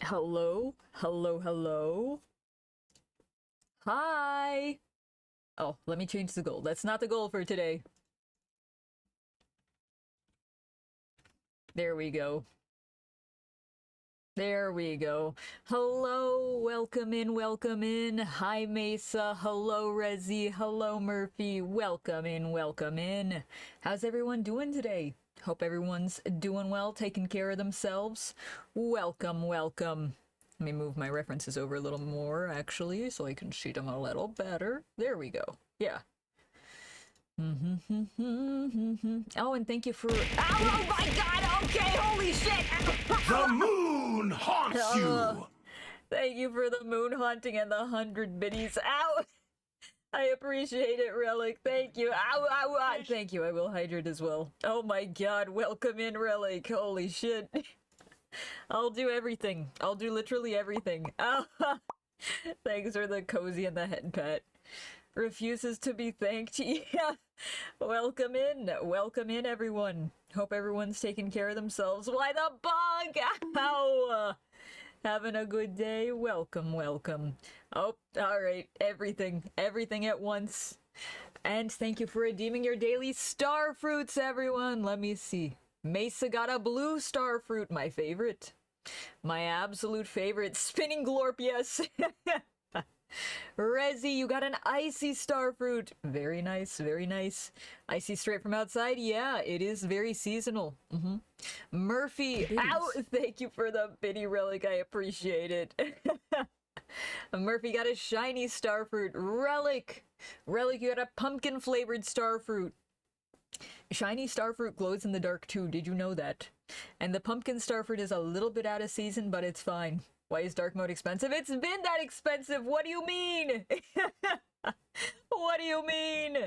Hello? Hello, hello? Hi! Oh, let me change the goal. That's not the goal for today. There we go. There we go. Hello, welcome in, welcome in. Hi, Mesa. Hello, Rezi. Hello, Murphy. Welcome in, welcome in. How's everyone doing today? Hope everyone's doing well, taking care of themselves. Welcome, welcome. Let me move my references over a little more, actually, so I can see them a little better. There we go. Yeah. Oh, and thank you for... Oh my god! Okay, holy shit! The moon haunts you! Thank you for the moon haunting and the 100 biddies. Ow! I appreciate it, Relic. Thank you. Ow, ow, ow. Thank you. I will hydrate as well. Oh my god, welcome in, Relic. Holy shit. I'll do everything. I'll do literally everything. Oh, thanks for the cozy and the head pet. Refuses to be thanked. Yeah. Welcome in. Welcome in, everyone. Hope everyone's taking care of themselves. Why the bug? Ow! Having a good day? Welcome, welcome. Oh, alright. Everything. Everything at once. And thank you for redeeming your daily star fruits, everyone. Let me see. Mesa got a blue star fruit, my favorite. My absolute favorite. Spinning Glorp, yes. Rezi, you got an icy star fruit. Very nice, very nice. Icy straight from outside. Yeah, it is very seasonal. Murphy, ow! Thank you for the biddy relic. I appreciate it. Murphy got a shiny star fruit. Relic, you got a pumpkin flavored star fruit. Shiny starfruit glows in the dark too, did you know that? And the pumpkin starfruit is a little bit out of season, but it's fine. Why is dark mode expensive? It's been that expensive! What do you mean? What do you mean?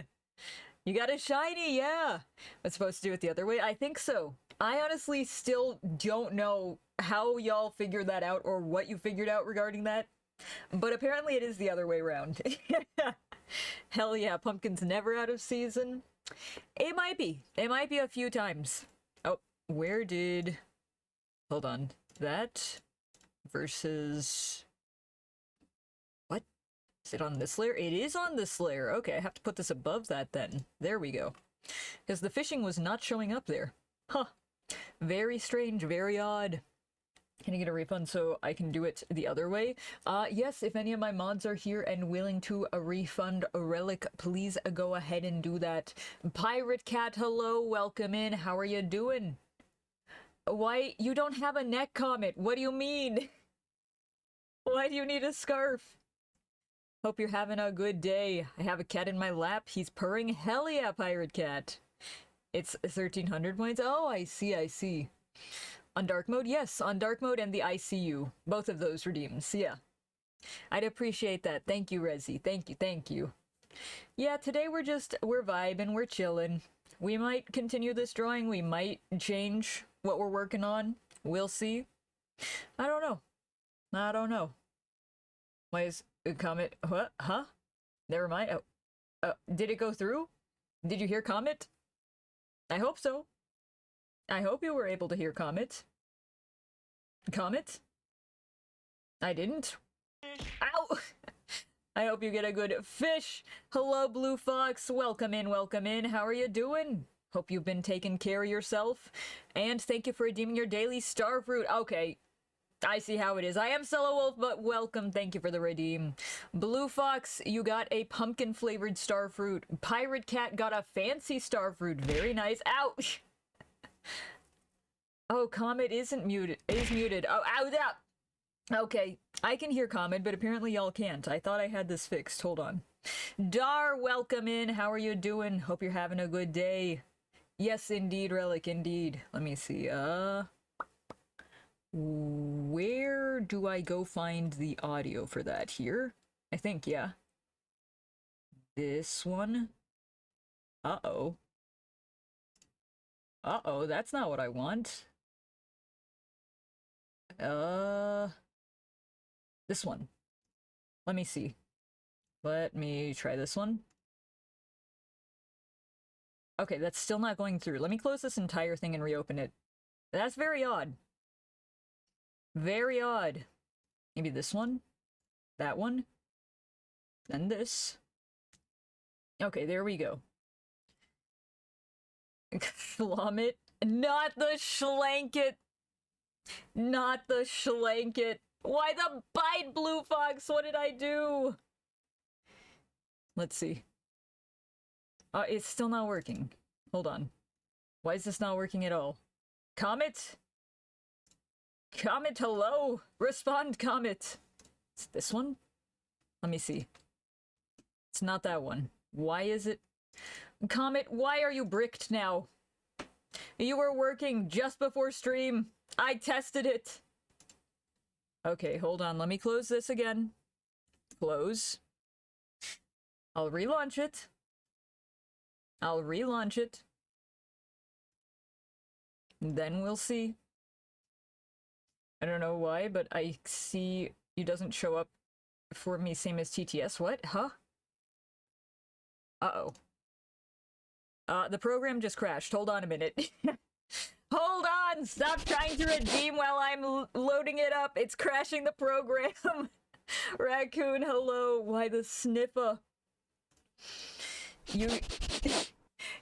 You got a shiny, yeah. What's supposed to do it the other way? I think so. I honestly still don't know how y'all figured that out or what you figured out regarding that. But apparently it is the other way around. Hell yeah, pumpkin's never out of season. It might be. It might be a few times. Oh, where did... Hold on. That versus... What? Is it on this layer? It is on this layer. Okay, I have to put this above that then. There we go. Because the fishing was not showing up there. Huh. Very strange, very odd. Can I get a refund so I can do it the other way? Yes, if any of my mods are here and willing to refund a relic, please go ahead and do that. Pirate Cat, hello, welcome in. How are you doing? Why, you don't have a neck comet. What do you mean? Why do you need a scarf? Hope you're having a good day. I have a cat in my lap. He's purring. Hell yeah, Pirate Cat. It's 1300 points. Oh, I see, I see. On dark mode? Yes, on dark mode and the ICU. Both of those redeems, yeah. I'd appreciate that. Thank you, Rezi. Thank you, thank you. Yeah, today we're vibing, we're chilling. We might continue this drawing, we might change what we're working on. We'll see. I don't know. I don't know. Why is a comment? What? Huh? Never mind. Oh. Did it go through? Did you hear Comet? I hope so. I hope you were able to hear Comet. Comet? I didn't. Ow! I hope you get a good fish. Hello, Blue Fox. Welcome in, welcome in. How are you doing? Hope you've been taking care of yourself. And thank you for redeeming your daily star fruit. Okay, I see how it is. I am Cello Wolf, but welcome. Thank you for the redeem. Blue Fox, you got a pumpkin-flavored star fruit. Pirate Cat got a fancy star fruit. Very nice. Ouch! Oh, Comet isn't muted. Is muted. Oh, ow, ow. Okay, I can hear Comet, but apparently y'all can't. I thought I had this fixed. Hold on. Dar, welcome in. How are you doing? Hope you're having a good day. Yes, indeed, Relic, indeed. Let me see. Where do I go find the audio for that? Here? I think, yeah. This one? Uh-oh. Uh-oh, that's not what I want. This one. Let me see. Let me try this one. Okay, that's still not going through. Let me close this entire thing and reopen it. That's very odd. Very odd. Maybe this one? That one? Then this. Okay, there we go. Flummet. Not the Schlanket! Not the Schlanket! Why the bite, Blue Fox? What did I do? Let's see. It's still not working. Hold on. Why is this not working at all? Comet? Comet, hello? Respond, Comet. It's this one? Let me see. It's not that one. Why is it? Comet, why are you bricked now? You were working just before stream. I tested it. Okay, hold on. Let me close this again. Close. I'll relaunch it. I'll relaunch it. Then we'll see. I don't know why, but I see it doesn't show up for me, same as TTS. What? Huh? Uh-oh. The program just crashed. Hold on a minute. Hold on! Stop trying to redeem while I'm loading it up. It's crashing the program. Raccoon, hello. Why the sniffer?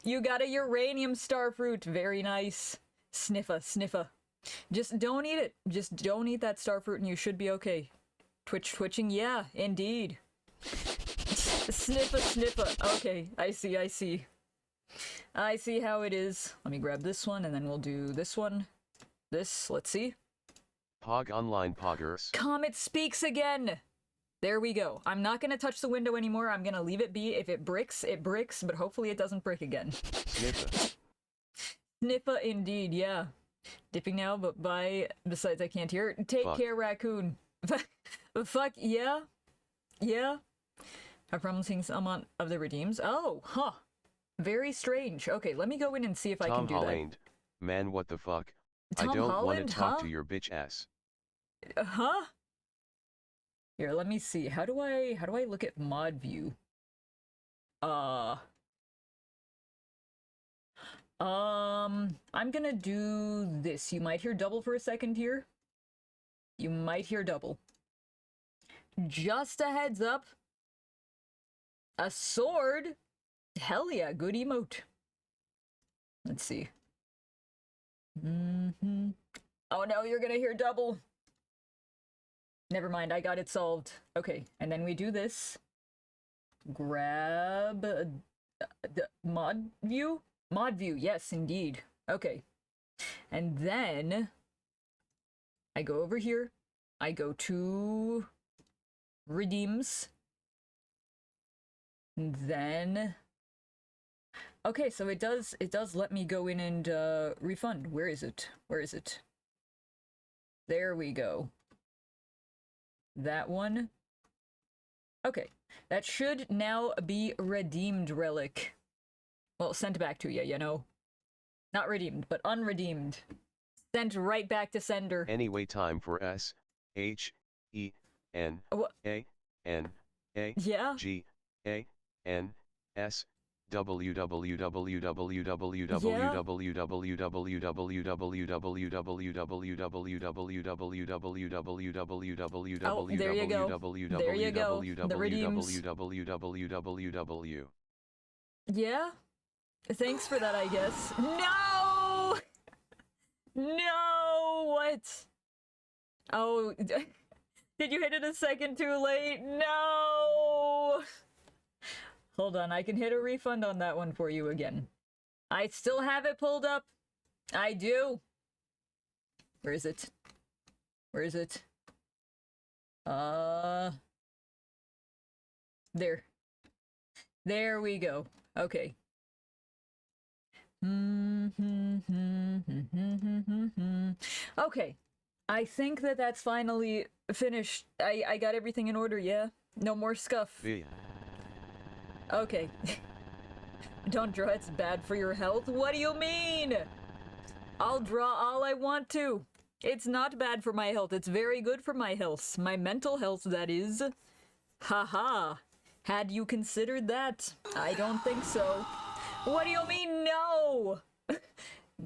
You got a uranium starfruit. Very nice. Sniffa, sniffa. Just don't eat it. Just don't eat that starfruit and you should be okay. Twitching? Yeah, indeed. Sniffa, sniffa. Okay, I see, I see. I see how it is. Let me grab this one and then we'll do this one. This, let's see. Pog online poggers. Comet speaks again! There we go. I'm not gonna touch the window anymore. I'm gonna leave it be. If it bricks, but hopefully it doesn't brick again. Sniffa. Sniffa indeed, yeah. Dipping now, but besides I can't hear it. Take care, Raccoon. Fuck, yeah? Yeah? I'm promising some of the redeems. Oh, huh. Very strange. Okay, let me go in and see if I can do Holland. Man, what the fuck? Tom I don't want Holland, to talk huh? to your bitch ass. Huh? Here, let me see. How do I look at mod view? I'm gonna do this. You might hear double for a second here. You might hear double. Just a heads up. A sword? Hell yeah, good emote. Let's see. Oh no, you're gonna hear double. Never mind, I got it solved. Okay, and then we do this. Grab the mod view? Mod view, yes, indeed. Okay. And then I go over here. I go to redeems. And then okay, so it does let me go in and refund. Where is it? Where is it? There we go. That one. Okay. That should now be redeemed relic. Well, sent back to you, you know. Not redeemed, but unredeemed. Sent right back to sender. Anyway, time for S H E N A N A G A N S Oh, there you go. There you go. The redeems. Yeah? Thanks for that, I guess. No! No! What? Oh, did you hit it a second too late? No! Hold on, I can hit a refund on that one for you again. I still have it pulled up. I do. Where is it? Where is it? There. There we go. Okay. Okay. I think that's finally finished. I got everything in order, yeah? No more scuff. Okay. Don't draw, it's bad for your health. What do you mean? I'll draw all I want to. It's not bad for my health. It's very good for my health. My mental health, that is. Haha. Had you considered that? I don't think so. What do you mean, no?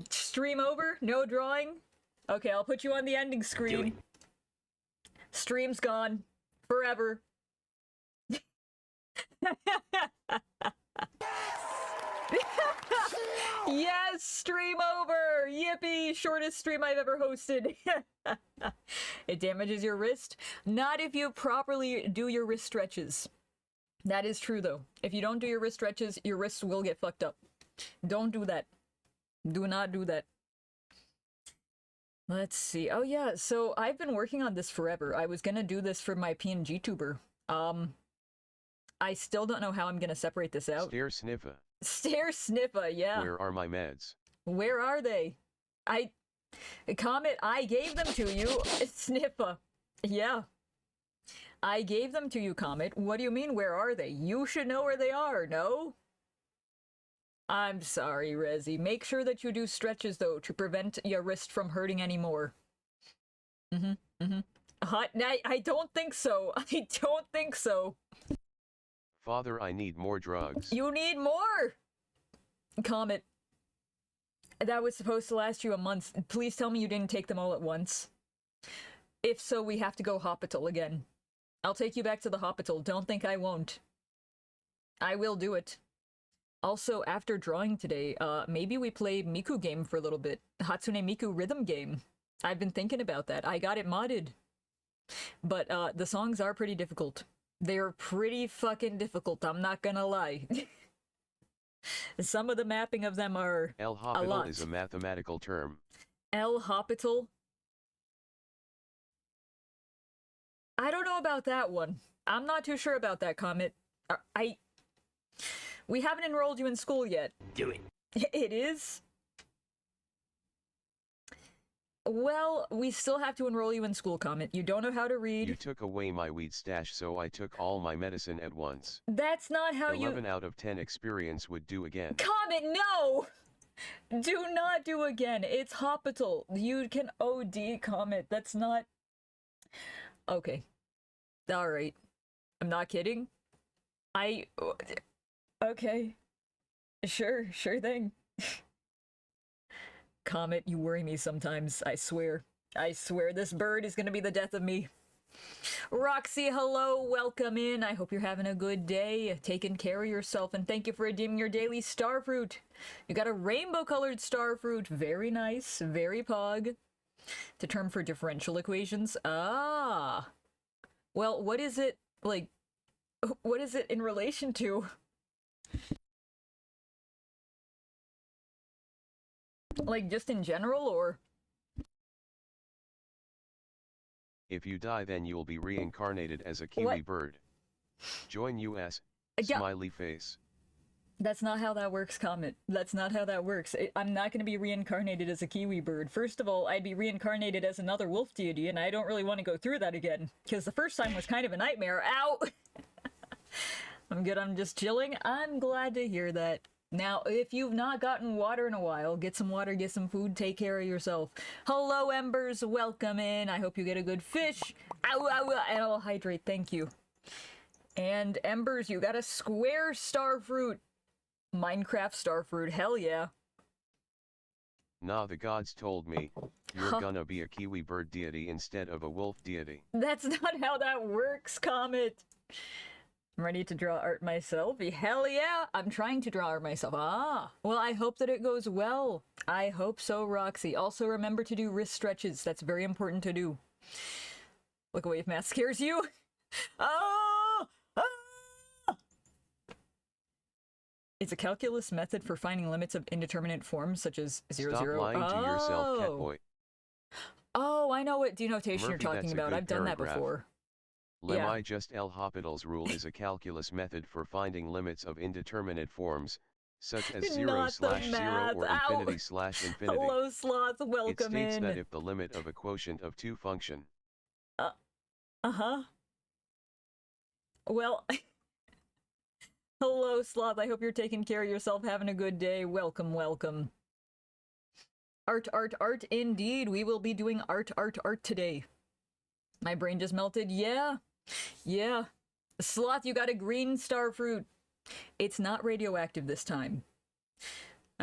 Stream over? No drawing? Okay, I'll put you on the ending screen. Stream's gone. Forever. Yes, stream over! Yippee! Shortest stream I've ever hosted. It damages your wrist? Not if you properly do your wrist stretches. That is true, though. If you don't do your wrist stretches, your wrists will get fucked up. Don't do that. Do not do that. Let's see. Oh, yeah, so I've been working on this forever. I was gonna do this for my PNG tuber. I still don't know how I'm gonna separate this out. Stare sniffa. Stare sniffa, yeah. Where are my meds? Where are they? Comet, I gave them to you. Sniffa. Yeah. I gave them to you, Comet. What do you mean, where are they? You should know where they are, no? I'm sorry, Rezi. Make sure that you do stretches, though, to prevent your wrist from hurting anymore. I don't think so. I don't think so. Father, I need more drugs. You need more! Comet. That was supposed to last you a month. Please tell me you didn't take them all at once. If so, we have to go hospital again. I'll take you back to the hospital. Don't think I won't. I will do it. Also, after drawing today, maybe we play Miku game for a little bit. Hatsune Miku rhythm game. I've been thinking about that. I got it modded. But, the songs are pretty difficult. They're pretty fucking difficult, I'm not gonna lie. Some of the mapping of them are El Hospital is a mathematical term. El Hospital? I don't know about that one. I'm not too sure about that, Comet. We haven't enrolled you in school yet. Do it. It is? Well, we still have to enroll you in school, Comet. You don't know how to read. You took away my weed stash, so I took all my medicine at once. That's not how 11 out of 10 experience would do again. Comet, no! Do not do again. It's hospital. You can OD, Comet. That's not... Okay. Alright. I'm not kidding. Okay. Sure thing. Comet, you worry me sometimes, I swear. I swear this bird is gonna be the death of me. Roxy, hello, welcome in. I hope you're having a good day, taking care of yourself, and thank you for redeeming your daily starfruit. You got a rainbow-colored starfruit. Very nice, very pog. The term for differential equations. Ah. Well, what is it, like, what is it in relation to? Like, just in general, or? If you die, then you'll be reincarnated as a kiwi bird. Join US. Smiley face. That's not how that works, Comet. That's not how that works. I'm not going to be reincarnated as a kiwi bird. First of all, I'd be reincarnated as another wolf deity, and I don't really want to go through that again. Because the first time was kind of a nightmare. Ow! I'm good, I'm just chilling. I'm glad to hear that. Now, if you've not gotten water in a while, get some water, get some food, take care of yourself. Hello, Embers, welcome in. I hope you get a good fish. Ow, ow, ow, and I'll hydrate, thank you. And Embers, you got a square starfruit. Minecraft starfruit, hell yeah. Nah, the gods told me, you're gonna be a kiwi bird deity instead of a wolf deity. That's not how that works, Comet. I'm ready to draw art myself. Hell yeah! I'm trying to draw art myself. Ah! Well, I hope that it goes well. I hope so, Roxy. Also, remember to do wrist stretches. That's very important to do. Look away if math scares you. Oh! Ah! It's a calculus method for finding limits of indeterminate forms, such as 0, Stop 0. lying to yourself, Catboy. Oh, I know what denotation Murphy, you're talking about. I've done that before. Lemma just El Hospital's rule is a calculus method for finding limits of indeterminate forms, such as 0 slash 0 or infinity slash infinity. Hello, Sloth, welcome in. It states that if the limit of a quotient of two function. Well, hello, Sloth, I hope you're taking care of yourself, having a good day. Welcome, welcome. Art, art, art, indeed. We will be doing art, art, art today. My brain just melted. Yeah. Yeah. Sloth, you got a green starfruit. It's not radioactive this time.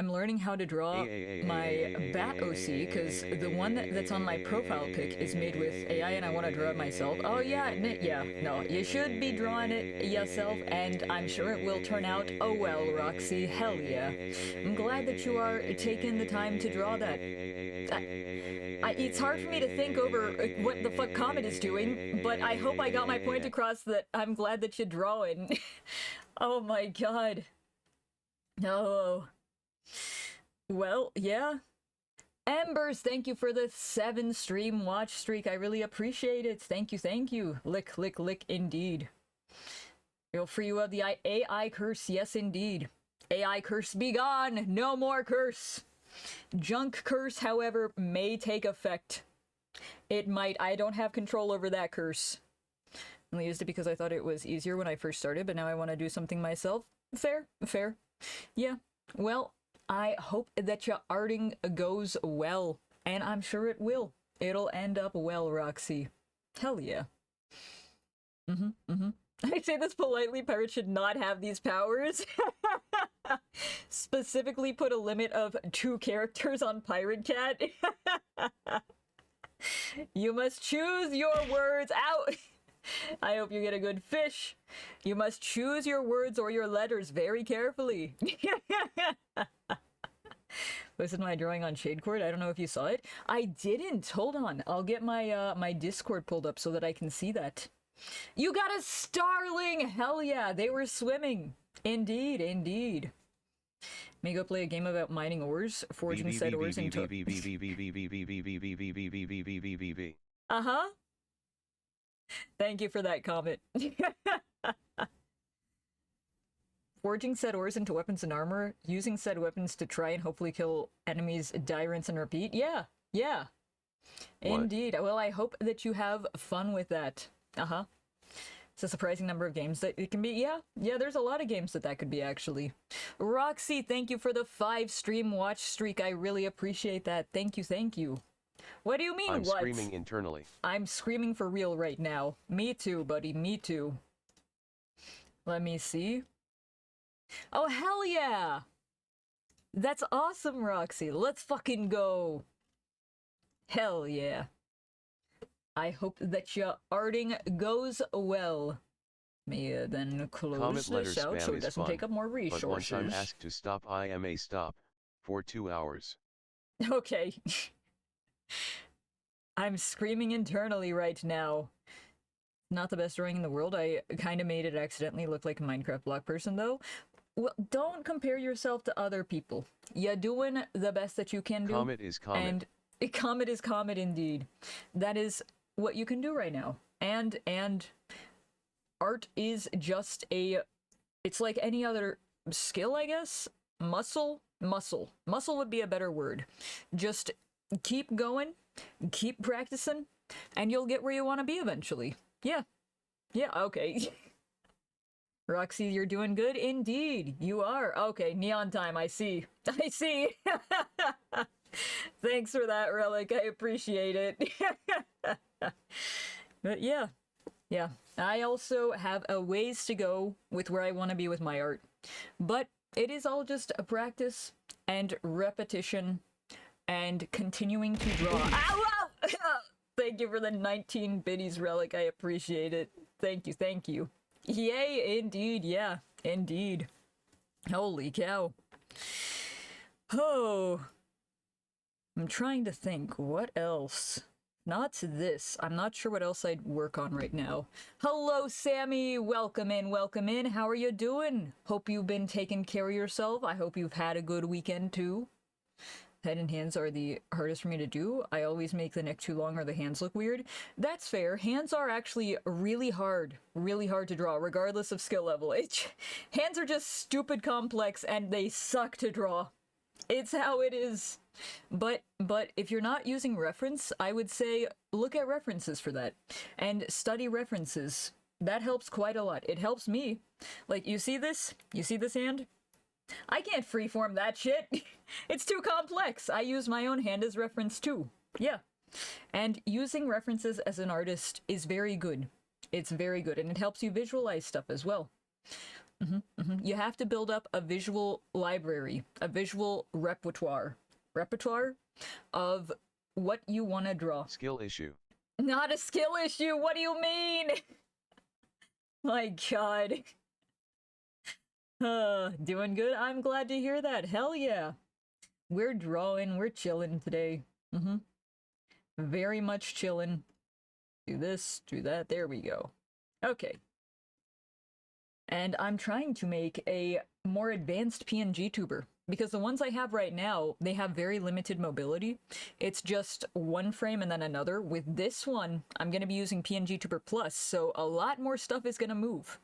I'm learning how to draw my back OC, because the one that's on my profile pic is made with AI, and I want to draw it myself. Oh yeah, no, you should be drawing it yourself, and I'm sure it will turn out oh well, Roxy. Hell yeah. I'm glad that you are taking the time to draw that. It's hard for me to think over what the fuck Comet is doing, but I hope I got my point across that I'm glad that you're drawing. Oh my god. No. Well, yeah. Embers, thank you for the 7 stream watch streak. I really appreciate it. Thank you, thank you. Lick, lick, lick, indeed. You'll free you of the AI curse, yes indeed. AI curse be gone, no more curse. Junk curse, however, may take effect. It might. I don't have control over that curse. I only used it because I thought it was easier when I first started, but now I want to do something myself. Fair, fair. Yeah, well, I hope that your arting goes well, and I'm sure it will. It'll end up well, Roxy. Hell yeah. I say this politely, pirates should not have these powers. Specifically put a limit of 2 characters on Pirate Cat. You must choose your words out. I hope you get a good fish. You must choose your words or your letters very carefully. Posted my drawing on Shadecord. I don't know if you saw it. I didn't. Hold on. I'll get my my Discord pulled up so that I can see that. You got a starling! Hell yeah, they were swimming. Indeed, indeed. May go play a game about mining ores, forging said ores into... Uh-huh. Thank you for that comment. Forging said ores into weapons and armor, using said weapons to try and hopefully kill enemies, die, rinse, and repeat. Yeah, yeah. What? Indeed. Well, I hope that you have fun with that. Uh-huh. It's a surprising number of games that it can be. Yeah, there's a lot of games that could be, actually. Roxy, thank you for the 5 stream watch streak. I really appreciate that. Thank you, thank you. What do you mean, I'm what? screaming internally. I'm screaming for real right now. Me too, buddy, me too. Let me see. Oh, hell yeah! That's awesome, Roxy. Let's fucking go. Hell yeah. I hope that your arting goes well. May then close Comment letter this out spam so it is doesn't fun, take up more resources. But once I'm asked to stop, I am a stop. For 2 hours. Okay. I'm screaming internally right now. Not the best drawing in the world. I kind of made it accidentally look like a Minecraft block person, though. Well, don't compare yourself to other people. You're doing the best that you can do. Comet is comet. And comet is comet indeed. That is what you can do right now. And art is just it's like any other skill, I guess. Muscle would be a better word. Just keep going, keep practicing, and you'll get where you want to be eventually. Yeah, okay. Roxy, you're doing good indeed. You are. Okay, neon time, I see. Thanks for that, Relic. I appreciate it. But yeah. I also have a ways to go with where I want to be with my art. But it is all just a practice and repetition and continuing to draw. Ow! Thank you for the 19 biddies, Relic. I appreciate it. Thank you. Yay, indeed, yeah, indeed. Holy cow. Oh. I'm trying to think, what else? Not this. I'm not sure what else I'd work on right now. Hello, Sammy! Welcome in. How are you doing? Hope you've been taking care of yourself. I hope you've had a good weekend, too. Head and hands are the hardest for me to do. I always make the neck too long or the hands look weird. That's fair. Hands are actually really hard to draw, regardless of skill level. Hands are just stupid complex, and they suck to draw. It's how it is. But if you're not using reference, I would say look at references for that. And study references. That helps quite a lot. It helps me. Like, you see this? You see this hand? I can't freeform that shit. It's too complex. I use my own hand as reference too. Yeah. And using references as an artist is very good. It's very good, and it helps you visualize stuff as well. You have to build up a visual library, a visual repertoire of what you want to draw. Skill issue. Not a skill issue. What do you mean? My God. Doing good. I'm glad to hear that. Hell yeah. We're drawing. We're chilling today. Very much chilling. Do this, do that. There we go. Okay. And I'm trying to make a more advanced PNG tuber, because the ones I have right now, they have very limited mobility. It's just one frame and then another. With this one, I'm going to be using PNG Tuber Plus, so a lot more stuff is going to move.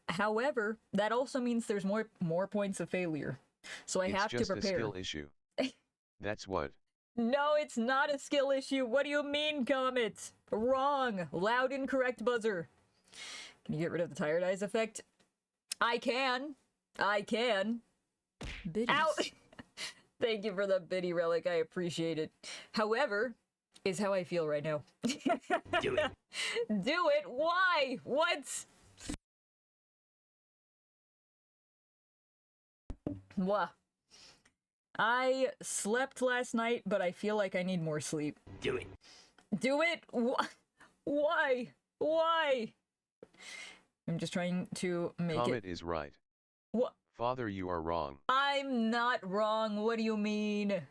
However, that also means there's more points of failure. So I have to prepare. It's just a skill issue. That's what. No, it's not a skill issue. What do you mean, Comet? Wrong. Loud incorrect buzzer. Can you get rid of the tired eyes effect? I can. Biddies. Ow! Thank you for the biddy relic. I appreciate it. However, is how I feel right now. Do it. Do it? Why? What? Mwah. I slept last night, but I feel like I need more sleep. Do it. Do it? Why? Why? I'm just trying to make Comet it. is right. What? Father, you are wrong. I'm not wrong. What do you mean?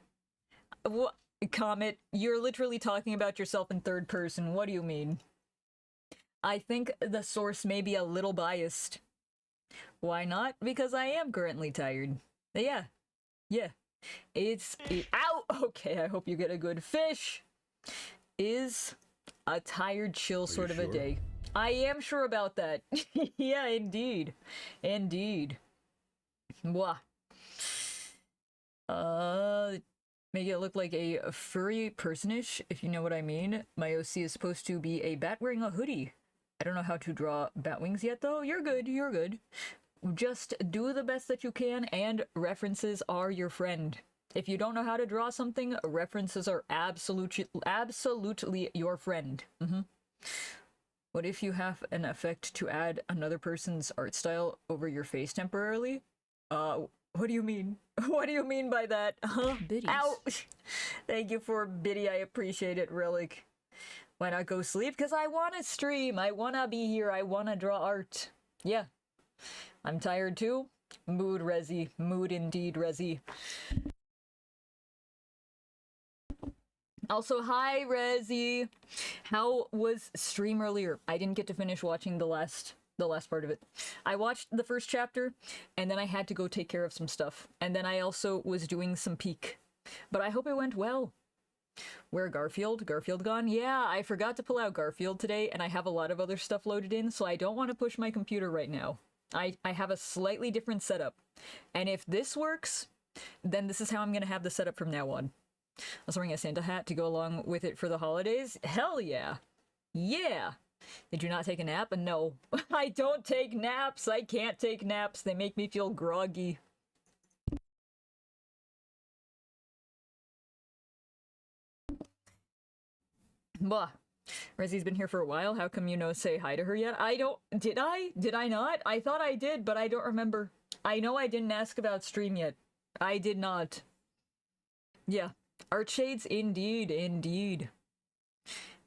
What? Comet, you're literally talking about yourself in third person. What do you mean? I think the source may be a little biased. Why not? Because I am currently tired. Yeah. Ow! Okay, I hope you get a good fish. Is a tired, chill sort of a day. I am sure about that. Yeah, indeed. Mwah. Make it look like a furry personish, if you know what I mean. My OC is supposed to be a bat wearing a hoodie. I don't know how to draw bat wings yet, though. You're good. Just do the best that you can, and references are your friend. If you don't know how to draw something, references are absolutely your friend. What if you have an effect to add another person's art style over your face temporarily? What do you mean? What do you mean by that? Huh? Biddies. Ow! Thank you for biddy, I appreciate it, Relic. Why not go sleep? Because I want to stream, I want to be here, I want to draw art. Yeah. I'm tired too. Mood, Resi. Mood indeed, Resi. Also, hi, Resi. How was stream earlier? I didn't get to finish watching the last part of it. I watched the first chapter, and then I had to go take care of some stuff. And then I also was doing some peek. But I hope it went well. Where Garfield? Garfield gone? Yeah, I forgot to pull out Garfield today, and I have a lot of other stuff loaded in, so I don't want to push my computer right now. I have a slightly different setup. And if this works, then this is how I'm going to have the setup from now on. I was wearing a Santa hat to go along with it for the holidays. Hell yeah. Yeah. Did you not take a nap? No. I don't take naps. I can't take naps. They make me feel groggy. Blah. Resi's been here for a while. How come you no say hi to her yet? I don't... Did I? Did I not? I thought I did, but I don't remember. I know I didn't ask about stream yet. I did not. Yeah. Art shades? Indeed.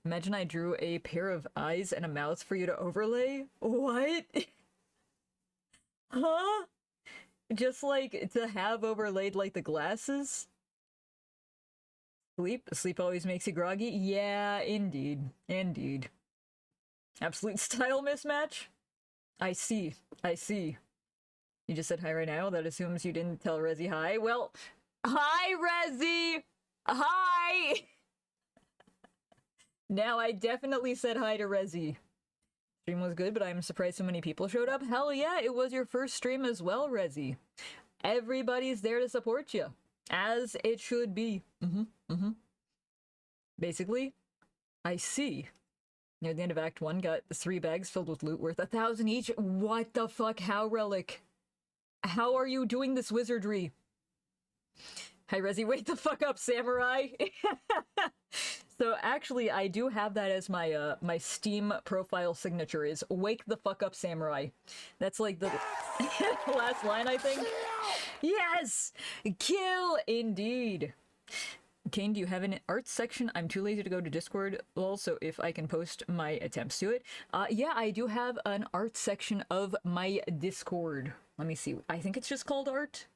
Imagine I drew a pair of eyes and a mouth for you to overlay? What? Huh? Just like to have overlaid like the glasses? Sleep always makes you groggy? Yeah, indeed. Absolute style mismatch? I see. You just said hi right now? That assumes you didn't tell Resi hi? Well, hi, Resi! Hi! Now, I definitely said hi to Resi. Stream was good, but I'm surprised so many people showed up. Hell yeah, it was your first stream as well, Resi. Everybody's there to support you. As it should be. Basically, I see. Near the end of Act 1, got 3 bags filled with loot worth 1,000 each. What the fuck? How, Relic? How are you doing this wizardry? Hi, Resi. Wake the fuck up, Samurai. So actually, I do have that as my my Steam profile signature is "Wake the fuck up, samurai." That's like the last line, I think. Yes, kill indeed. Kane, do you have an art section? I'm too lazy to go to Discord. Also, if I can post my attempts to it. Yeah, I do have an art section of my Discord. Let me see. I think it's just called art.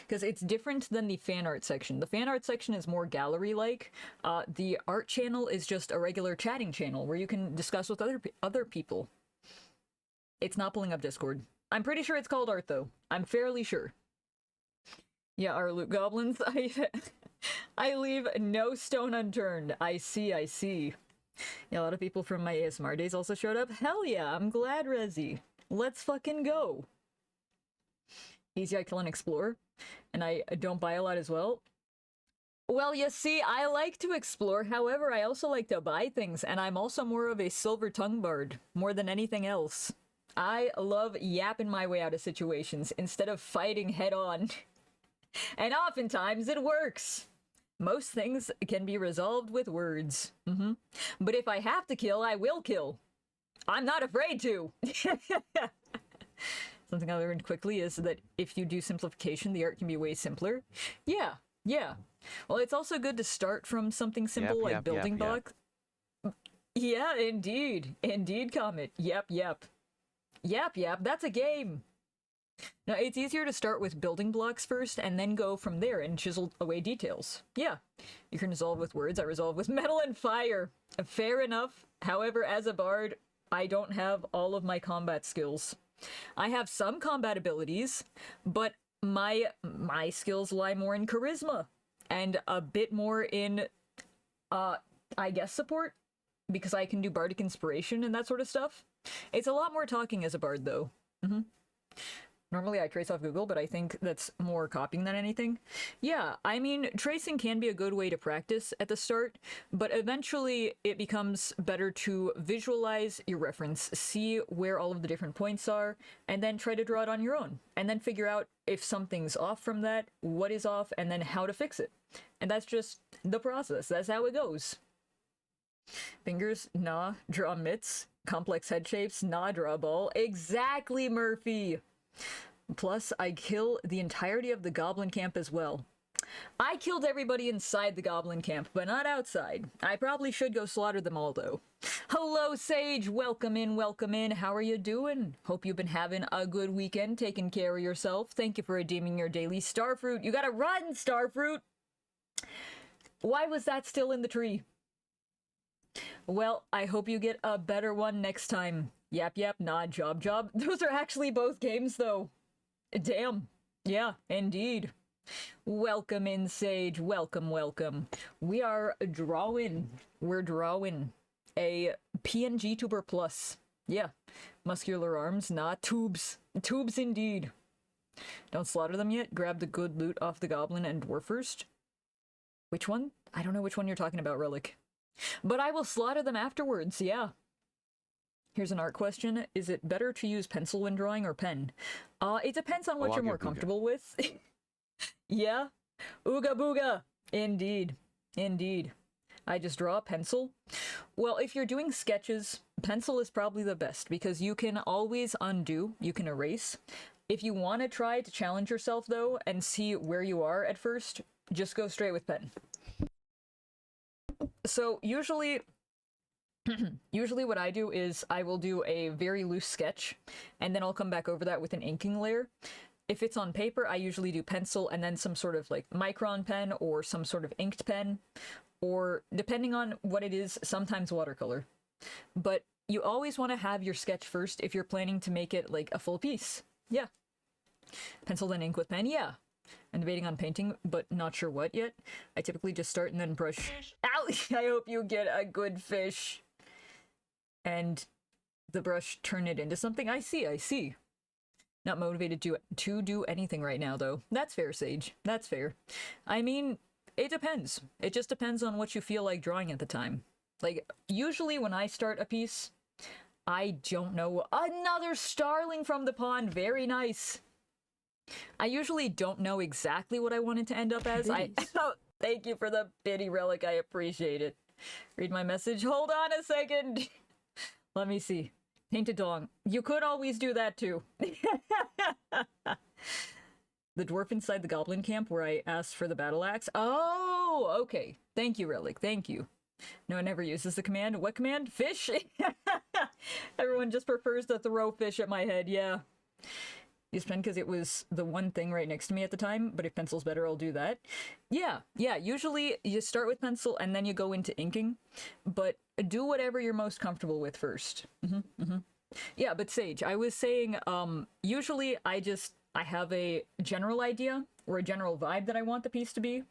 Because it's different than the fan art section. The fan art section is more gallery-like. The art channel is just a regular chatting channel where you can discuss with other people. It's not pulling up Discord. I'm pretty sure it's called art, though. I'm fairly sure. Yeah, our loot goblins. I leave no stone unturned. I see, I see. Yeah, a lot of people from my ASMR days also showed up. Hell yeah, I'm glad, Rezi. Let's fucking go. Easy, I kill and explore. And I don't buy a lot as well. Well, you see, I like to explore. However, I also like to buy things. And I'm also more of a silver tongue bard, more than anything else. I love yapping my way out of situations instead of fighting head on. And oftentimes it works. Most things can be resolved with words. But if I have to kill, I will kill. I'm not afraid to. Something I learned quickly is that if you do simplification, the art can be way simpler. Yeah, yeah. Well, it's also good to start from something simple like building blocks. Yeah, indeed. Indeed, Comet. Yep, yep. Yep, yep. That's a game. Now, it's easier to start with building blocks first and then go from there and chisel away details. Yeah. You can resolve with words. I resolve with metal and fire. Fair enough. However, as a bard, I don't have all of my combat skills. I have some combat abilities, but my skills lie more in charisma and a bit more in, I guess, support, because I can do bardic inspiration and that sort of stuff. It's a lot more talking as a bard, though. Normally I trace off Google, but I think that's more copying than anything. Yeah, I mean, tracing can be a good way to practice at the start, but eventually it becomes better to visualize your reference, see where all of the different points are, and then try to draw it on your own. And then figure out if something's off from that, what is off, and then how to fix it. And that's just the process. That's how it goes. Fingers, nah. Draw mitts. Complex head shapes, nah. Draw a ball. Exactly, Murphy! Plus, I kill the entirety of the goblin camp as well. I killed everybody inside the goblin camp, but not outside. I probably should go slaughter them all, though. Hello, Sage! Welcome in, welcome in. How are you doing? Hope you've been having a good weekend, taking care of yourself. Thank you for redeeming your daily starfruit. You gotta run, starfruit! Why was that still in the tree? Well, I hope you get a better one next time. Yap, yap, nod, job, job. Those are actually both games, though. Damn. Yeah, indeed. Welcome in, Sage. Welcome, welcome. We are drawing. We're drawing a PNG tuber plus. Yeah. Muscular arms, not tubes. Tubes indeed. Don't slaughter them yet. Grab the good loot off the goblin and dwarf first. Which one? I don't know which one you're talking about, Relic. But I will slaughter them afterwards, yeah. Here's an art question. Is it better to use pencil when drawing or pen? It depends on what you're more comfortable with. Yeah. Ooga booga. Indeed. Indeed. I just draw a pencil. Well, if you're doing sketches, pencil is probably the best because you can always undo, you can erase. If you want to try to challenge yourself, though, and see where you are at first, just go straight with pen. So usually what I do is I will do a very loose sketch, and then I'll come back over that with an inking layer. If it's on paper, I usually do pencil and then some sort of like micron pen or some sort of inked pen, or depending on what it is, sometimes watercolor. But you always want to have your sketch first if you're planning to make it like a full piece. Yeah. Pencil then ink with pen, yeah. I'm debating on painting, but not sure what yet. I typically just start and then brush. Ow! I hope you get a good fish. And the brush turn it into something. I see, I see. Not motivated to do anything right now, though. That's fair, Sage. That's fair. I mean, it depends. It just depends on what you feel like drawing at the time. Like, usually when I start a piece, I don't know. Another starling from the pond. Very nice. I usually don't know exactly what I want it to end up as. Oh, thank you for the bitty relic. I appreciate it. Read my message. Hold on a second. Let me see. Painted dong. You could always do that too. The dwarf inside the goblin camp where I asked for the battle axe. Oh, okay. Thank you, Relic. Thank you. No one ever uses the command. What command? Fish? Everyone just prefers to throw fish at my head. Yeah. Use pen because it was the one thing right next to me at the time, but if pencil's better, I'll do that. Yeah. Usually you start with pencil and then you go into inking, but do whatever you're most comfortable with first. Yeah, but Sage, I was saying, usually I have a general idea or a general vibe that I want the piece to be.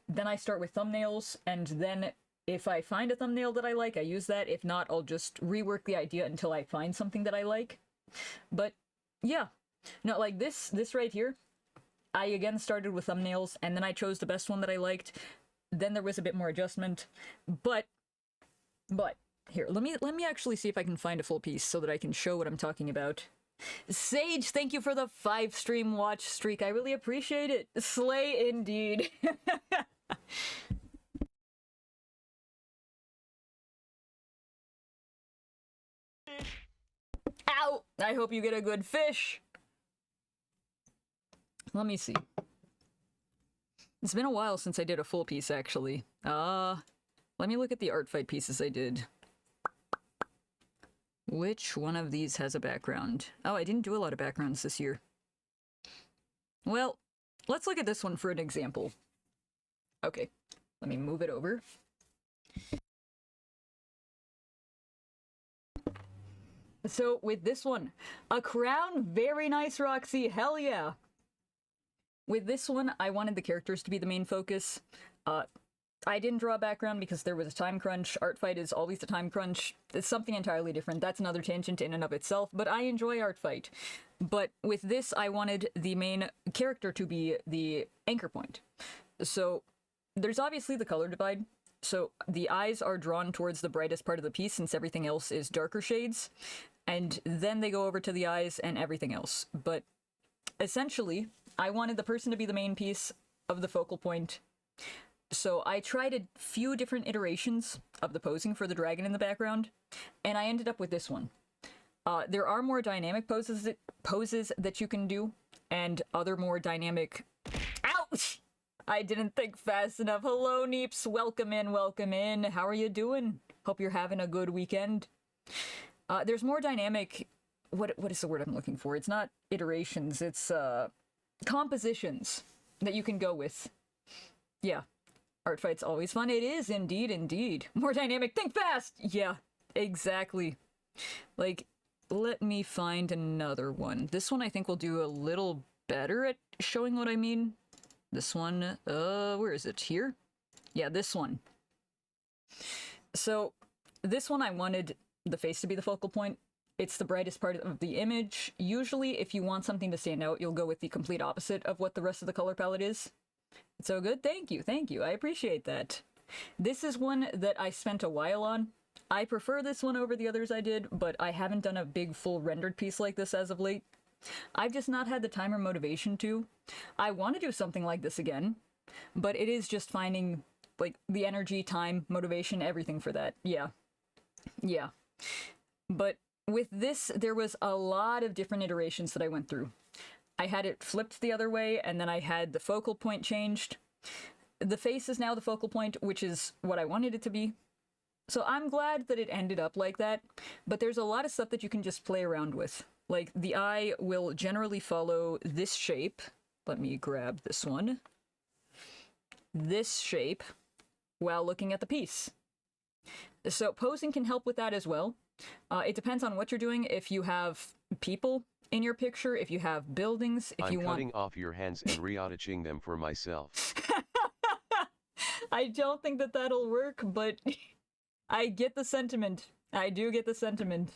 Then I start with thumbnails, and then if I find a thumbnail that I like, I use that. If not, I'll just rework the idea until I find something that I like. But yeah, no, like this right here, I again started with thumbnails, and then I chose the best one that I liked. Then there was a bit more adjustment, but here, let me actually see if I can find a full piece so that I can show what I'm talking about. Sage, thank you for the 5-stream watch streak. I really appreciate it. Slay indeed. Ow! I hope you get a good fish. Let me see. It's been a while since I did a full piece, actually. Let me look at the art fight pieces I did. Which one of these has a background? Oh, I didn't do a lot of backgrounds this year. Well, let's look at this one for an example. Okay, let me move it over. So, with this one, a crown, very nice, Roxy, hell yeah! With this one, I wanted the characters to be the main focus. I didn't draw a background because there was a time crunch. Art fight is always a time crunch. It's something entirely different. That's another tangent in and of itself, but I enjoy art fight. But with this, I wanted the main character to be the anchor point. So there's obviously the color divide. So the eyes are drawn towards the brightest part of the piece since everything else is darker shades. And then they go over to the eyes and everything else. But essentially, I wanted the person to be the main piece of the focal point. So I tried a few different iterations of the posing for the dragon in the background, and I ended up with this one. There are more dynamic poses that you can do, and other more dynamic... Ouch! I didn't think fast enough. Hello, Neeps. Welcome in, welcome in. How are you doing? Hope you're having a good weekend. There's more dynamic... What is the word I'm looking for? It's not iterations, it's compositions that you can go with. Yeah. Art fight's always fun. It is, indeed, indeed. More dynamic. Think fast! Yeah, exactly. Like, let me find another one. This one I think will do a little better at showing what I mean. This one, where is it? Here? Yeah, this one. So, this one I wanted the face to be the focal point. It's the brightest part of the image. Usually, if you want something to stand out, you'll go with the complete opposite of what the rest of the color palette is. It's so good. Thank you. Thank you. I appreciate that. This is one that I spent a while on. I prefer this one over the others I did, but I haven't done a big full rendered piece like this as of late. I've just not had the time or motivation to. I want to do something like this again, but it is just finding, like, the energy, time, motivation, everything for that. Yeah. Yeah. But with this, there was a lot of different iterations that I went through. I had it flipped the other way, and then I had the focal point changed. The face is now the focal point, which is what I wanted it to be. So I'm glad that it ended up like that, but there's a lot of stuff that you can just play around with. Like, the eye will generally follow this shape. Let me grab this one. This shape, while looking at the piece. So posing can help with that as well. It depends on what you're doing. If you have people in your picture, if you have buildings, if you want... I'm cutting off your hands and re-attaching them for myself. I don't think that that'll work, but I get the sentiment. I do get the sentiment.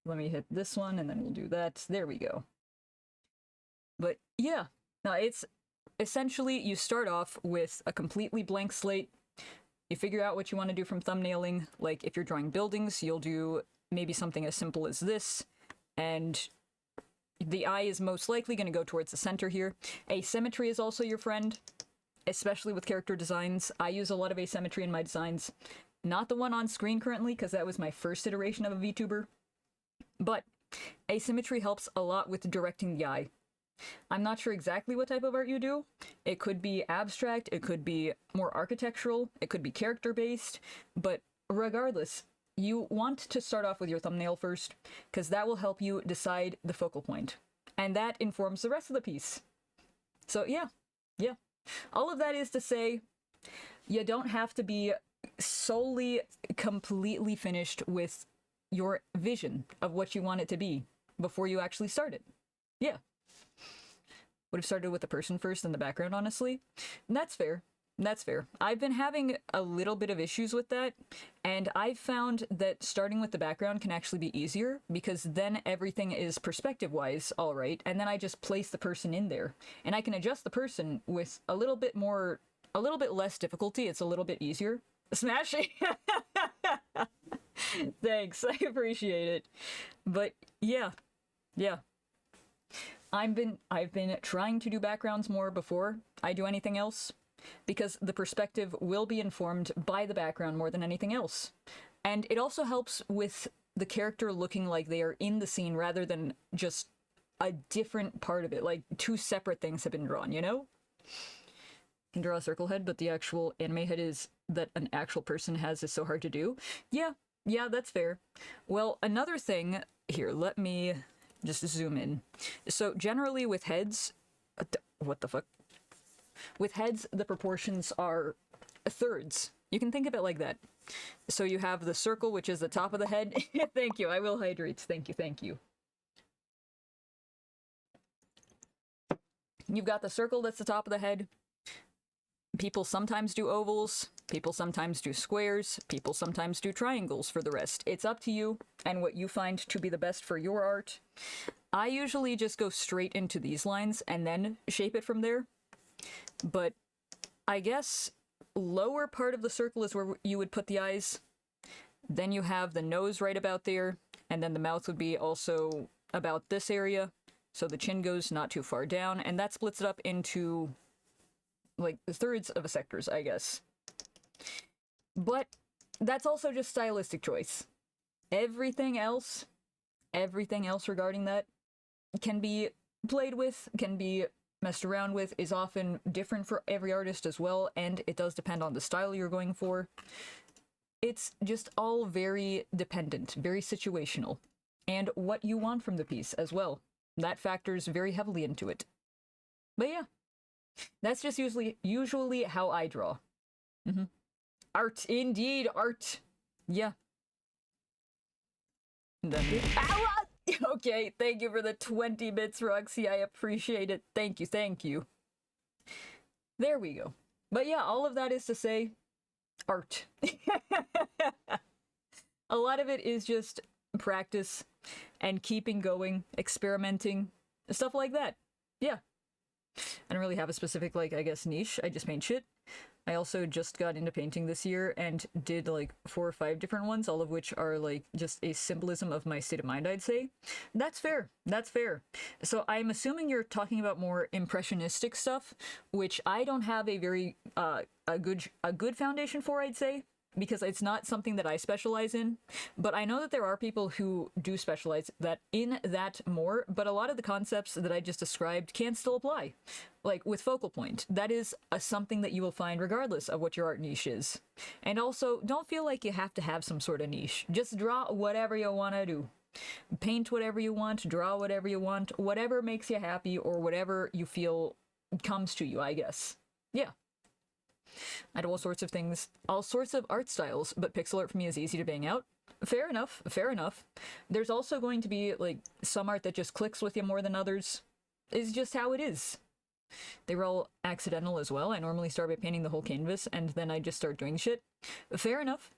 Let me hit this one, and then we'll do that. There we go. But yeah, no, it's essentially you start off with a completely blank slate. You figure out what you want to do from thumbnailing. Like, if you're drawing buildings, you'll do maybe something as simple as this, and the eye is most likely going to go towards the center here. Asymmetry is also your friend, especially with character designs. I use a lot of asymmetry in my designs. Not the one on screen currently, because that was my first iteration of a VTuber. But asymmetry helps a lot with directing the eye. I'm not sure exactly what type of art you do. It could be abstract, it could be more architectural, it could be character-based, but regardless, you want to start off with your thumbnail first, because that will help you decide the focal point. And that informs the rest of the piece. So yeah. All of that is to say, you don't have to be solely completely finished with your vision of what you want it to be before you actually start it. Yeah. Would have started with the person first and the background, honestly. And that's fair. That's fair. I've been having a little bit of issues with that, and I've found that starting with the background can actually be easier, because then everything is perspective-wise all right, and then I just place the person in there. And I can adjust the person with a little bit less difficulty. It's a little bit easier. Smashing! Thanks, I appreciate it. But yeah. I've been trying to do backgrounds more before I do anything else, because the perspective will be informed by the background more than anything else. And it also helps with the character looking like they are in the scene rather than just a different part of it, like two separate things have been drawn, you know? You can draw a circle head, but the actual anime head is that an actual person has is so hard to do. Yeah, that's fair. Well, another thing, here, let me just zoom in. So generally with heads, what the fuck? With heads, the proportions are thirds. You can think of it like that. So you have the circle, which is the top of the head. Thank you, I will hydrate. Thank you. You've got the circle that's the top of the head. People sometimes do ovals, people sometimes do squares, people sometimes do triangles for the rest. It's up to you and what you find to be the best for your art. I usually just go straight into these lines and then shape it from there. But I guess lower part of the circle is where you would put the eyes. Then you have the nose right about there, and then the mouth would be also about this area. So the chin goes not too far down, and that splits it up into like the thirds of a sectors, I guess. But that's also just stylistic choice. Everything else regarding that can be played with, can be messed around with, is often different for every artist as well, and it does depend on the style you're going for. It's just all very dependent, very situational, and what you want from the piece as well. That factors very heavily into it. But yeah, that's just usually how I draw. Art, indeed, art. Yeah. Then okay, thank you for the 20 bits, Roxy. I appreciate it. Thank you. There we go. But yeah, all of that is to say, art. A lot of it is just practice and keeping going, experimenting, stuff like that. Yeah. I don't really have a specific, like, I guess, niche. I just paint shit. I also just got into painting this year and did like 4 or 5 different ones, all of which are like just a symbolism of my state of mind, I'd say. That's fair. So I'm assuming you're talking about more impressionistic stuff, which I don't have a very a good foundation for, I'd say, because it's not something that I specialize in. But I know that there are people who do specialize in that more, but a lot of the concepts that I just described can still apply. Like with focal point, that is something that you will find regardless of what your art niche is. And also, don't feel like you have to have some sort of niche. Just draw whatever you want to do. Paint whatever you want, draw whatever you want, whatever makes you happy or whatever you feel comes to you, I guess. Yeah. I do all sorts of things, all sorts of art styles, but pixel art for me is easy to bang out. Fair enough. There's also going to be, like, some art that just clicks with you more than others. It's just how it is. They were all accidental as well. I normally start by painting the whole canvas, and then I just start doing shit. Fair enough.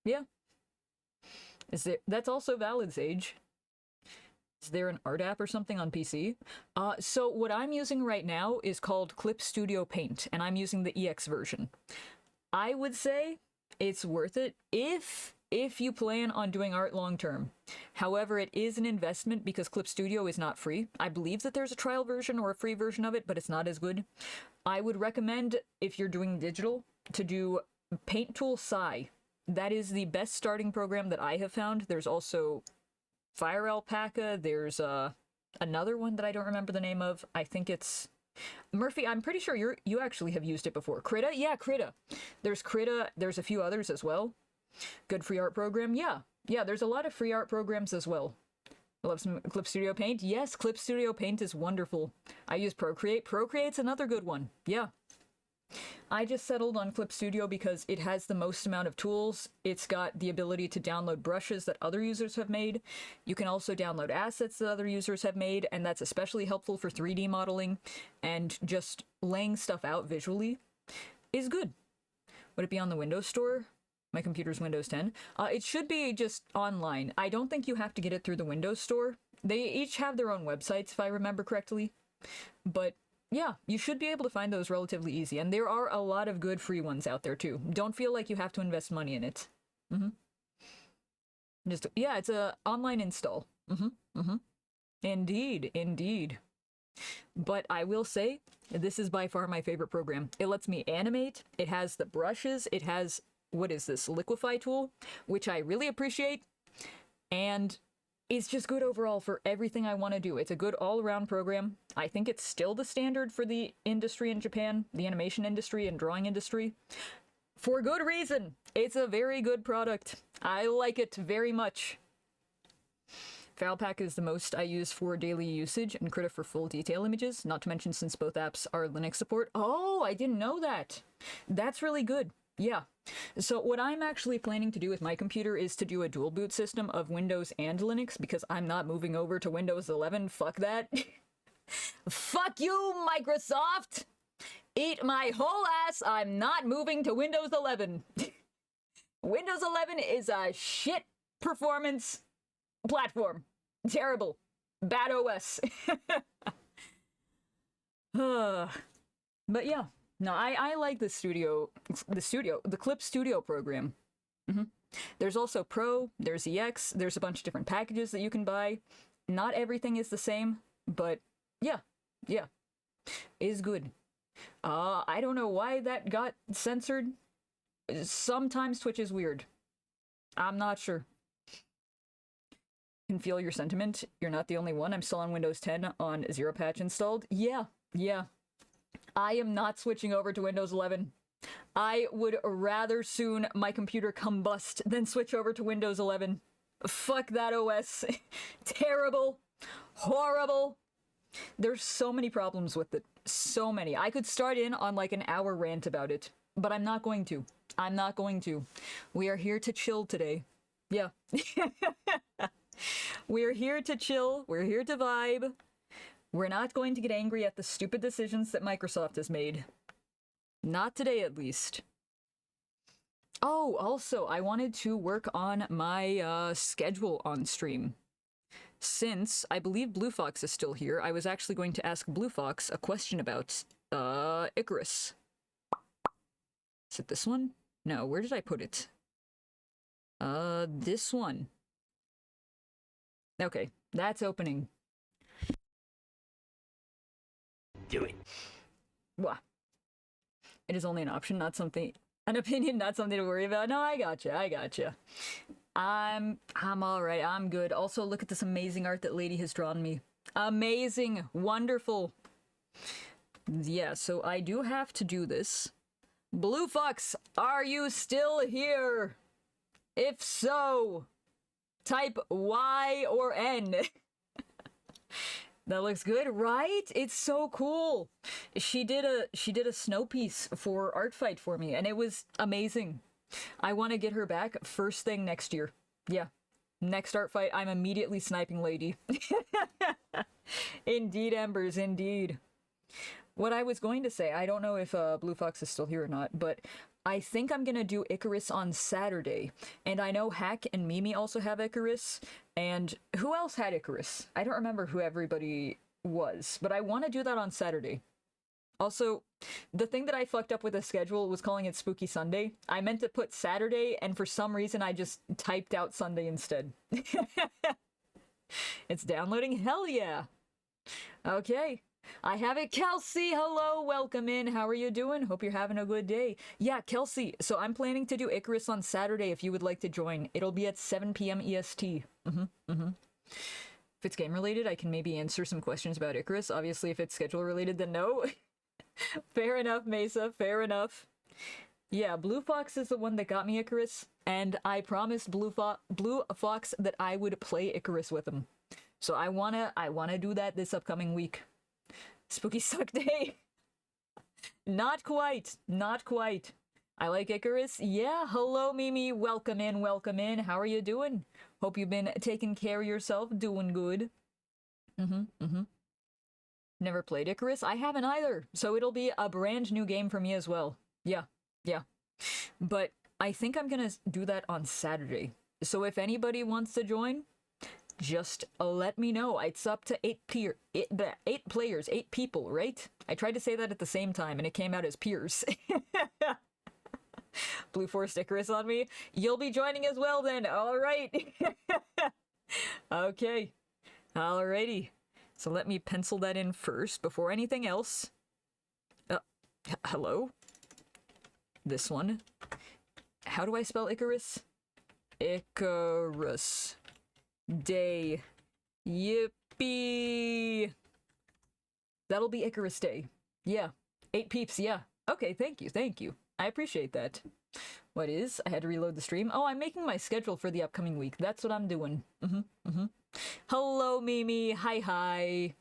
Yeah. That's also valid, Sage. Is there an art app or something on PC? So what I'm using right now is called Clip Studio Paint, and I'm using the EX version. I would say it's worth it if you plan on doing art long term. However, it is an investment because Clip Studio is not free. I believe that there's a trial version or a free version of it, but it's not as good. I would recommend, if you're doing digital, to do Paint Tool Psy. That is the best starting program that I have found. There's also Fire Alpaca. There's another one that I don't remember the name of. I think it's Murphy. I'm pretty sure you actually have used it before. Krita? Yeah, Krita. There's Krita. There's a few others as well. Good free art program. Yeah. There's a lot of free art programs as well. I love some Clip Studio Paint. Yes, Clip Studio Paint is wonderful. I use Procreate. Procreate's another good one. Yeah. I just settled on Clip Studio because it has the most amount of tools. It's got the ability to download brushes that other users have made. You can also download assets that other users have made, and that's especially helpful for 3D modeling, and just laying stuff out visually is good. Would it be on the Windows Store? My computer's Windows 10. It should be just online. I don't think you have to get it through the Windows Store. They each have their own websites, if I remember correctly. But yeah, you should be able to find those relatively easy, and there are a lot of good free ones out there too. Don't feel like you have to invest money in it. Yeah, it's a online install. Indeed. But I will say, this is by far my favorite program. It lets me animate. It has the brushes. It has, what is this, Liquify tool, which I really appreciate, and it's just good overall for everything I want to do. It's a good all-around program. I think it's still the standard for the industry in Japan, the animation industry and drawing industry. For good reason. It's a very good product. I like it very much. FilePack is the most I use for daily usage, and Krita for full detail images, not to mention since both apps are Linux support. Oh, I didn't know that. That's really good. Yeah. So what I'm actually planning to do with my computer is to do a dual boot system of Windows and Linux, because I'm not moving over to Windows 11. Fuck that. Fuck you, Microsoft! Eat my whole ass! I'm not moving to Windows 11. Windows 11 is a shit performance platform. Terrible. Bad OS. But yeah. No, I like the Clip Studio program. There's also Pro, there's EX, there's a bunch of different packages that you can buy. Not everything is the same, but yeah, is good. I don't know why that got censored. Sometimes Twitch is weird. I'm not sure. Can feel your sentiment. You're not the only one. I'm still on Windows 10 on Zero Patch installed. Yeah. I am not switching over to Windows 11. I would rather soon my computer combust than switch over to Windows 11. Fuck that OS. Terrible. Horrible. There's so many problems with it. So many. I could start in on like an hour rant about it, but I'm not going to. We are here to chill today. Yeah. We're here to chill. We're here to vibe. We're not going to get angry at the stupid decisions that Microsoft has made. Not today, at least. Oh, also, I wanted to work on my schedule on stream. Since I believe Blue Fox is still here, I was actually going to ask Blue Fox a question about Icarus. Is it this one? No, where did I put it? This one. Okay, that's opening. Do it. Well, it is only an option, not something, an opinion, not something to worry about. No, I gotcha. I'm all right. I'm good. Also, look at this amazing art that Lady has drawn me. Amazing. Wonderful. Yeah, so I do have to do this. Blue Fox, are you still here? If so, type Y or N. That looks good, right? It's so cool. She did a snow piece for Art Fight for me, and it was amazing. I want to get her back first thing next year. Yeah. Next Art Fight, I'm immediately sniping Lady. Indeed, Embers, indeed. What I was going to say, I don't know if Blue Fox is still here or not, but I think I'm gonna do Icarus on Saturday. And I know Hack and Mimi also have Icarus. And who else had Icarus? I don't remember who everybody was, but I want to do that on Saturday. Also, the thing that I fucked up with the schedule was calling it Spooky Sunday. I meant to put Saturday, and for some reason I just typed out Sunday instead. It's downloading? Hell yeah! Okay, I have it. Kelsey, hello, welcome in. How are you doing? Hope you're having a good day. Yeah, Kelsey, so I'm planning to do Icarus on Saturday if you would like to join. It'll be at 7 p.m. EST. If it's game related, I can maybe answer some questions about Icarus. Obviously, if it's schedule related, then no. Fair enough, Mesa, fair enough. Yeah, Blue Fox is the one that got me Icarus, and I promised Blue Fox that I would play Icarus with him. So I wanna do that this upcoming week. Spooky Suck Day. Not quite. Not quite. I like Icarus. Yeah, hello Mimi. Welcome in, welcome in. How are you doing? Hope you've been taking care of yourself, doing good. Never played Icarus? I haven't either. So it'll be a brand new game for me as well. Yeah. But I think I'm gonna do that on Saturday. So if anybody wants to join, just let me know. It's up to 8 players, 8 people, right? I tried to say that at the same time and it came out as peers. Blue Forest Icarus on me. You'll be joining as well then. All right. Okay. Alrighty. So let me pencil that in first before anything else. Hello? This one. How do I spell Icarus? Icarus. Day. Yippee! That'll be Icarus Day. Yeah. 8 peeps, yeah. Okay, thank you. I appreciate that. What is? I had to reload the stream. Oh, I'm making my schedule for the upcoming week. That's what I'm doing. Hello, Mimi. Hi.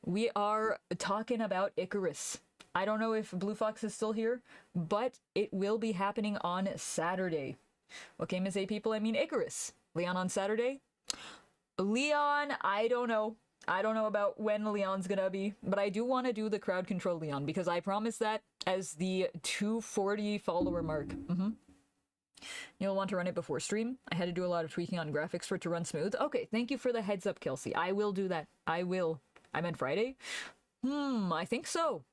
We are talking about Icarus. I don't know if Blue Fox is still here, but it will be happening on Saturday. What game is 8 people? I mean Icarus. Leon on Saturday? Leon, I don't know. I don't know about when Leon's gonna be, but I do want to do the crowd control Leon because I promised that as the 240 follower mark. You'll want to run it before stream. I had to do a lot of tweaking on graphics for it to run smooth. Okay, thank you for the heads up, Kelsey. I will do that. I will. I meant Friday? I think so.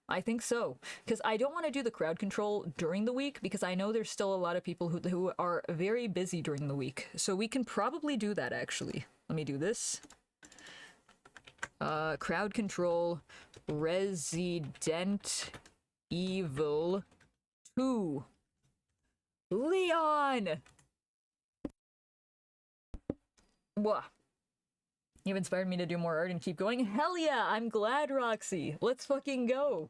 Because I don't want to do the crowd control during the week because I know there's still a lot of people who are very busy during the week. So we can probably do that, actually. Let me do this. Crowd control Resident Evil 2. Leon! Wah. You've inspired me to do more art and keep going. Hell yeah! I'm glad, Roxy! Let's fucking go!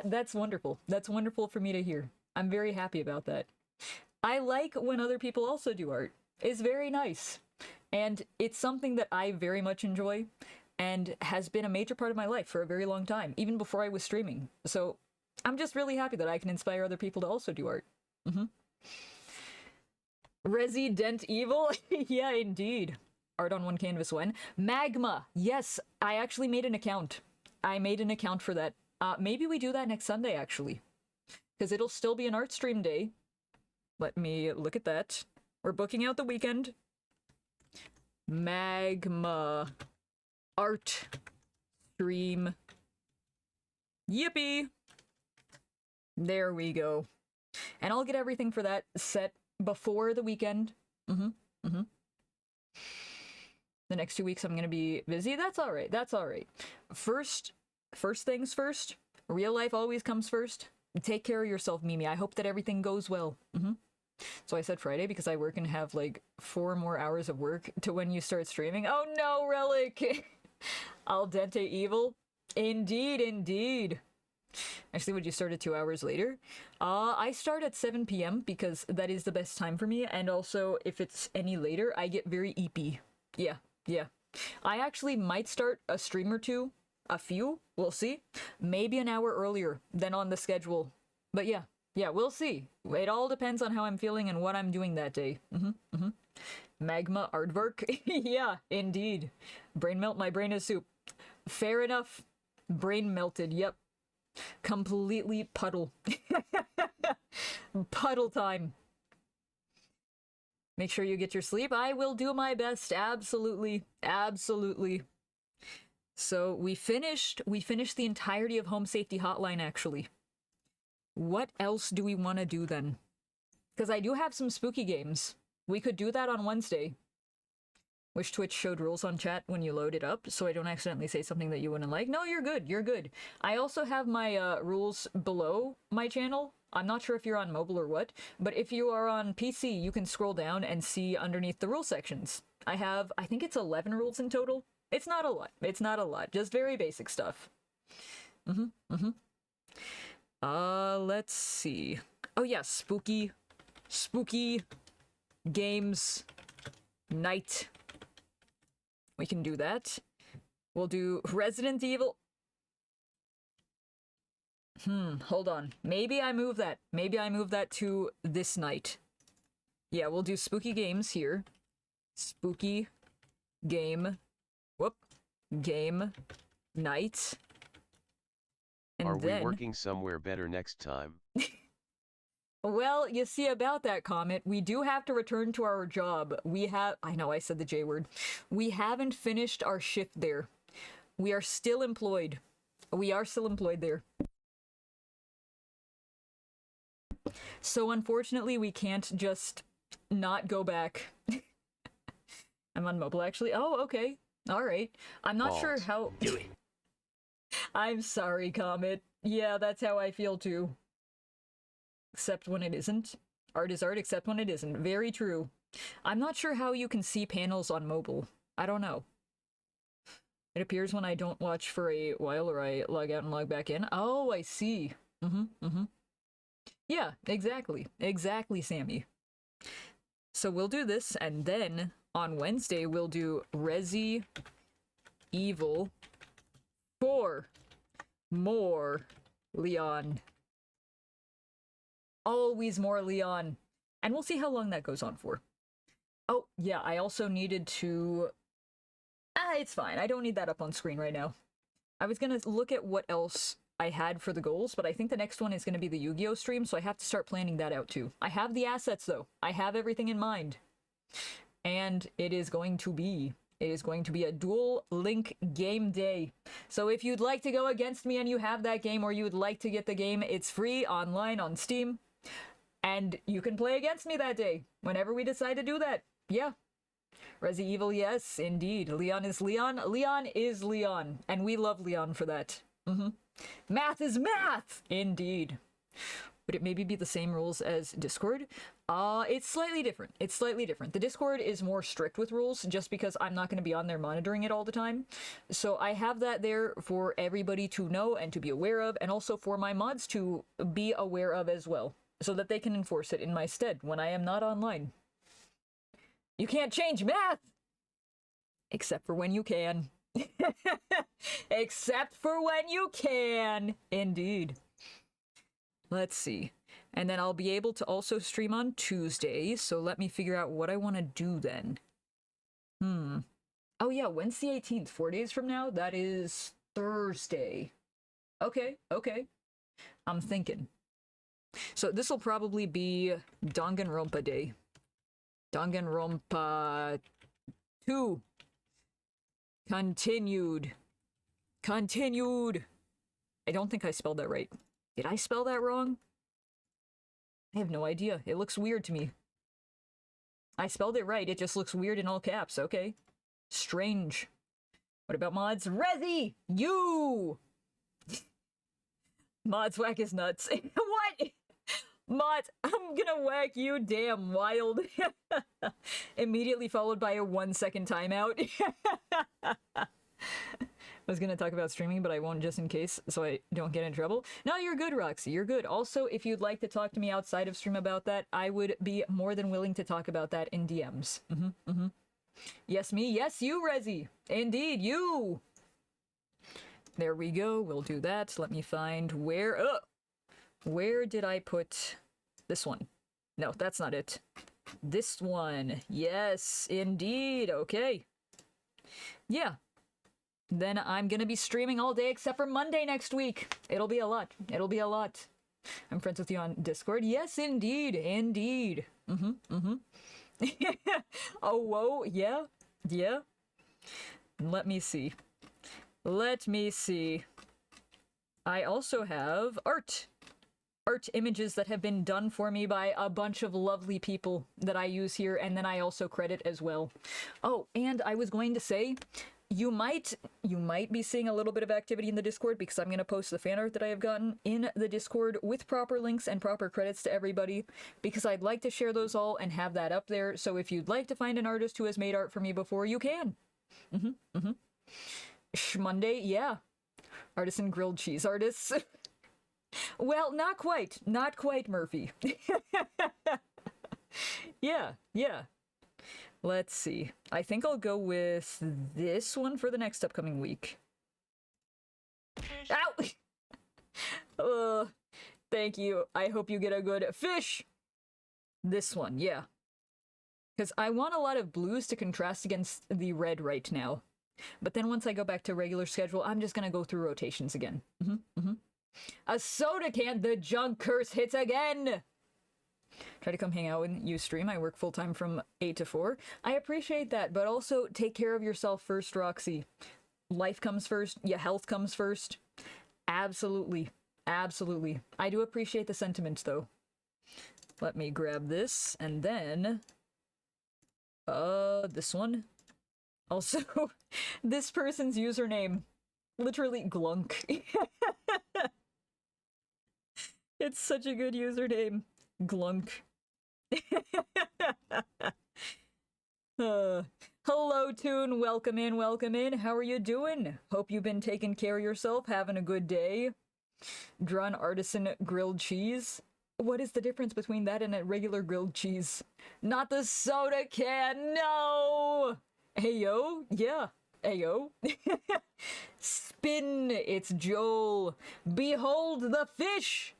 That's wonderful. That's wonderful for me to hear. I'm very happy about that. I like when other people also do art. It's very nice. And it's something that I very much enjoy and has been a major part of my life for a very long time, even before I was streaming. So I'm just really happy that I can inspire other people to also do art. Resident Evil? Yeah, indeed. Art on one canvas when? Magma! Yes, I actually made an account. I made an account for that. Maybe we do that next Sunday, actually. Because it'll still be an art stream day. Let me look at that. We're booking out the weekend. Magma art stream. Yippee! There we go. And I'll get everything for that set before the weekend. The next 2 weeks I'm gonna be busy. That's alright. That's alright. First things first. Real life always comes first. Take care of yourself, Mimi. I hope that everything goes well. So I said Friday because I work and have like 4 more hours of work to when you start streaming. Oh no, Relic! Al dente evil? Indeed. Actually, would you start at 2 hours later? I start at 7 p.m. because that is the best time for me, and also if it's any later, I get very eepy. Yeah. I actually might start a stream or two, a few, we'll see. Maybe an hour earlier than on the schedule. But yeah, we'll see. It all depends on how I'm feeling and what I'm doing that day. Magma aardvark? Yeah, indeed. Brain melt, my brain is soup. Fair enough. Brain melted, yep. Completely puddle. Puddle time. Make sure you get your sleep. I will do my best. Absolutely. So we finished the entirety of Home Safety Hotline, actually. What else do we want to do then? Because I do have some spooky games. We could do that on Wednesday. Wish Twitch showed rules on chat when you load it up, so I don't accidentally say something that you wouldn't like. No, you're good, you're good. I also have my rules below my channel. I'm not sure if you're on mobile or what, but if you are on PC, you can scroll down and see underneath the rule sections. I think it's 11 rules in total. It's not a lot. It's not a lot. Just very basic stuff. Let's see. Oh yeah, spooky games night. We can do that. We'll do Resident Evil. Hold on. Maybe I move that. Maybe I move that to this night. Yeah, we'll do spooky games here. Spooky game. Game night. And Are we then... working somewhere better next time? Well, you see about that, Comet, we do have to return to our job. I know I said the J word. We haven't finished our shift there. We are still employed. We are still employed there. So unfortunately, we can't just not go back. I'm on mobile, actually. Oh, okay. All right. I'm not sure how... Do it. I'm sorry, Comet. Yeah, that's how I feel, too. Except when it isn't. Art is art, except when it isn't. Very true. I'm not sure how you can see panels on mobile. I don't know. It appears when I don't watch for a while or I log out and log back in. Oh, I see. Yeah, exactly. Exactly, Sammy. So we'll do this, and then on Wednesday we'll do Resi Evil 4 more Leon. Always more Leon. And we'll see how long that goes on for. Oh, yeah, I also needed to... it's fine. I don't need that up on screen right now. I was gonna look at what else I had for the goals, but I think the next one is gonna be the Yu-Gi-Oh! Stream, so I have to start planning that out too. I have the assets, though. I have everything in mind. And it is going to be a dual link game day. So if you'd like to go against me and you have that game, or you would like to get the game, it's free online on Steam. And you can play against me that day, whenever we decide to do that. Yeah. Resi Evil, yes, indeed. Leon is Leon. Leon is Leon. And we love Leon for that. Math is math! Indeed. Would it maybe be the same rules as Discord? It's slightly different. It's slightly different. The Discord is more strict with rules, just because I'm not going to be on there monitoring it all the time. So I have that there for everybody to know and to be aware of, and also for my mods to be aware of as well, so that they can enforce it in my stead when I am not online. You can't change math! Except for when you can. Except for when you can! Indeed. Let's see. And then I'll be able to also stream on Tuesday, so let me figure out what I want to do then. Oh yeah, Wednesday 18th, 4 days from now? That is Thursday. Okay. I'm thinking. So this will probably be Danganronpa Day. Danganronpa 2. Continued. I don't think I spelled that right. Did I spell that wrong? I have no idea. It looks weird to me. I spelled it right. It just looks weird in all caps. Okay. Strange. What about mods? Resi! You! Mods whack is nuts. What? Mods, I'm gonna whack you, damn wild. Immediately followed by a 1 second timeout. I was gonna talk about streaming, but I won't, just in case, so I don't get in trouble. No, you're good, Roxy. You're good. Also, if you'd like to talk to me outside of stream about that, I would be more than willing to talk about that in DMs. Yes, me. Yes, you, Resi. Indeed, you. There we go. We'll do that. Let me find where... Where did I put this one? No, that's not it. This one. Yes, indeed. Okay. Yeah. Then I'm gonna be streaming all day except for Monday next week. It'll be a lot. It'll be a lot. I'm friends with you on Discord. Yes, indeed. Indeed. Oh, whoa. Yeah. Yeah. Let me see. Let me see. I also have art. art images that have been done for me by a bunch of lovely people that I use here, and then I also credit as well. Oh, and I was going to say, you might be seeing a little bit of activity in the Discord because I'm going to post the fan art that I have gotten in the Discord with proper links and proper credits to everybody, because I'd like to share those all and have that up there. So if you'd like to find an artist who has made art for me before, you can. Monday, yeah. Artisan grilled cheese artists. Well, not quite, Murphy. Yeah. Let's see. I think I'll go with this one for the next upcoming week. Ow! Thank you. I hope you get a good fish. This one, yeah. Because I want a lot of blues to contrast against the red right now. But then once I go back to regular schedule, I'm just gonna go through rotations again. A soda can, the junk curse hits again! Try to come hang out with you stream. I work full-time from 8 to 4. I appreciate that, but also take care of yourself first, Roxy. Life comes first. Your health comes first. Absolutely. Absolutely. I do appreciate the sentiment, though. Let me grab this, and then... this one. Also, this person's username. Literally, Glunk. It's such a good username. Glunk. Hello, Toon. Welcome in. How are you doing? Hope you've been taking care of yourself, having a good day. Drawn artisan grilled cheese. What is the difference between that and a regular grilled cheese? Not the soda can, no! Heyo, yeah. Heyo. Spin, it's Joel. Behold the fish!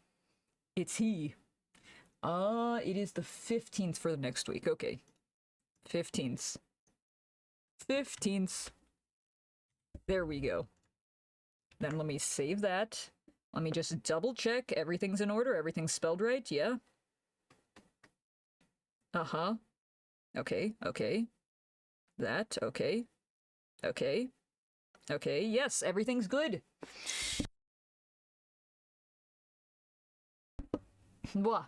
It's he. It is the 15th for the next week. Okay. 15th. There we go. Then let me save that. Let me just double check. Everything's in order. Everything's spelled right. Yeah. Uh-huh. Okay. That. Okay. Yes, everything's good. Wah.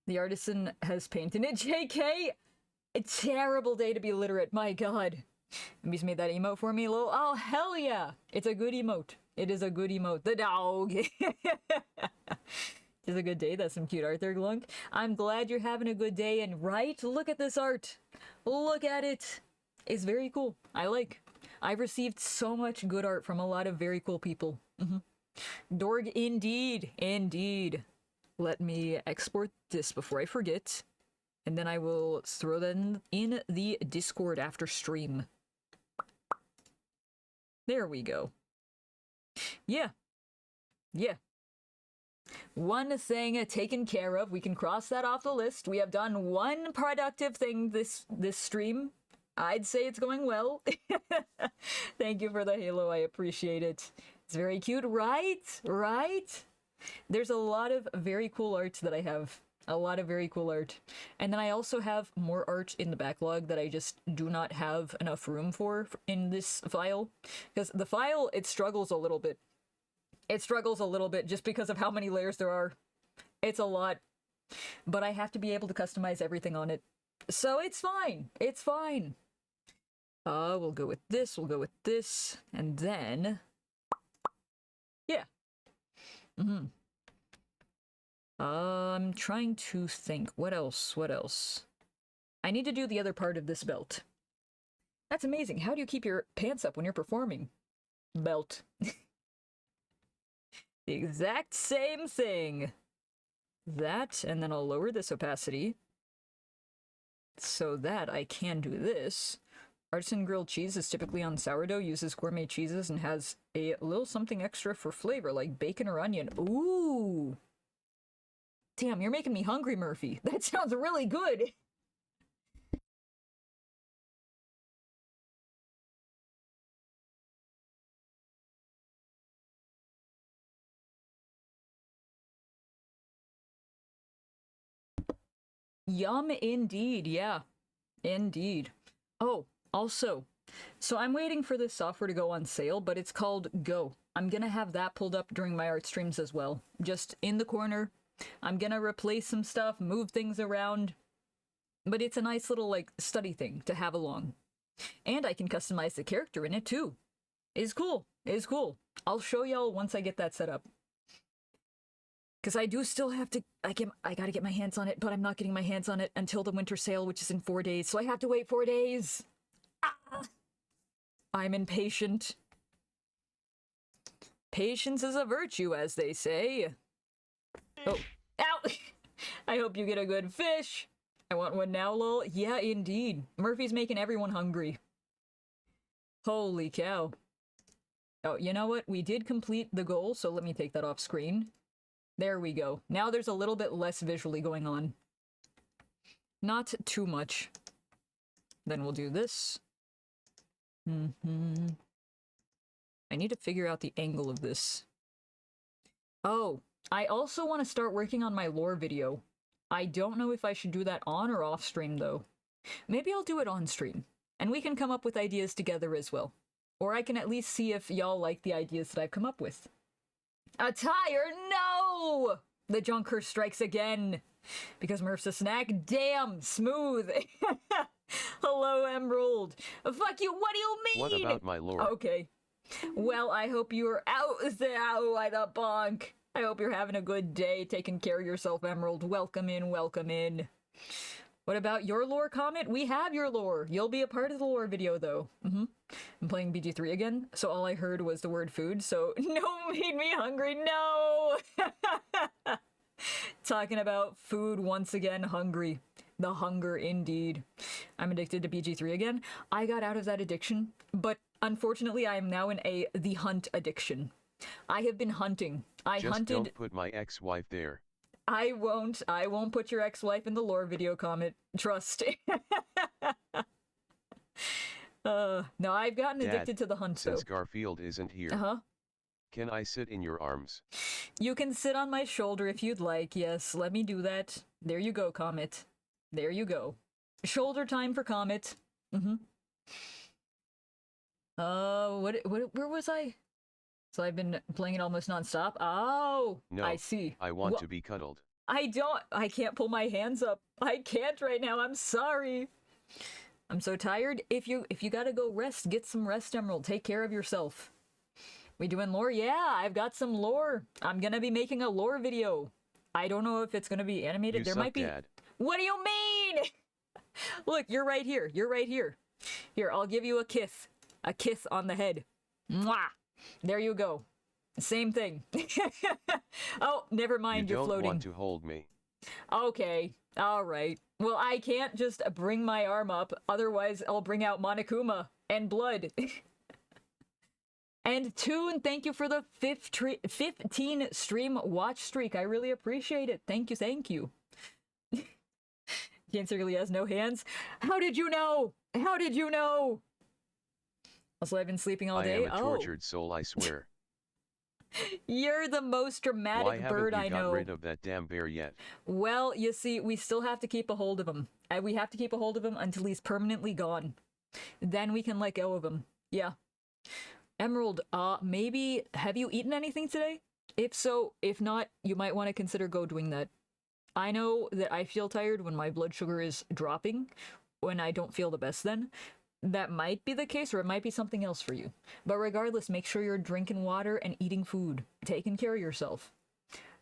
The artisan has painted it. JK! A terrible day to be literate, my god. He's made that emote for me, lol. Oh, hell yeah! It's a good emote. It is a good emote. The dog! It's a good day. That's some cute art there, Glunk. I'm glad you're having a good day, and right? Look at this art! Look at it! It's very cool. I like. I've received so much good art from a lot of very cool people. Dorg, indeed. Let me export this before I forget, and then I will throw them in the Discord after stream. There we go. Yeah. One thing taken care of. We can cross that off the list. We have done one productive thing this stream. I'd say it's going well. Thank you for the halo. I appreciate it. It's very cute, right? There's a lot of very cool art that I have. A lot of very cool art. And then I also have more art in the backlog that I just do not have enough room for in this file. Because the file, it struggles a little bit. Just because of how many layers there are. It's a lot. But I have to be able to customize everything on it. So it's fine. We'll go with this, and then... Yeah. I'm trying to think. What else? I need to do the other part of this belt. That's amazing. How do you keep your pants up when you're performing? Belt. The exact same thing. That, and then I'll lower this opacity so that I can do this. Artisan grilled cheese is typically on sourdough, uses gourmet cheeses, and has a little something extra for flavor, like bacon or onion. Ooh! Damn, you're making me hungry, Murphy. That sounds really good! Yum indeed, yeah. Indeed. Oh, also, So I'm waiting for this software to go on sale, but it's called Go. I'm gonna have that pulled up during my art streams as well. Just in the corner. I'm gonna replace some stuff, move things around. But it's a nice little, like, study thing to have along. And I can customize the character in it, too. It's cool. It's cool. I'll show y'all once I get that set up. Because I do still have to... I gotta get my hands on it, but I'm not getting my hands on it until the winter sale, which is in 4 days. So I have to wait 4 days. Ah! I'm impatient. Patience is a virtue, as they say. Oh. Ow! I hope you get a good fish. I want one now, lol. Yeah, indeed. Murphy's making everyone hungry. Holy cow. Oh, you know what? We did complete the goal, so let me take that off screen. There we go. Now there's a little bit less visually going on. Not too much. Then we'll do this. I need to figure out the angle of this. Oh, I also want to start working on my lore video. I don't know if I should do that on or off stream, though. Maybe I'll do it on stream, and we can come up with ideas together as well. Or I can at least see if y'all like the ideas that I've come up with. A tire? No! The junker strikes again. Because Murph's a snack? Damn, smooth. Hello, Emerald. Fuck you, what do you mean? What about my lore? Okay. Well, I hope you're out there by the bunk. I hope you're having a good day, taking care of yourself, Emerald. Welcome in, welcome in. What about your lore comment? We have your lore. You'll be a part of the lore video, though. I'm playing BG3 again, so all I heard was the word food, so no made me hungry, no! Talking about food once again, hungry. The hunger, indeed. I'm addicted to BG3 again. I got out of that addiction, but unfortunately I am now in the hunt addiction. I have been hunting. I hunted... Just don't put my ex-wife there. I won't put your ex-wife in the lore video comment. Trust. No, I've gotten addicted to the hunt, since though. Garfield isn't here, can I sit in your arms? You can sit on my shoulder if you'd like, yes. Let me do that. There you go, Comet. There you go. Shoulder time for Comet. Where was I? So I've been playing it almost nonstop. Oh, no, I see. I want to be cuddled. I can't pull my hands up. I can't right now. I'm sorry. I'm so tired. If you gotta go rest, get some rest, Emerald. Take care of yourself. We doing lore? Yeah, I've got some lore. I'm gonna be making a lore video. I don't know if it's gonna be animated. There might be. Dad. What do you mean? Look, you're right here. You're right here. Here, I'll give you a kiss. A kiss on the head. Mwah! There you go. Same thing. Oh, never mind, you're floating. You don't want to hold me. Okay, alright. Well, I can't just bring my arm up, otherwise I'll bring out Monokuma and blood. And Toon, thank you for the 15 stream watch streak. I really appreciate it. Thank you, thank you. Cancer really has no hands. How did you know? How did you know? Also, I've been sleeping all day. I am a tortured soul, I swear. You're the most dramatic bird I know. Why haven't you got rid of that damn bear yet? Well, you see, we still have to keep a hold of him. And we have to keep a hold of him until he's permanently gone. Then we can let go of him. Yeah. Emerald, maybe, have you eaten anything today? If so, if not, you might want to consider doing that. I know that I feel tired when my blood sugar is dropping, when I don't feel the best then. That might be the case, or it might be something else for you. But regardless, make sure you're drinking water and eating food. Taking care of yourself.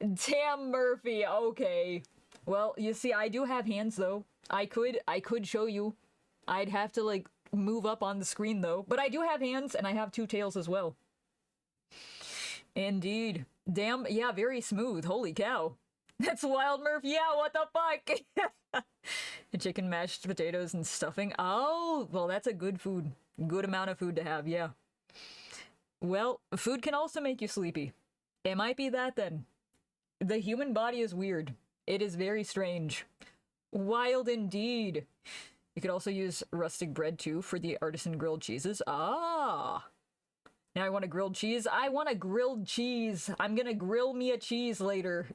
Damn, Murphy, okay. Well, you see, I do have hands, though. I could show you. I'd have to, like, move up on the screen, though. But I do have hands, and I have 2 tails as well. Indeed. Damn, yeah, very smooth. Holy cow. That's wild, Murph. Yeah, what the fuck? Chicken, mashed potatoes, and stuffing. Oh, well, that's a good food. Good amount of food to have, yeah. Well, food can also make you sleepy. It might be that, then. The human body is weird. It is very strange. Wild indeed. You could also use rustic bread, too, for the artisan grilled cheeses. Ah! Now I want a grilled cheese. I want a grilled cheese. I'm gonna grill me a cheese later.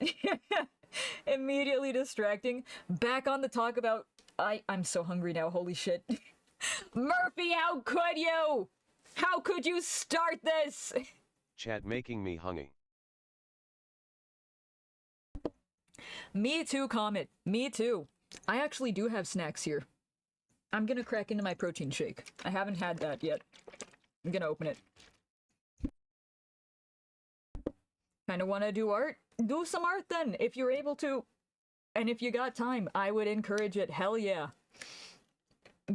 Immediately distracting. Back on the talk about... I'm so hungry now, holy shit. Murphy, how could you? How could you start this? Chat making me hungry. Me too, Comet. Me too. I actually do have snacks here. I'm gonna crack into my protein shake. I haven't had that yet. I'm gonna open it. Kinda wanna do art? Do some art then, if you're able to. And if you got time, I would encourage it. Hell yeah.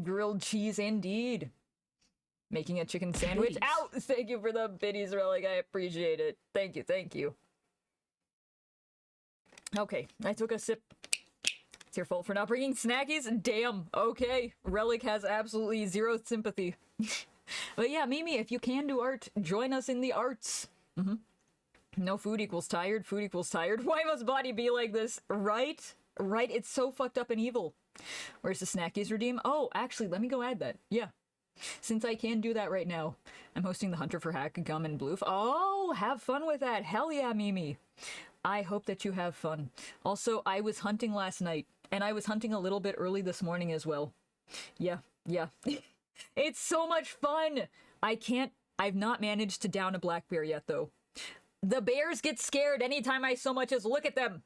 Grilled cheese indeed. Making a chicken sandwich. Ow! Thank you for the biddies relic. I appreciate it. Thank you, thank you. Okay, I took a sip. It's your fault for not bringing snackies? Damn, okay. Relic has absolutely zero sympathy. But yeah, Mimi, if you can do art, join us in the arts. No food equals tired, food equals tired. Why must body be like this? Right? Right, it's so fucked up and evil. Where's the snackies redeem? Oh, actually, let me go add that. Yeah. Since I can do that right now. I'm hosting the Hunter for Hack, Gum, and Bloof. Oh, have fun with that. Hell yeah, Mimi. I hope that you have fun. Also, I was hunting last night, and I was hunting a little bit early this morning as well. Yeah. It's so much fun! I've not managed to down a black bear yet, though. The bears get scared anytime I so much as look at them!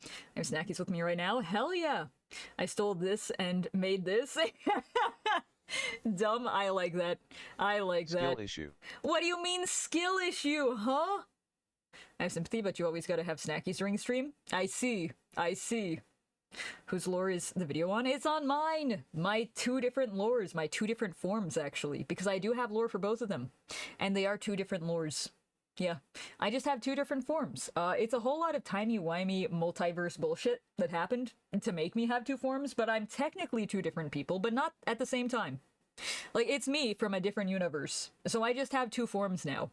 I have snackies with me right now. Hell yeah! I stole this and made this. Dumb, I like that. I like that. Skill issue. What do you mean skill issue, huh? I have sympathy, but you always gotta have snackies during stream. I see. Whose lore is the video on? It's on mine! My two different lores, my two different forms, actually. Because I do have lore for both of them. And they are two different lores. Yeah. I just have two different forms. It's a whole lot of timey-wimey multiverse bullshit that happened to make me have two forms, but I'm technically two different people, but not at the same time. Like, it's me from a different universe. So I just have two forms now.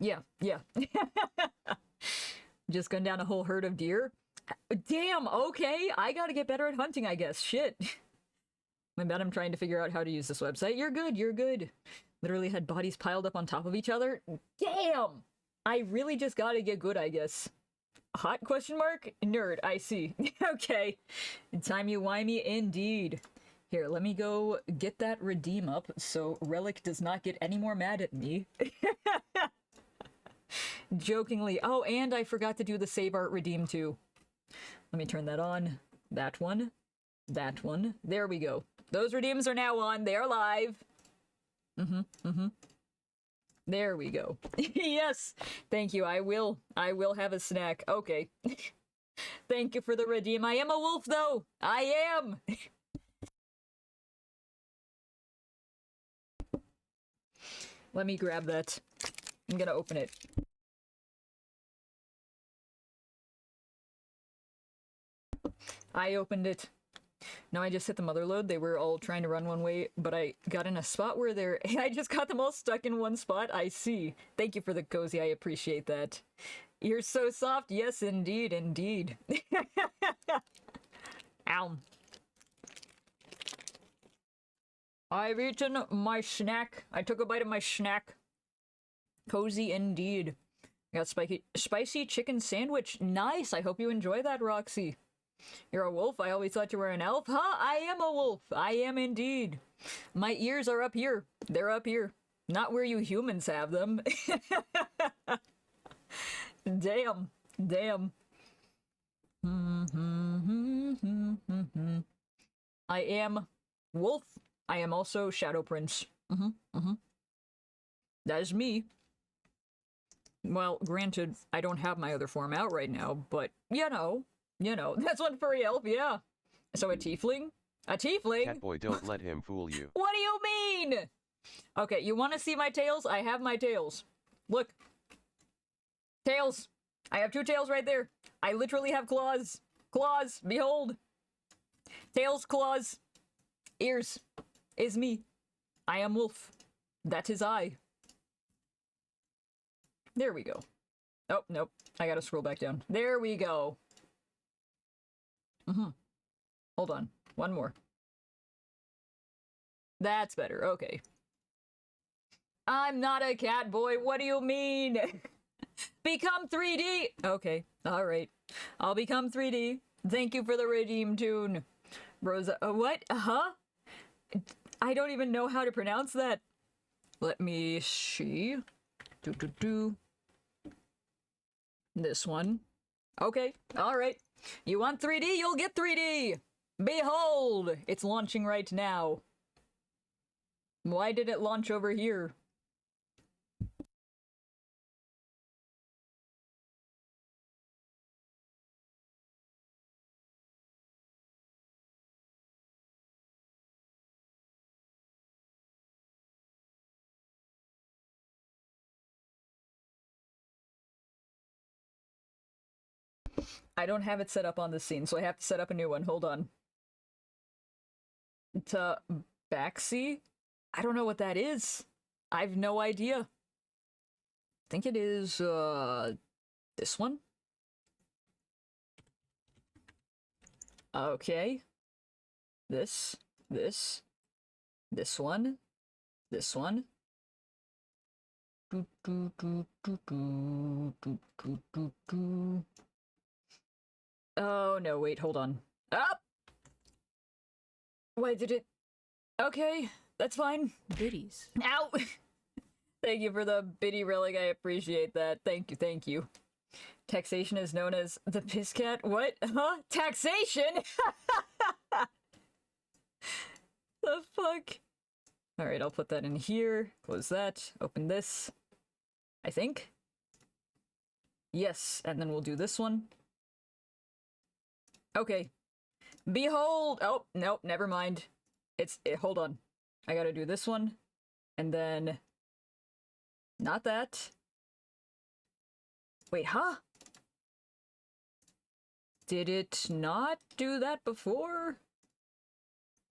Yeah. Just gunned down a whole herd of deer. Damn, okay. I gotta get better at hunting, I guess. Shit. My bad, I'm trying to figure out how to use this website. You're good. Literally had bodies piled up on top of each other. Damn! I really just gotta get good, I guess. Hot question mark? Nerd, I see. Okay. Timey-wimey indeed. Here, let me go get that redeem up so Relic does not get any more mad at me. Jokingly. Oh, and I forgot to do the save art redeem too. Let me turn that on. That one. There we go. Those redeems are now on. They are live. There we go. Yes. Thank you. I will have a snack. Okay. Thank you for the redeem. I am a wolf though. I am. Let me grab that. I'm gonna open it. I opened it. No, I just hit the mother load. They were all trying to run one way, but I got in a spot where I just got them all stuck in one spot. I see. Thank you for the cozy. I appreciate that. You're so soft. Yes, indeed. Ow. I've eaten my snack. I took a bite of my snack. Cozy indeed. I got spicy chicken sandwich. Nice. I hope you enjoy that, Roxy. You're a wolf? I always thought you were an elf. Huh? I am a wolf. I am indeed. My ears are up here. They're up here. Not where you humans have them. Damn. I am wolf. I am also Shadow Prince. That is me. Well, granted, I don't have my other form out right now, but you know, that's one furry elf, yeah. So a tiefling? A tiefling? Catboy, don't let him fool you. What do you mean? Okay, you want to see my tails? I have my tails. Look. Tails. I have two tails right there. I literally have claws. Claws, behold. Tails, claws. Ears. Is me. I am wolf. That is I. There we go. Oh, nope. I gotta scroll back down. There we go. Hold on. One more. That's better. Okay. I'm not a cat boy. What do you mean? Become 3D. Okay. All right. I'll become 3D. Thank you for the redeem tune. Rosa. What? Huh? I don't even know how to pronounce that. Let me see. This one. Okay, alright. You want 3D? You'll get 3D! Behold! It's launching right now. Why did it launch over here? I don't have it set up on this scene, so I have to set up a new one. Hold on. To backseat? I don't know what that is. I have no idea. I think it is, this one? Okay. This one. This one. Oh, no, wait, hold on. Up! Why did it... Okay, that's fine. Biddies. Ow! Thank you for the biddy relic, I appreciate that. Thank you, thank you. Taxation is known as the piss cat. What? Huh? Taxation?! The fuck? Alright, I'll put that in here. Close that. Open this. I think. Yes, and then we'll do this one. Okay. Behold! Oh, nope, never mind. Hold on. I gotta do this one. And then... Not that. Wait, huh? Did it not do that before?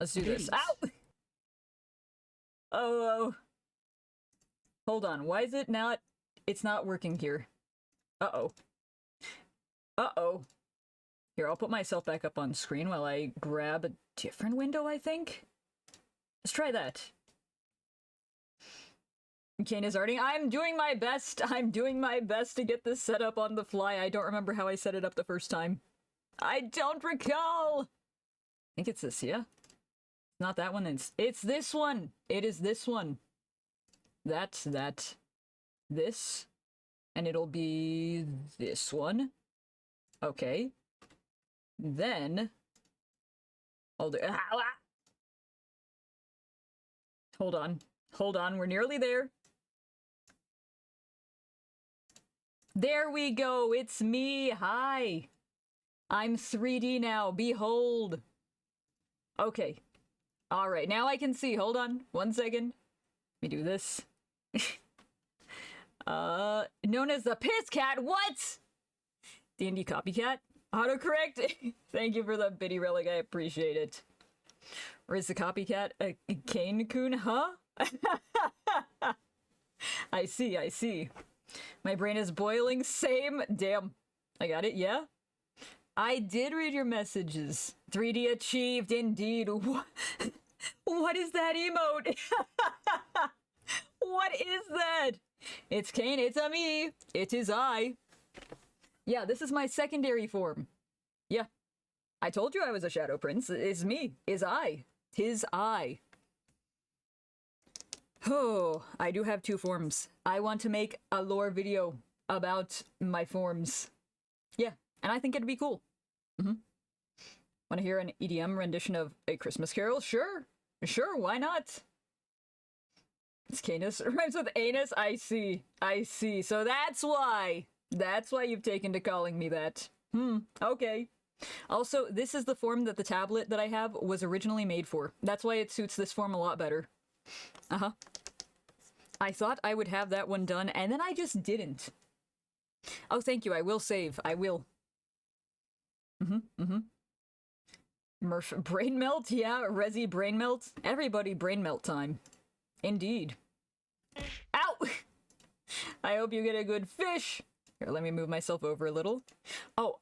Let's do this. Ow! Oh. Hold on, why is it not... It's not working here. Uh-oh. Uh-oh. Here, I'll put myself back up on screen while I grab a different window, I think? Let's try that. Kane is arting. I'm doing my best. I'm doing my best to get this set up on the fly. I don't remember how I set it up the first time. I don't recall! I think it's this, yeah? Not that one, it's this one! It is this one. That's that. This. And it'll be this one. Okay. Then... Hold on. Hold on, we're nearly there. There we go, it's me, hi! I'm 3D now, behold! Okay. Alright, now I can see, hold on, 1 second. Let me do this. Known as the piss cat, what?! D&D copycat? Autocorrect? Thank you for the biddy relic, I appreciate it. Or is the copycat a Kane-kun, huh? I see. My brain is boiling, same. Damn. I got it, yeah? I did read your messages. 3D achieved, indeed. What is that emote? What is that? It's Kane, it's a me. It is I. Yeah, this is my secondary form. Yeah. I told you I was a shadow prince. It's me. Is I. 'Tis I. Oh, I do have 2 forms. I want to make a lore video about my forms. Yeah, and I think it'd be cool. Want to hear an EDM rendition of A Christmas Carol? Sure, why not? It's Canis. Rhymes with anus? I see. So that's why you've taken to calling me that. Okay. Also, this is the form that the tablet that I have was originally made for. That's why it suits this form a lot better. I thought I would have that one done, and then I just didn't. Oh, thank you. I will save. I will. Murph brain melt? Yeah, Resi brain melt. Everybody brain melt time. Indeed. Ow! I hope you get a good fish. Here, let me move myself over a little. Oh,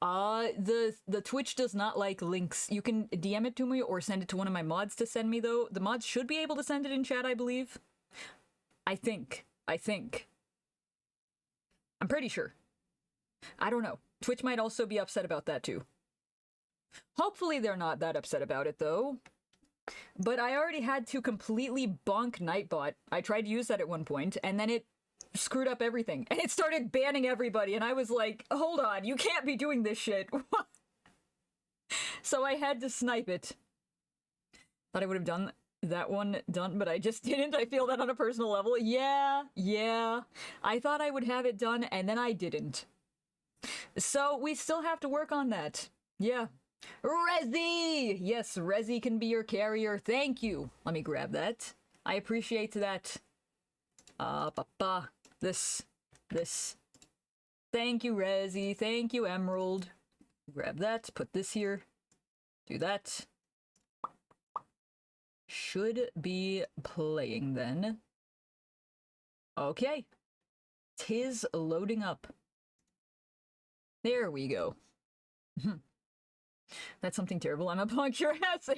the Twitch does not like links. You can DM it to me or send it to one of my mods to send me, though. The mods should be able to send it in chat, I believe. I think. I'm pretty sure. I don't know. Twitch might also be upset about that, too. Hopefully they're not that upset about it, though. But I already had to completely bonk Nightbot. I tried to use that at one point, and then it screwed up everything. And it started banning everybody, and I was like, hold on, you can't be doing this shit. So I had to snipe it. Thought I would have done that one done, but I just didn't. I feel that on a personal level. Yeah. I thought I would have it done, and then I didn't. So we still have to work on that. Yeah. Rezi! Yes, Rezi can be your carrier. Thank you. Let me grab that. I appreciate that. This. Thank you, Rezi. Thank you, Emerald. Grab that. Put this here. Do that. Should be playing then. Okay. 'Tis loading up. There we go. That's something terrible. I'm a punk your ass.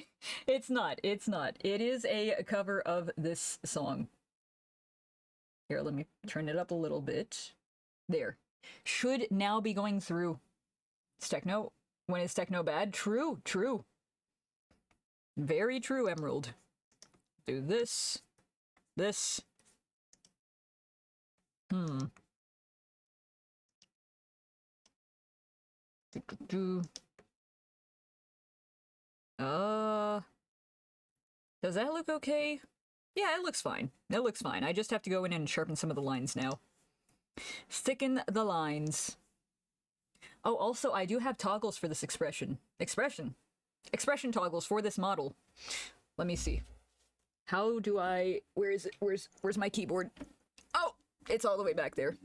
It's not. It's not. It is a cover of this song. Here, let me turn it up a little bit. There. Should now be going through. It's techno. When is techno bad? True. Very true, Emerald. Do this. This. Does that look okay? Yeah, it looks fine. It looks fine. I just have to go in and sharpen some of the lines now. Thicken the lines. Oh, also, I do have toggles for this expression. Expression toggles for this model. Let me see. How do I... Where is it? Where's my keyboard? Oh! It's all the way back there.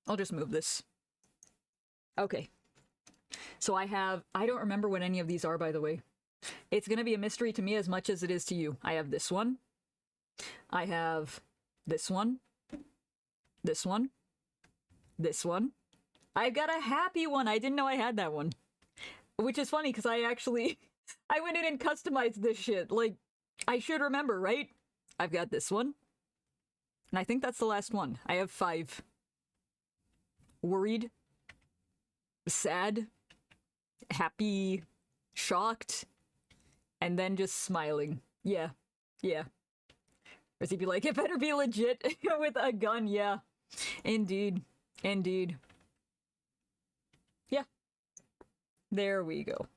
I'll just move this. Okay. So I don't remember what any of these are, by the way. It's gonna be a mystery to me as much as it is to you. I have this one. I have this one. This one. This one. I've got a happy one. I didn't know I had that one. Which is funny, because I went in and customized this shit. Like, I should remember, right? I've got this one. And I think that's the last one. I have 5. Worried. Sad. Happy. Shocked. And then just smiling. Yeah. Or he'd be like, it better be legit with a gun. Yeah. Indeed. Yeah. There we go.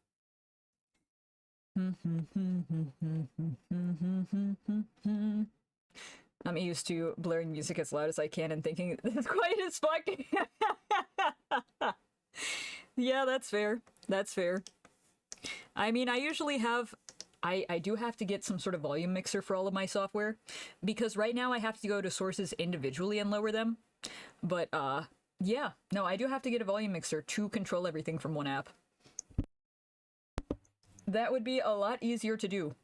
I'm used to blaring music as loud as I can and thinking it's quiet as fuck. Yeah, that's fair. I mean, I usually have... I do have to get some sort of volume mixer for all of my software, because right now I have to go to sources individually and lower them. But, yeah. No, I do have to get a volume mixer to control everything from one app. That would be a lot easier to do.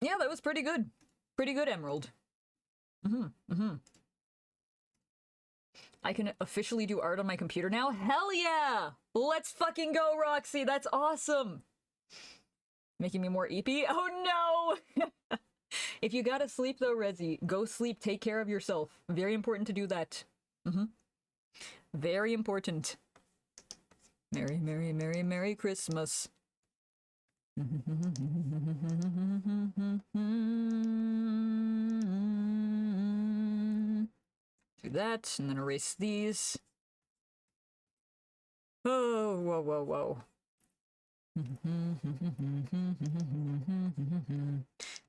Yeah, that was pretty good. Pretty good, Emerald. I can officially do art on my computer now? Hell yeah! Let's fucking go, Roxy! That's awesome! Making me more eepy? Oh no! If you gotta sleep though, Rezi, go sleep, take care of yourself. Very important to do that. Very important. Merry, merry, merry, merry Christmas. Do that, and then erase these. Oh, whoa.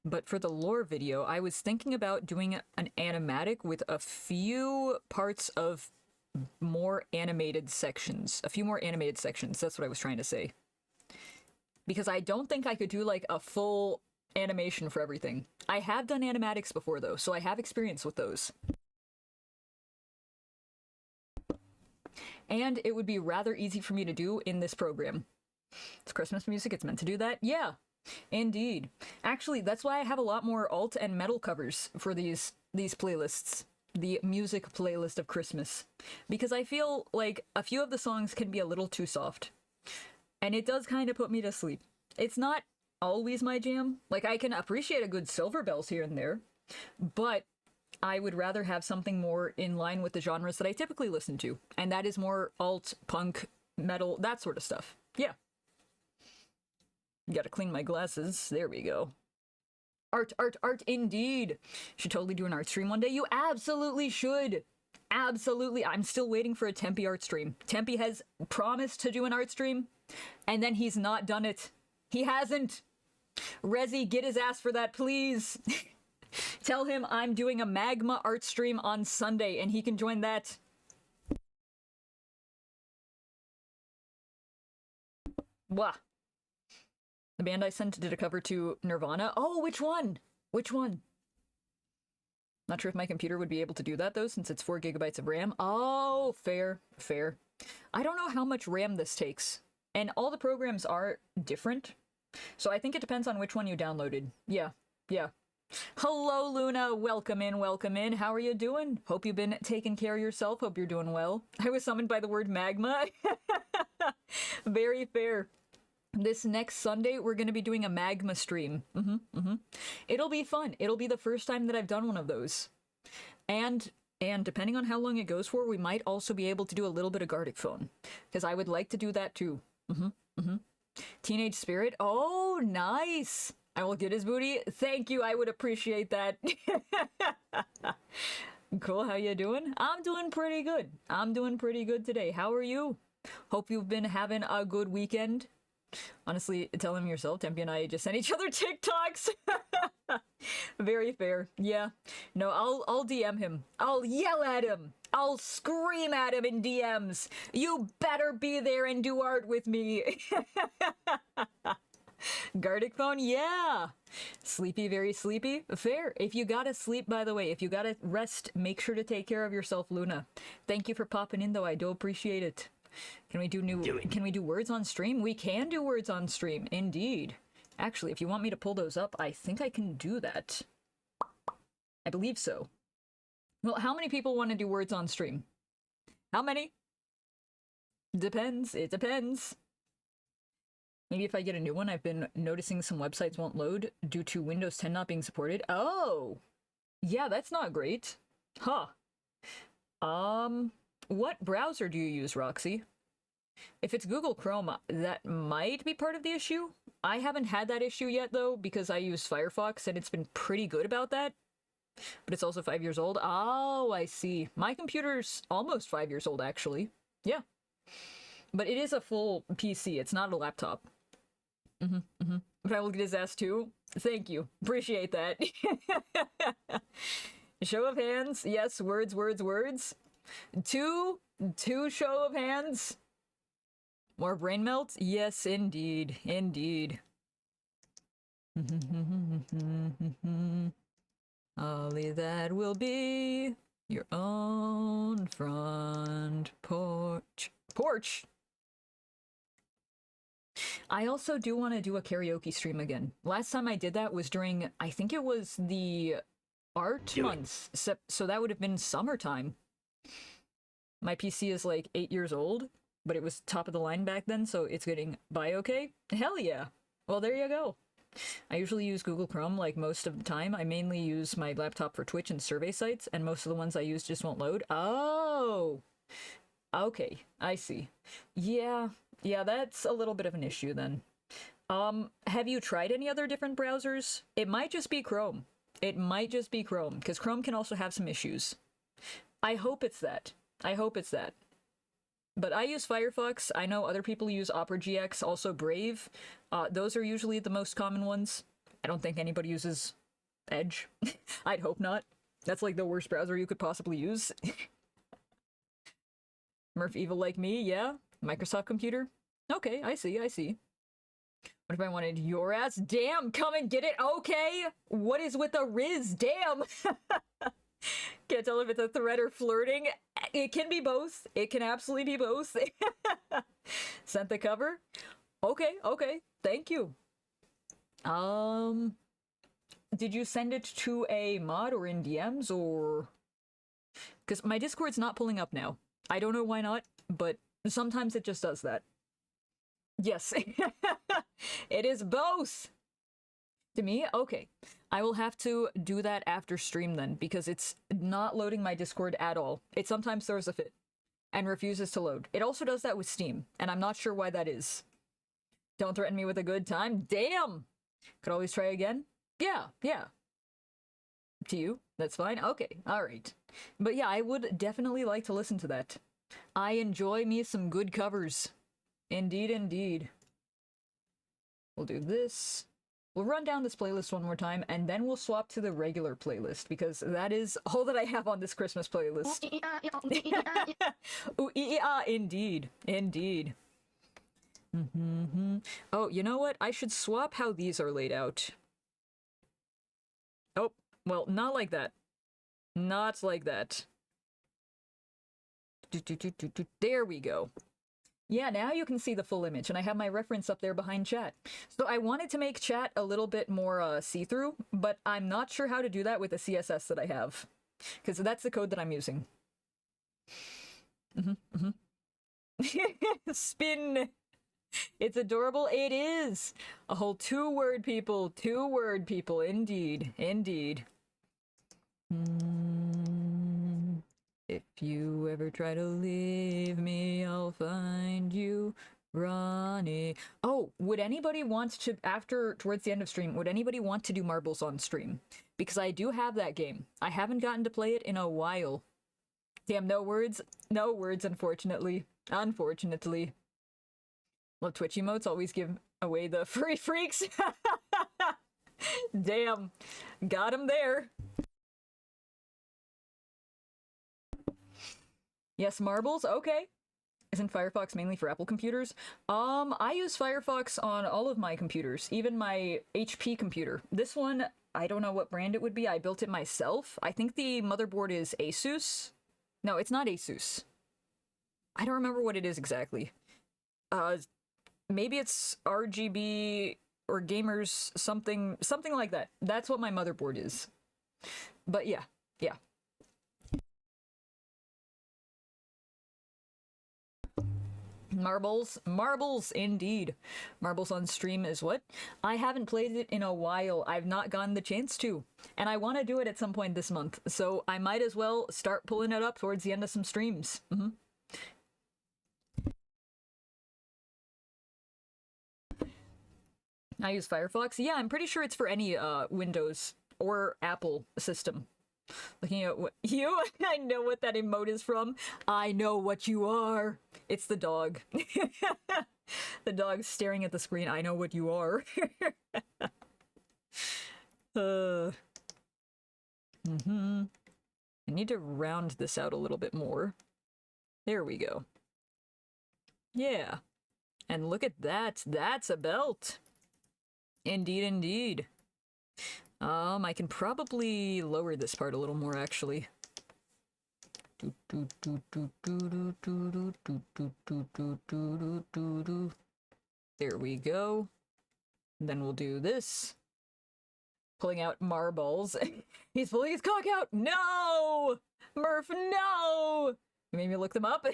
But for the lore video, I was thinking about doing an animatic with a few parts of more animated sections. A few more animated sections, that's what I was trying to say. Because I don't think I could do like a full animation for everything. I have done animatics before though, so I have experience with those. And it would be rather easy for me to do in this program. It's Christmas music, it's meant to do that? Yeah, indeed. Actually, that's why I have a lot more alt and metal covers for these playlists. The music playlist of Christmas. Because I feel like a few of the songs can be a little too soft. And it does kind of put me to sleep. It's not always my jam. Like, I can appreciate a good Silver Bells here and there. But I would rather have something more in line with the genres that I typically listen to. And that is more alt, punk, metal, that sort of stuff. Yeah. Gotta clean my glasses. There we go. Art, art, art, indeed. Should totally do an art stream one day. You absolutely should. Absolutely. I'm still waiting for a Tempe art stream. Tempe has promised to do an art stream, and then he's not done it. He hasn't. Rezi, get his ass for that, please. Tell him I'm doing a magma art stream on Sunday, and he can join that. Wah. The band I sent did a cover to Nirvana. Oh, which one? Which one? Not sure if my computer would be able to do that, though, since it's 4 gigabytes of RAM. Oh, fair, fair. I don't know how much RAM this takes. And all the programs are different. So I think it depends on which one you downloaded. Yeah, yeah. Hello, Luna. Welcome in, welcome in. How are you doing? Hope you've been taking care of yourself. Hope you're doing well. I was summoned by the word magma. Very fair. This next Sunday, we're going to be doing a magma stream. It'll be fun. It'll be the first time that I've done one of those. And depending on how long it goes for, we might also be able to do a little bit of Gartic Phone. Because I would like to do that too. Teenage Spirit. Oh, nice. I will get his booty. Thank you. I would appreciate that. Cool. How you doing? I'm doing pretty good. I'm doing pretty good today. How are you? Hope you've been having a good weekend. Honestly, tell him yourself. Tempe and I just sent each other TikToks. Very fair. Yeah. No, I'll DM him. I'll yell at him. I'll scream at him in DMs. You better be there and do art with me. Gartic Phone, yeah. Sleepy, very sleepy. Fair. If you gotta sleep, by the way, if you gotta rest, make sure to take care of yourself, Luna. Thank you for popping in, though. I do appreciate it. Can we do words on stream? We can do words on stream, indeed. Actually, if you want me to pull those up, I think I can do that. I believe so. Well, how many people want to do words on stream? How many? Depends. It depends. Maybe if I get a new one. I've been noticing some websites won't load due to Windows 10 not being supported. Oh! Yeah, that's not great. Huh. What browser do you use, Roxy? If it's Google Chrome, that might be part of the issue. I haven't had that issue yet, though, because I use Firefox, and it's been pretty good about that. But it's also 5 years old. Oh, I see. My computer's almost 5 years old, actually. Yeah. But it is a full PC. It's not a laptop. But I will get his ass, too. Thank you. Appreciate that. Show of hands. Yes, words, words, words. Two show of hands. More brain melt? Yes, indeed. Indeed. Only that will be your own front porch. Porch? I also do want to do a karaoke stream again. Last time I did that was during, I think it was the art months. So that would have been summertime. My PC is like 8 years old, but it was top of the line back then, so it's getting by okay. Hell yeah. Well, there you go. I usually use Google Chrome like most of the time. I mainly use my laptop for Twitch and survey sites, and most of the ones I use just won't load. Oh! Okay, I see. Yeah, that's a little bit of an issue then. Have you tried any other different browsers? It might just be Chrome. It might just be Chrome, because Chrome can also have some issues. I hope it's that. I hope it's that. But I use Firefox. I know other people use Opera GX, also Brave. Those are usually the most common ones. I don't think anybody uses Edge. I'd hope not. That's like the worst browser you could possibly use. Murph evil like me, yeah. Microsoft computer. Okay, I see, I see. What if I wanted your ass? Damn, come and get it. Okay. What is with the Riz? Damn. Can't tell if it's a threat or flirting. It can be both. It can absolutely be both. Sent the cover? Okay, okay. Thank you. Did you send it to a mod or in DMs or... Because my Discord's not pulling up now. I don't know why not, but sometimes it just does that. Yes. It is both. To me? Okay. I will have to do that after stream then, because it's not loading my Discord at all. It sometimes throws a fit and refuses to load. It also does that with Steam, and I'm not sure why that is. Don't threaten me with a good time. Damn! Could always try again? Yeah. To you? That's fine? Okay, alright. But yeah, I would definitely like to listen to that. I enjoy me some good covers. Indeed. We'll do this. We'll run down this playlist one more time, and then we'll swap to the regular playlist, because that is all that I have on this Christmas playlist. Ooh, indeed. Oh, you know what? I should swap how these are laid out. Oh, well, not like that. Not like that. There we go. Yeah, now you can see the full image, and I have my reference up there behind chat. So I wanted to make chat a little bit more see-through, but I'm not sure how to do that with the CSS that I have, because that's the code that I'm using. Spin! It's adorable. It is! A whole two-word people, indeed. If you ever try to leave me, I'll find you, Ronnie. Oh, would anybody want to, towards the end of stream, would anybody want to do marbles on stream? Because I do have that game. I haven't gotten to play it in a while. Damn, no words, unfortunately. Love Twitch emotes, always give away the furry freaks. Damn, got him there. Yes, marbles, okay. Isn't Firefox mainly for Apple computers? I use Firefox on all of my computers, even my HP computer. This one, I don't know what brand it would be. I built it myself. I think the motherboard is Asus. No, it's not Asus. I don't remember what it is exactly. Maybe it's RGB or Gamers something like that. That's what my motherboard is. But yeah. Marbles, indeed. Marbles on stream is what? I haven't played it in a while. I've not gotten the chance to. And I want to do it at some point this month. So I might as well start pulling it up towards the end of some streams. I use Firefox. Yeah, I'm pretty sure it's for any Windows or Apple system. Looking at what you, I know what that emote is from. I know what you are. It's the dog. The dog staring at the screen. I know what you are. I need to round this out a little bit more. There we go. Yeah. And look at that. That's a belt. Indeed. I can probably lower this part a little more, actually. There we go. Then we'll do this. Pulling out marbles. He's pulling his cock out! No! Murph, no! You made me look them up.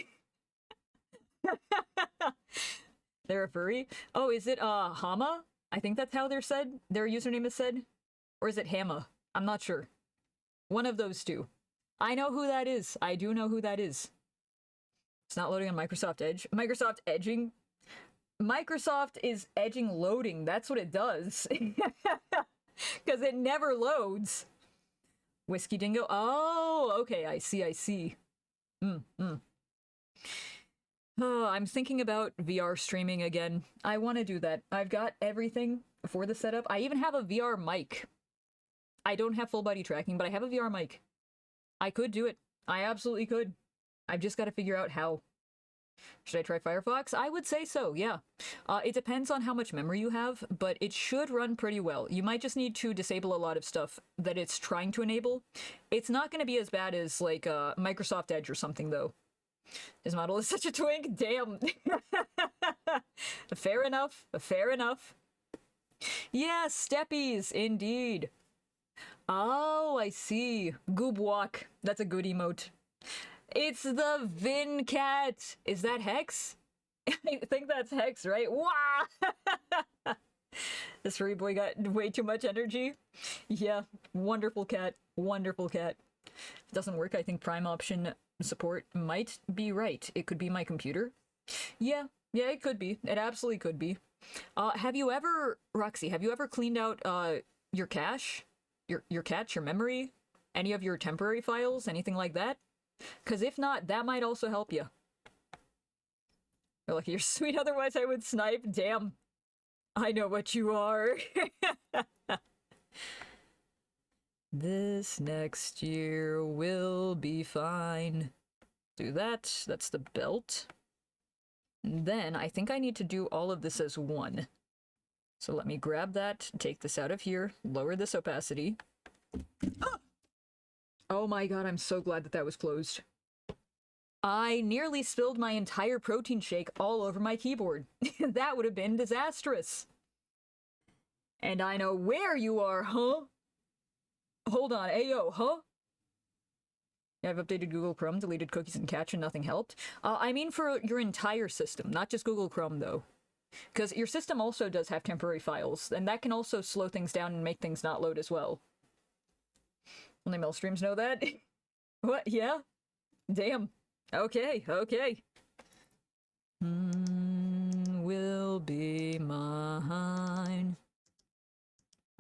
They're a furry? Oh, is it, Hama? I think that's how they're said. Their username is said. Or is it Hama? I'm not sure. One of those two. I know who that is. I do know who that is. It's not loading on Microsoft Edge. Microsoft edging? Microsoft is edging loading. That's what it does. Because it never loads. Whiskey Dingo? Oh, okay. I see. Oh, I'm thinking about VR streaming again. I want to do that. I've got everything for the setup. I even have a VR mic. I don't have full body tracking, but I have a VR mic. I could do it. I absolutely could. I've just got to figure out how. Should I try Firefox? I would say so, yeah. It depends on how much memory you have, but it should run pretty well. You might just need to disable a lot of stuff that it's trying to enable. It's not going to be as bad as, like, Microsoft Edge or something, though. His model is such a twink. Damn. Fair enough. Yeah, steppies, indeed. Oh, I see. Goob walk. That's a good emote. It's the Vin cat. Is that Hex? I think that's Hex, right? Wow! This furry boy got way too much energy. Yeah, wonderful cat. If it doesn't work, I think Prime option support might be right. It could be my computer. Yeah, it could be. It absolutely could be. Have you ever, Roxy, have you ever cleaned out, your cache? Your cache, your memory? Any of your temporary files? Anything like that? Because if not, that might also help you. You're lucky you're sweet, otherwise I would snipe. Damn. I know what you are. This next year will be fine. Do that. That's the belt. And then I think I need to do all of this as one. So let me grab that, take this out of here, lower this opacity. Oh my god, I'm so glad that that was closed. I nearly spilled my entire protein shake all over my keyboard. That would have been disastrous. And I know where you are, huh? Hold on, ayo, huh? Yeah, I've updated Google Chrome, deleted cookies and cache, and nothing helped. I mean for your entire system, not just Google Chrome, though. Because your system also does have temporary files, and that can also slow things down and make things not load as well. Only Mel streams know that? What? Yeah? Damn. Okay, okay. Will be mine.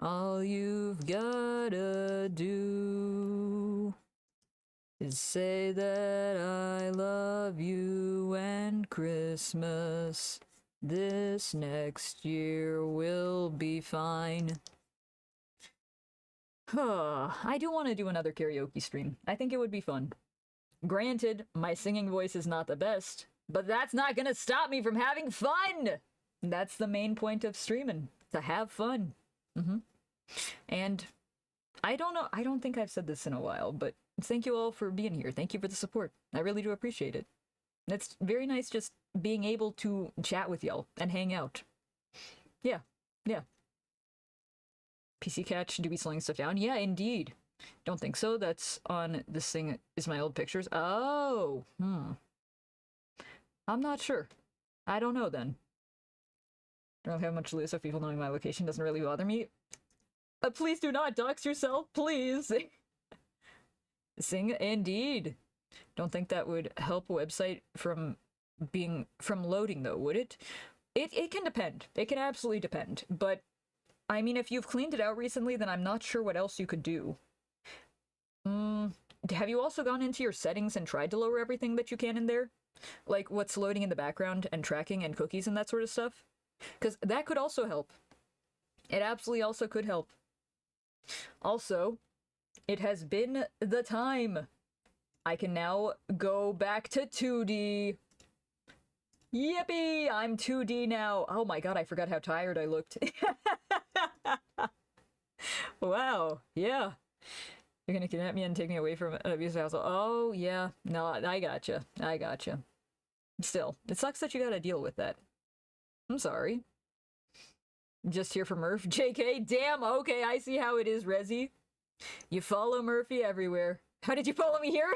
All you've gotta do is say that I love you, and Christmas this next year will be fine. I do want to do another karaoke stream. I think it would be fun. Granted, my singing voice is not the best, but that's not gonna stop me from having fun! That's the main point of streaming, to have fun. And I don't know, I don't think I've said this in a while, but thank you all for being here. Thank you for the support. I really do appreciate it. It's very nice just being able to chat with y'all and hang out. Yeah, yeah. PC Catch, do be slowing stuff down? Yeah, indeed. Don't think so. That's on this thing is my old pictures. Oh, I'm not sure. I don't know then. Don't really have much to lose, so people knowing my location doesn't really bother me. Please do not dox yourself, please. Sing, indeed. Don't think that would help a website from loading though, would it? It can depend. It can absolutely depend. But I mean, if you've cleaned it out recently, then I'm not sure what else you could do. Have you also gone into your settings and tried to lower everything that you can in there? Like what's loading in the background and tracking and cookies and that sort of stuff? Because that could also help. It absolutely also could help. Also, it has been the time. I can now go back to 2D. Yippee! I'm 2D now. Oh my god, I forgot how tired I looked. Wow, yeah. You're gonna kidnap me and take me away from an abusive household. Oh, yeah. No, I gotcha. I gotcha. Still, it sucks that you gotta deal with that. I'm sorry. Just here for Murph. JK, damn, okay, I see how it is, Resi. You follow Murphy everywhere. How did you follow me here?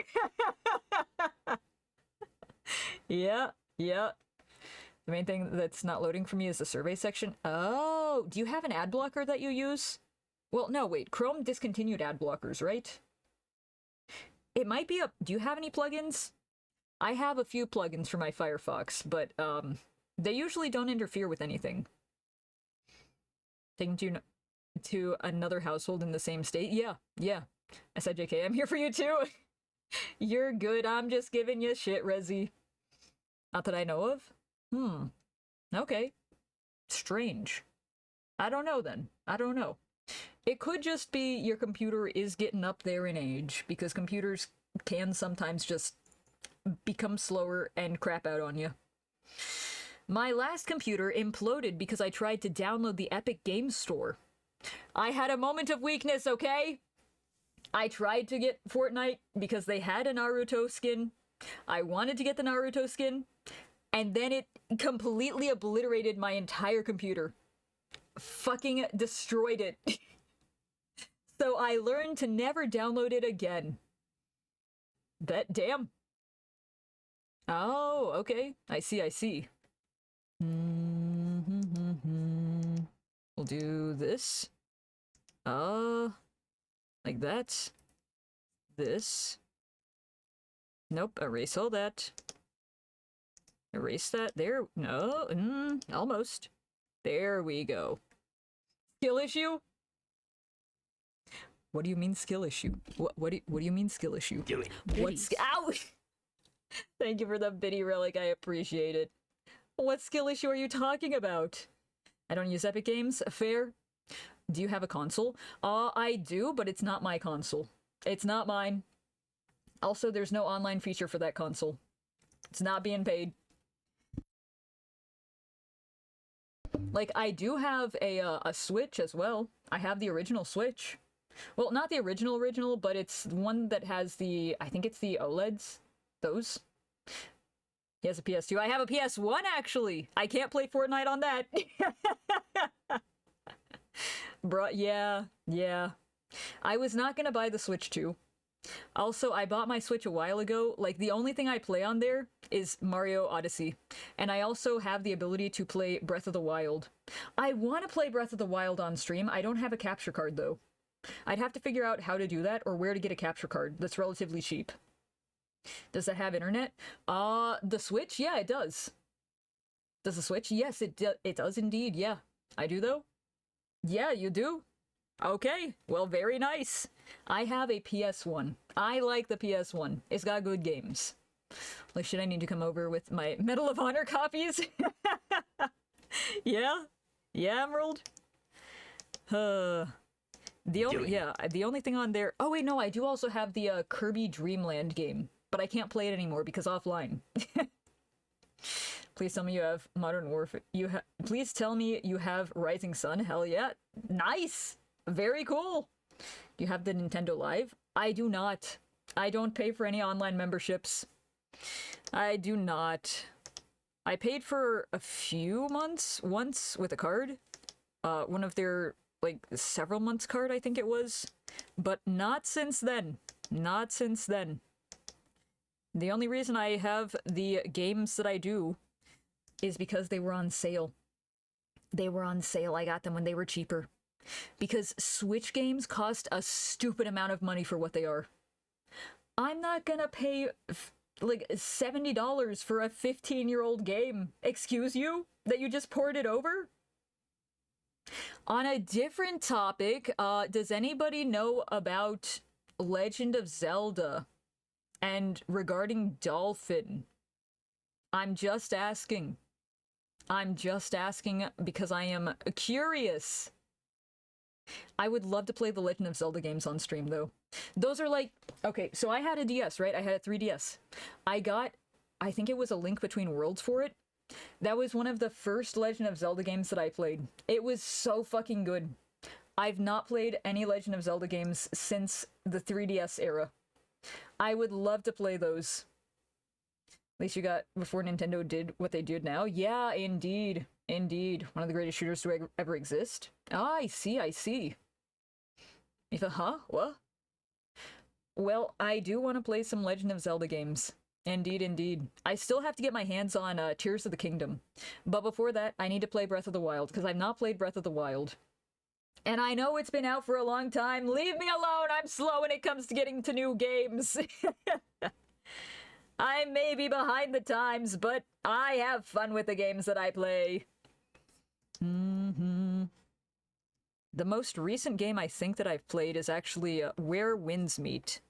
Yeah, yeah. The main thing that's not loading for me is the survey section. Oh, do you have an ad blocker that you use? Well, no, wait. Chrome discontinued ad blockers, right? It might be a... Do you have any plugins? I have a few plugins for my Firefox, but they usually don't interfere with anything. Taking to another household in the same state? Yeah, yeah. I said, JK, I'm here for you too. You're good. I'm just giving you shit, Resi. Not that I know of. Okay. Strange. I don't know then. I don't know. It could just be your computer is getting up there in age, because computers can sometimes just become slower and crap out on you. My last computer imploded because I tried to download the Epic Games Store. I had a moment of weakness, okay? I tried to get Fortnite because they had a Naruto skin. I wanted to get the Naruto skin, and then it completely obliterated my entire computer. Fucking destroyed it. So I learned to never download it again. That damn. Oh, okay. I see, I see. We'll do this. Like that. This. Nope, erase all that. Erase that. There. No, almost. There we go. Skill issue? What do you mean skill issue? What do you mean skill issue? Do it. What's ow? Thank you for the bitty relic, I appreciate it. What skill issue are you talking about? I don't use Epic Games, fair. Do you have a console? I do, but it's not my console. It's not mine. Also, there's no online feature for that console. It's not being paid. Like, I do have a Switch as well. I have the original Switch. Well, not the original, but it's one that has the, I think it's the OLEDs. Those. He has a PS2. I have a PS1, actually. I can't play Fortnite on that. Bruh, yeah. I was not gonna buy the Switch 2. Also, I bought my Switch a while ago. Like, the only thing I play on there is Mario Odyssey. And I also have the ability to play Breath of the Wild. I want to play Breath of the Wild on stream. I don't have a capture card, though. I'd have to figure out how to do that or where to get a capture card that's relatively cheap. Does that have internet? The Switch? Yeah, it does. Does the Switch? Yes, it does indeed, yeah. I do, though? Yeah, you do? Okay, well, very nice. I have a PS1. I like the PS1. It's got good games. Like, should I need to come over with my Medal of Honor copies? Yeah? Yeah, Emerald? The only thing on there... Oh, wait, no, I do also have the Kirby Dream Land game. But I can't play it anymore because offline. Please tell me you have Modern Warfare. Please tell me you have Rising Sun. Hell yeah. Nice! Very cool! You have the Nintendo Live? I do not. I don't pay for any online memberships. I do not. I paid for a few months once with a card. One of their, like, several months card, I think it was. But not since then. Not since then. The only reason I have the games that I do is because they were on sale. They were on sale. I got them when they were cheaper. Because Switch games cost a stupid amount of money for what they are. I'm not gonna pay, like, $70 for a 15-year-old game. Excuse you? That you just ported over? On a different topic, does anybody know about Legend of Zelda? And regarding Dolphin? I'm just asking. I'm just asking because I am curious. I would love to play the Legend of Zelda games on stream, though. Those are like... Okay, so I had a DS, right? I had a 3DS. I got... I think it was A Link Between Worlds for it. That was one of the first Legend of Zelda games that I played. It was so fucking good. I've not played any Legend of Zelda games since the 3DS era. I would love to play those. At least you got before Nintendo did what they did now. Yeah, indeed. Indeed. One of the greatest shooters to ever exist. Ah, I see, I see. Huh? What? Well, I do want to play some Legend of Zelda games. Indeed, indeed. I still have to get my hands on Tears of the Kingdom. But before that, I need to play Breath of the Wild, because I've not played Breath of the Wild. And I know it's been out for a long time. Leave me alone! I'm slow when it comes to getting to new games. I may be behind the times, but I have fun with the games that I play. The most recent game I think that I've played is actually Where Winds Meet.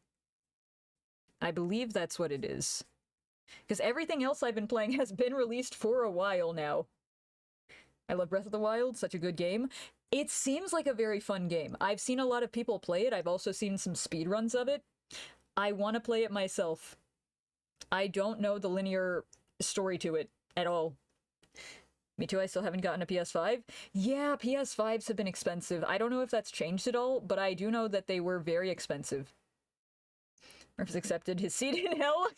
I believe that's what it is. Because everything else I've been playing has been released for a while now. I love Breath of the Wild, such a good game. It seems like a very fun game. I've seen a lot of people play it. I've also seen some speedruns of it. I want to play it myself. I don't know the linear story to it at all. Me too, I still haven't gotten a PS5. Yeah, PS5s have been expensive. I don't know if that's changed at all, but I do know that they were very expensive. Murph's accepted his seat in hell.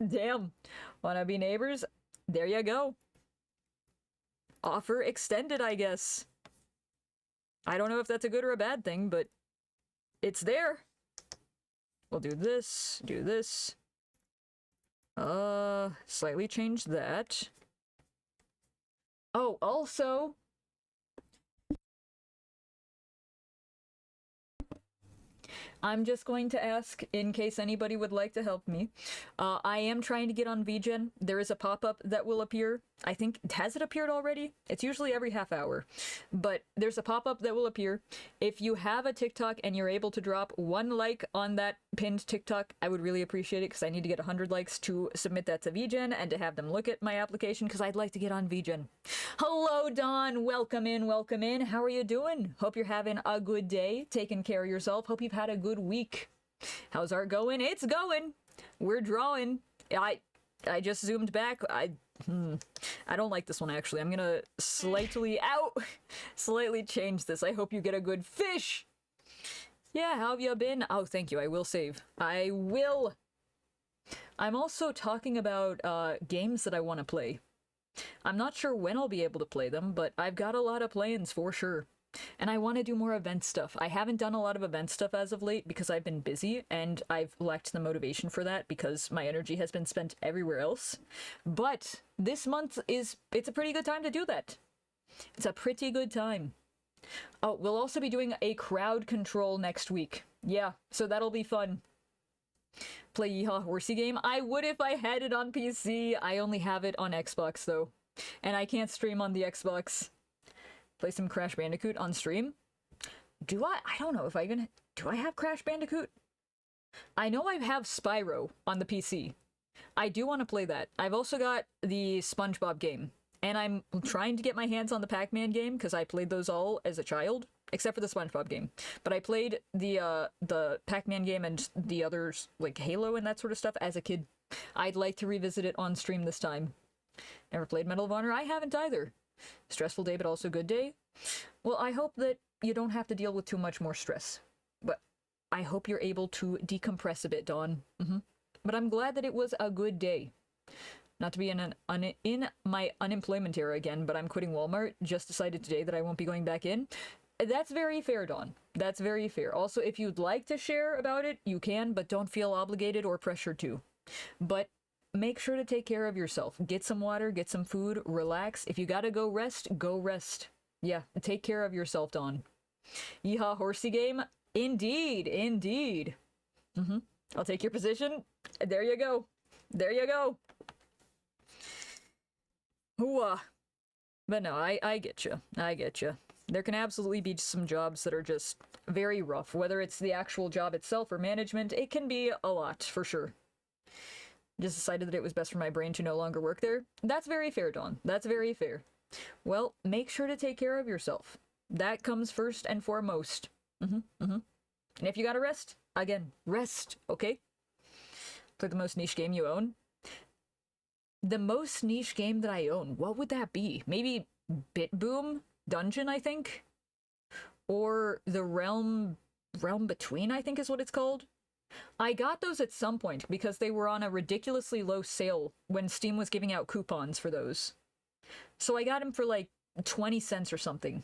Damn. Wanna be neighbors? There you go. Offer extended, I guess. I don't know if that's a good or a bad thing, but it's there. We'll do this, do this. Slightly change that. Oh, also... I'm just going to ask in case anybody would like to help me. I am trying to get on VGen. There is a pop-up that will appear. I think, has it appeared already? It's usually every half hour. But there's a pop-up that will appear. If you have a TikTok and you're able to drop 1 like on that pinned TikTok, I would really appreciate it because I need to get 100 likes to submit that to VGen and to have them look at my application because I'd like to get on VGen. Hello, Dawn. Welcome in, welcome in. How are you doing? Hope you're having a good day, taking care of yourself. Hope you've had a good week. How's art going? It's going. We're drawing. I just zoomed back. I don't like this one, actually. I'm gonna slightly change this. I hope you get a good fish. Yeah, how have you been? Oh, thank you. I will save. I will. I'm also talking about games that I want to play. I'm not sure when I'll be able to play them, but I've got a lot of plans for sure. And I want to do more event stuff. I haven't done a lot of event stuff as of late because I've been busy and I've lacked the motivation for that because my energy has been spent everywhere else. But this month it's a pretty good time to do that. It's a pretty good time. Oh, we'll also be doing a crowd control next week. Yeah, so that'll be fun. Play Yeehaw Horsey game? I would if I had it on PC. I only have it on Xbox though. And I can't stream on the Xbox. Play some Crash Bandicoot on stream? Do I? I don't know if I even... Do I have Crash Bandicoot? I know I have Spyro on the PC. I do want to play that. I've also got the SpongeBob game. And I'm trying to get my hands on the Pac-Man game, because I played those all as a child. Except for the SpongeBob game. But I played the Pac-Man game and the others, like Halo and that sort of stuff, as a kid. I'd like to revisit it on stream this time. Never played Medal of Honor? I haven't either. Stressful day, but also good day? Well, I hope that you don't have to deal with too much more stress. But I hope you're able to decompress a bit, Dawn. But I'm glad that it was a good day. Not to be in my unemployment era again, but I'm quitting Walmart. Just decided today that I won't be going back in. That's very fair, Dawn. That's very fair. Also, if you'd like to share about it, you can, but don't feel obligated or pressured to. But make sure to take care of yourself. Get some water, get some food, relax. If you gotta go rest, go rest. Yeah, take care of yourself, Dawn. Yeehaw Horsey game? Indeed, indeed. I'll take your position. There you go. There you go. Hooah. But no, I get you. I get you. There can absolutely be some jobs that are just very rough. Whether it's the actual job itself or management, it can be a lot, for sure. Just decided that it was best for my brain to no longer work there. That's very fair, Dawn. That's very fair. Well, make sure to take care of yourself. That comes first and foremost. And if you gotta rest, again, rest, okay? Play the most niche game you own. The most niche game that I own, what would that be? Maybe BitBoom Dungeon, I think? Or the Realm Between, I think is what it's called. I got those at some point because they were on a ridiculously low sale when Steam was giving out coupons for those. So I got them for like 20 cents or something.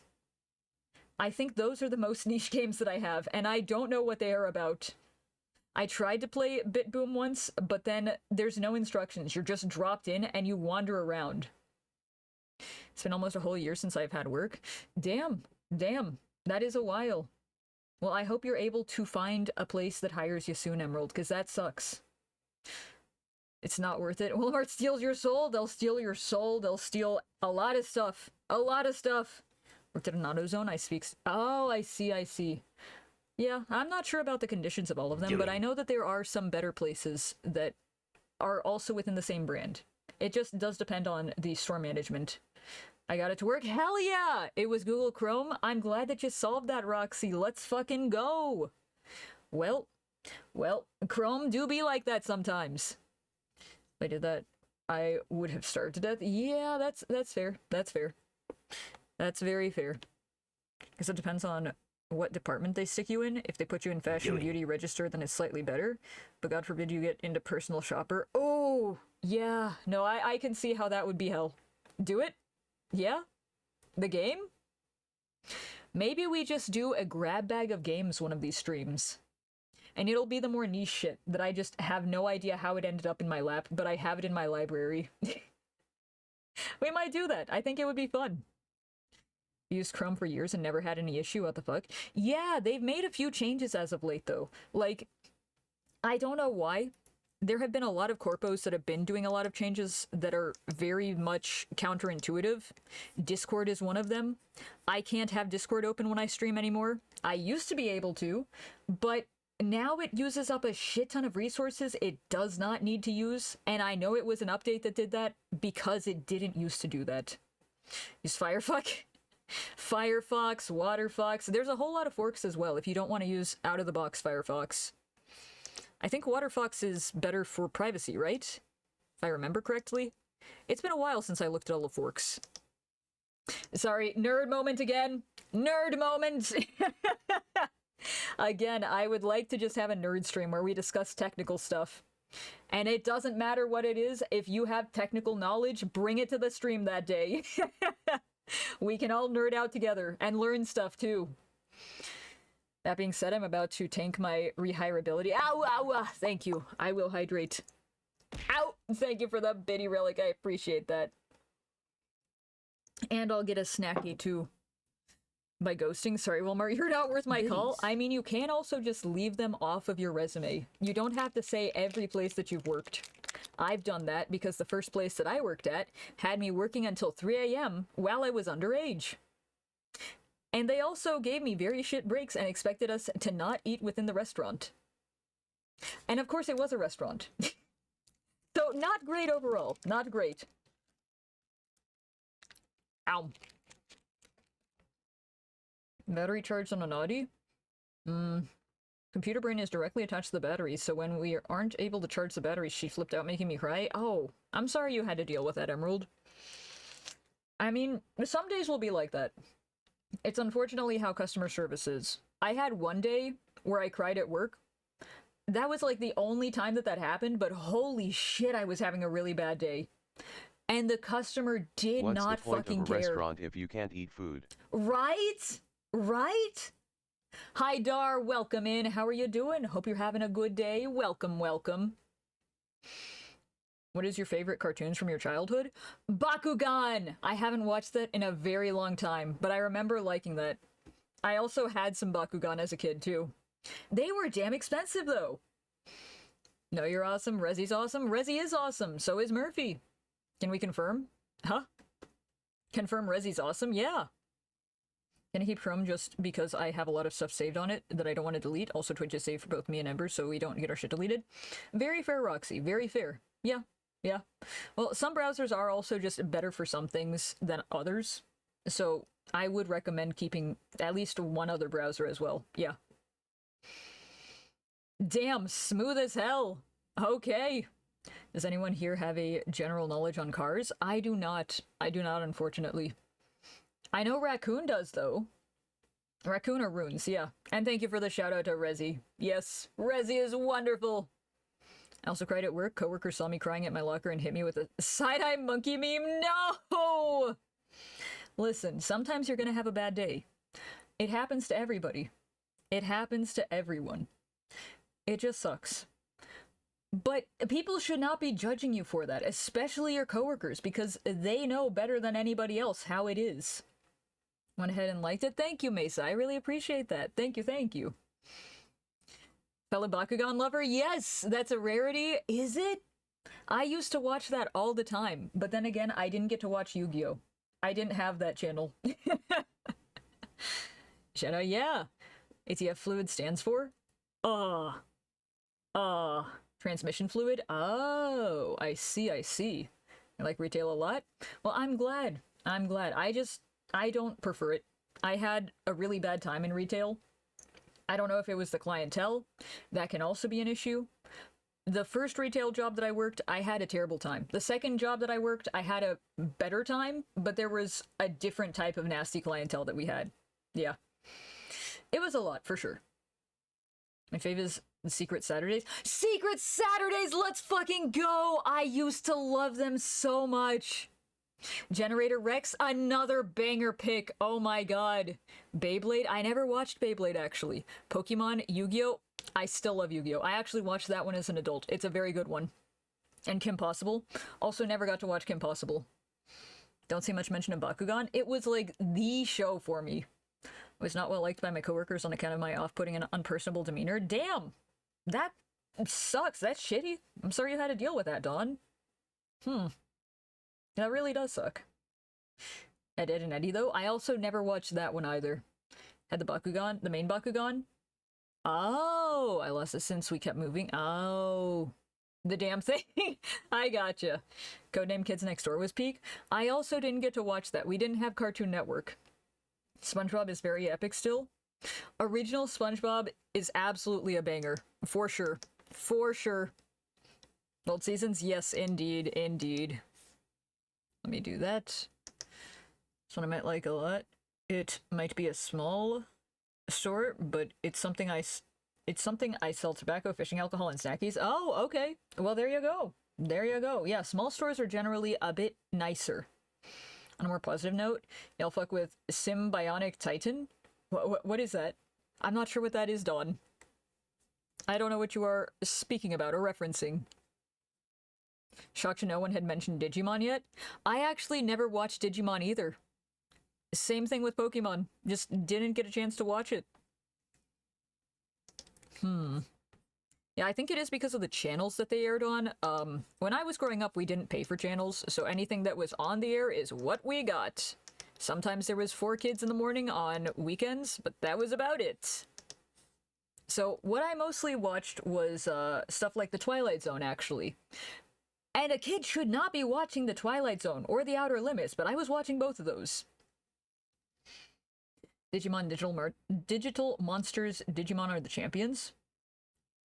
I think those are the most niche games that I have, and I don't know what they are about. I tried to play BitBoom once, but then there's no instructions. You're just dropped in and you wander around. It's been almost a whole year since I've had work. Damn, that is a while. Well, I hope you're able to find a place that hires you soon, Emerald, because that sucks. It's not worth it. Walmart steals your soul, they'll steal your soul, they'll steal a lot of stuff. A lot of stuff. Worked at an AutoZone, I speak... Oh, I see. Yeah, I'm not sure about the conditions of all of them, but I know that there are some better places that are also within the same brand. It just does depend on the store management. I got it to work. Hell yeah! It was Google Chrome. I'm glad that you solved that, Roxy. Let's fucking go! Well, Chrome do be like that sometimes. If I did that, I would have starved to death. Yeah, that's fair. That's fair. That's very fair. Because it depends on what department they stick you in. If they put you in fashion, beauty, register, then it's slightly better. But God forbid you get into personal shopper. Oh, yeah. No, I can see how that would be hell. Do it? Yeah? The game? Maybe we just do a grab bag of games one of these streams. And it'll be the more niche shit that I just have no idea how it ended up in my lap, but I have it in my library. We might do that. I think it would be fun. used Chrome for years and never had any issue. What the fuck? Yeah, they've made a few changes as of late, though. Like, I don't know why. There have been a lot of corpos that have been doing a lot of changes that are very much counterintuitive. Discord is one of them. I can't have Discord open when I stream anymore. I used to be able to, but now it uses up a shit ton of resources it does not need to use, and I know it was an update that did that because it didn't used to do that. Use Firefuck? Firefox, Waterfox. There's a whole lot of forks as well if you don't want to use out-of-the-box Firefox. I think Waterfox is better for privacy, right? If I remember correctly. It's been a while since I looked at all the forks. Sorry, nerd moment again. Nerd moment! Again, I would like to just have a nerd stream where we discuss technical stuff. And it doesn't matter what it is. If you have technical knowledge, bring it to the stream that day. We can all nerd out together and learn stuff too. That being said, I'm about to tank my rehirability. Ow, ow, thank you. I will hydrate. Ow! Thank you for the bitty relic. I appreciate that. And I'll get a snacky too. By ghosting. Sorry, Walmart, you're not worth my call. I mean, you can also just leave them off of your resume. You don't have to say every place that you've worked. I've done that because the first place that I worked at had me working until 3 a.m. while I was underage. And they also gave me very shit breaks and expected us to not eat within the restaurant. And of course it was a restaurant. So not great overall. Not great. Ow. Battery charged on an Audi? Computer brain is directly attached to the battery, so when we aren't able to charge the battery, she flipped out, making me cry. Oh, I'm sorry you had to deal with that, Emerald. I mean, some days will be like that. It's unfortunately how customer service is. I had one day where I cried at work. That was like the only time that happened, but holy shit, I was having a really bad day. And the customer did not fucking care. What's the point of a restaurant if you can't eat food? Right? Right? Hi, Dar. Welcome in. How are you doing? Hope you're having a good day. Welcome, welcome. What is your favorite cartoons from your childhood? Bakugan! I haven't watched that in a very long time, but I remember liking that. I also had some Bakugan as a kid, too. They were damn expensive, though. No, you're awesome. Rezzy's awesome. Rezzy is awesome. So is Murphy. Can we confirm? Huh? Confirm Rezzy's awesome? Yeah. Can I keep Chrome just because I have a lot of stuff saved on it that I don't want to delete? Also, Twitch is saved for both me and Ember, so we don't get our shit deleted. Very fair, Roxy. Very fair. Yeah. Yeah. Well, some browsers are also just better for some things than others. So I would recommend keeping at least one other browser as well. Yeah. Damn, smooth as hell. Okay. Does anyone here have a general knowledge on cars? I do not. I do not, unfortunately. I know Raccoon does, though. Raccoon or Runes, yeah. And thank you for the shout out to Rezzy. Yes, Rezzy is wonderful. I also cried at work. Coworker saw me crying at my locker and hit me with a side-eye monkey meme. No! Listen, sometimes you're gonna have a bad day. It happens to everybody. It happens to everyone. It just sucks. But people should not be judging you for that, especially your coworkers, because they know better than anybody else how it is. Went ahead and liked it. Thank you, Mesa. I really appreciate that. Thank you, thank you. Fellow Bakugan lover? Yes, that's a rarity. Is it? I used to watch that all the time, but then again, I didn't get to watch Yu-Gi-Oh! I didn't have that channel. Shadow, yeah. ATF fluid stands for? Transmission fluid? Oh, I see, I see. I like retail a lot? Well, I'm glad. I'm glad. I don't prefer it. I had a really bad time in retail. I don't know if it was the clientele. That can also be an issue. The first retail job that I worked, I had a terrible time. The second job that I worked, I had a better time, but there was a different type of nasty clientele that we had. Yeah. It was a lot, for sure. My fave is the Secret Saturdays. Secret Saturdays! Let's fucking go! I used to love them so much. Generator Rex, another banger pick. Oh my god. Beyblade, I never watched Beyblade actually. Pokemon, Yu-Gi-Oh! I still love Yu-Gi-Oh! I actually watched that one as an adult. It's a very good one. And Kim Possible. Also never got to watch Kim Possible. Don't see much mention of Bakugan. It was like the show for me. I was not well liked by my coworkers on account of my off-putting and unpersonable demeanor. Damn! That sucks. That's shitty. I'm sorry you had to deal with that, Dawn. That really does suck. Ed, Ed, and Eddie, though. I also never watched that one either. Had the Bakugan, the main Bakugan. Oh, I lost it since we kept moving. Oh, the damn thing. I gotcha. Codename Kids Next Door was peak. I also didn't get to watch that. We didn't have Cartoon Network. SpongeBob is very epic still. Original SpongeBob is absolutely a banger. For sure. For sure. Old seasons? Yes, indeed. Indeed. Let me do that. That's what I might like a lot. It might be a small store, but it's something I sell tobacco, fishing alcohol, and snackies. Oh, okay. Well, there you go. There you go. Yeah, small stores are generally a bit nicer. On a more positive note, y'all fuck with Symbionic Titan? What is that? I'm not sure what that is, Dawn. I don't know what you are speaking about or referencing. Shocked to no one had mentioned Digimon yet. I actually never watched Digimon either. Same thing with Pokemon. Just didn't get a chance to watch it. Yeah, I think it is because of the channels that they aired on. When I was growing up, we didn't pay for channels, so anything that was on the air is what we got. Sometimes there was 4 Kids in the morning on weekends, but that was about it. So what I mostly watched was stuff like The Twilight Zone, actually. And a kid should not be watching The Twilight Zone or The Outer Limits, but I was watching both of those. Digimon Digital Monsters Digimon are the champions?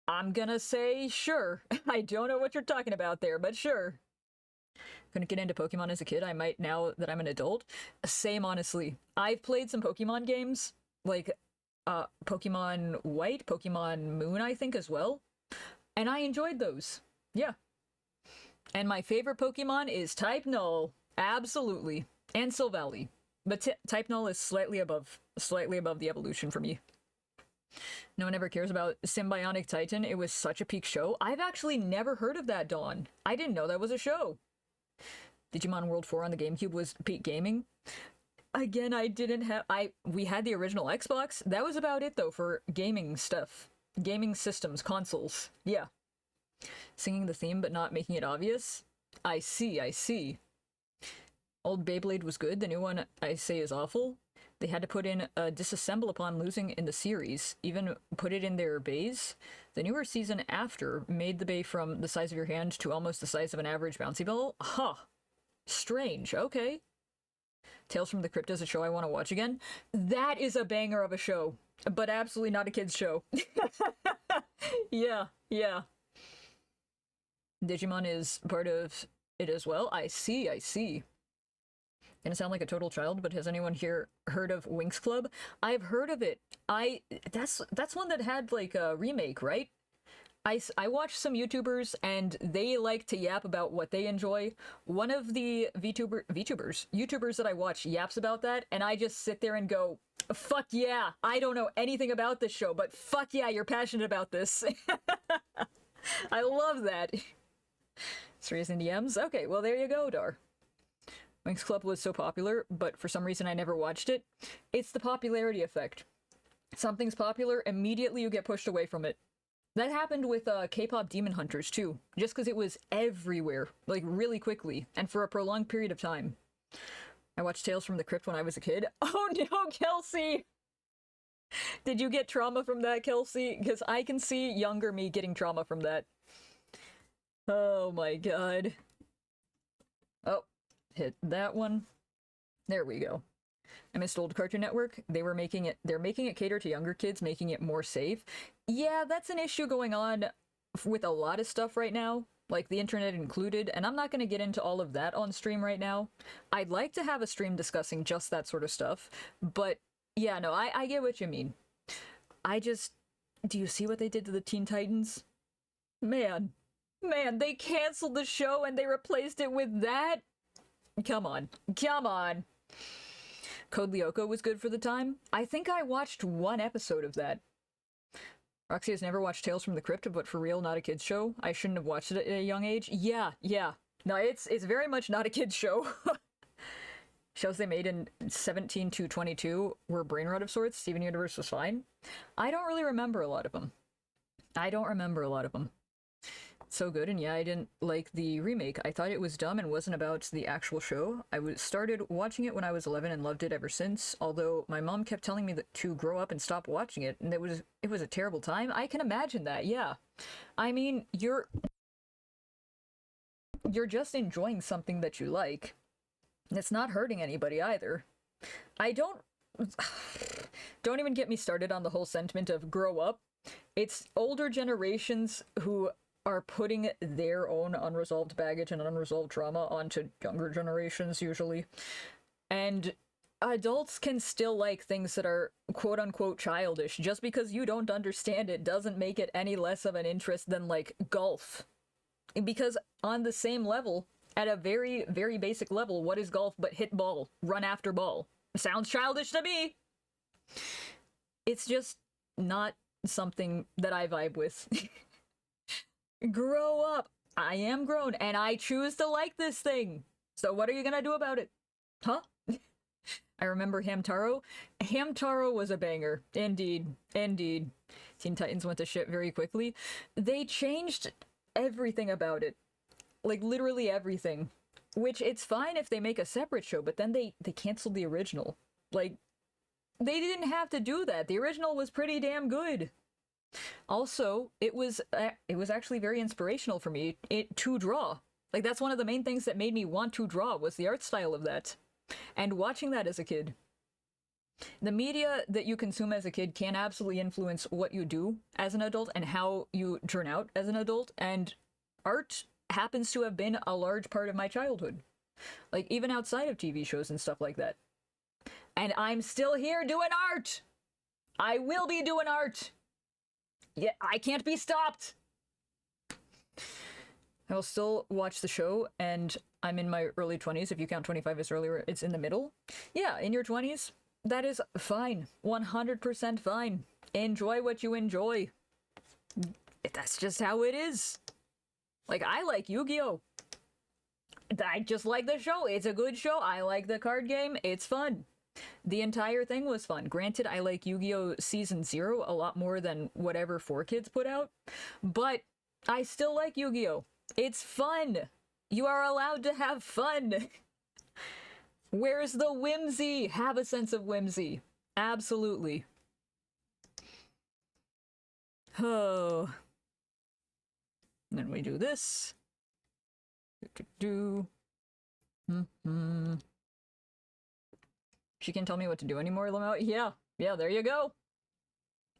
I'm gonna say sure. I don't know what you're talking about there, but sure. Couldn't get into Pokemon as a kid. I might now that I'm an adult. Same, honestly. I've played some Pokemon games, like Pokemon White, Pokemon Moon, I think, as well. And I enjoyed those. Yeah. And my favorite Pokemon is Type Null. Absolutely. And Silvally. But Type Null is slightly above the evolution for me. No one ever cares about Symbionic Titan. It was such a peak show. I've actually never heard of that, Dawn. I didn't know that was a show. Digimon World 4 on the GameCube was peak gaming. Again, I didn't have... We had the original Xbox. That was about it, though, for gaming stuff. Gaming systems, consoles. Yeah. Singing the theme, but not making it obvious. I see, I see. Old Beyblade was good. The new one, I say, is awful. They had to put in a disassemble upon losing in the series. Even put it in their bays. The newer season after made the bay from the size of your hand to almost the size of an average bouncy ball. Huh. Strange. Okay. Tales from the Crypt is a show I want to watch again. That is a banger of a show. But absolutely not a kid's show. Yeah, yeah. Digimon is part of it as well. I see, I see. Gonna sound like a total child, but has anyone here heard of Winx Club? I've heard of it. That's one that had like a remake, right? I watched some YouTubers and they like to yap about what they enjoy. One of the YouTubers that I watch yaps about that, and I just sit there and go, fuck yeah, I don't know anything about this show, but fuck yeah, you're passionate about this. I love that. Serious in DMs? Okay, well there you go, Dar. Winx Club was so popular, but for some reason I never watched it. It's the popularity effect. Something's popular, immediately you get pushed away from it. That happened with K-pop Demon Hunters, too. Just because it was everywhere, like really quickly, and for a prolonged period of time. I watched Tales from the Crypt when I was a kid. Oh no, Kelsey! Did you get trauma from that, Kelsey? Because I can see younger me getting trauma from that. Oh my god. Oh. Hit that one. There we go. I missed old Cartoon Network. They're making it cater to younger kids, making it more safe. Yeah, that's an issue going on with a lot of stuff right now, like the internet included, and I'm not going to get into all of that on stream right now. I'd like to have a stream discussing just that sort of stuff, but yeah, no, I get what you mean. Do you see what they did to the Teen Titans? Man, they canceled the show and they replaced it with that? Come on. Come on. Code Lyoko was good for the time. I think I watched one episode of that. Roxy has never watched Tales from the Crypt, but for real, not a kid's show. I shouldn't have watched it at a young age. Yeah. No, it's very much not a kid's show. shows they made in 17 to 22 were brain rot of sorts. Steven Universe was fine. I don't really remember a lot of them. So good, and yeah, I didn't like the remake. I thought it was dumb and wasn't about the actual show. Started watching it when I was 11 and loved it ever since, although my mom kept telling me to grow up and stop watching it, and it was a terrible time. I can imagine that, yeah. I mean, you're just enjoying something that you like. It's not hurting anybody either. Don't even get me started on the whole sentiment of grow up. It's older generations who are putting their own unresolved baggage and unresolved trauma onto younger generations, usually. And adults can still like things that are quote-unquote childish. Just because you don't understand it doesn't make it any less of an interest than, like, golf. Because on the same level, at a very, very basic level, what is golf but hit ball, run after ball? Sounds childish to me! It's just not something that I vibe with. Grow up. I am grown, and I choose to like this thing. So what are you gonna do about it? Huh? I remember Hamtaro. Hamtaro was a banger. Indeed. Indeed. Teen Titans went to shit very quickly. They changed everything about it. Like, literally everything. Which, it's fine if they make a separate show, but then they canceled the original. Like, they didn't have to do that. The original was pretty damn good. Also, it was actually very inspirational for me to draw. Like, that's one of the main things that made me want to draw, was the art style of that. And watching that as a kid. The media that you consume as a kid can absolutely influence what you do as an adult and how you turn out as an adult, and art happens to have been a large part of my childhood. Like, even outside of TV shows and stuff like that. And I'm still here doing art! I will be doing art! Yeah, I can't be stopped! I will still watch the show, and I'm in my early 20s. If you count 25 as earlier, it's in the middle. Yeah, in your 20s, that is fine. 100% fine. Enjoy what you enjoy. That's just how it is. Like, I like Yu-Gi-Oh! I just like the show. It's a good show. I like the card game. It's fun. The entire thing was fun. Granted, I like Yu-Gi-Oh! Season 0 a lot more than whatever 4Kids put out, but I still like Yu-Gi-Oh! It's fun! You are allowed to have fun! Where's the whimsy? Have a sense of whimsy. Absolutely. Oh. And then we do this. She can't tell me what to do anymore, Lamau. Yeah, there you go.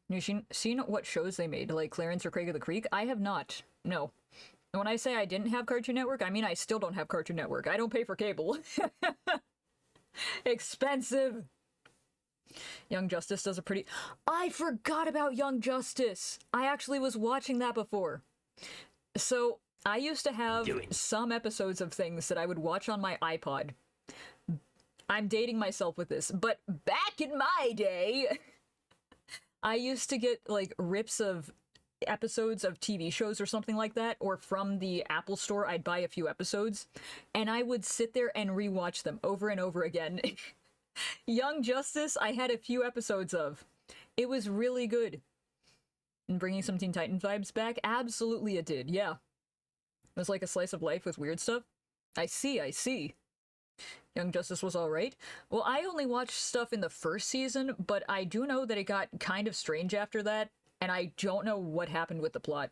You seen what shows they made, like Clarence or Craig of the Creek? I have not. No. And when I say I didn't have Cartoon Network, I mean I still don't have Cartoon Network. I don't pay for cable. Expensive. Young Justice does a pretty... I forgot about Young Justice! I actually was watching that before. So, I used to have some episodes of things that I would watch on my iPod. I'm dating myself with this, but back in my day, I used to get, like, rips of episodes of TV shows or something like that, or from the Apple Store, I'd buy a few episodes, and I would sit there and rewatch them over and over again. Young Justice, I had a few episodes of. It was really good. And bringing some Teen Titans vibes back? Absolutely it did, yeah. It was like a slice of life with weird stuff. I see. Young Justice was alright. Well, I only watched stuff in the first season, but I do know that it got kind of strange after that, and I don't know what happened with the plot.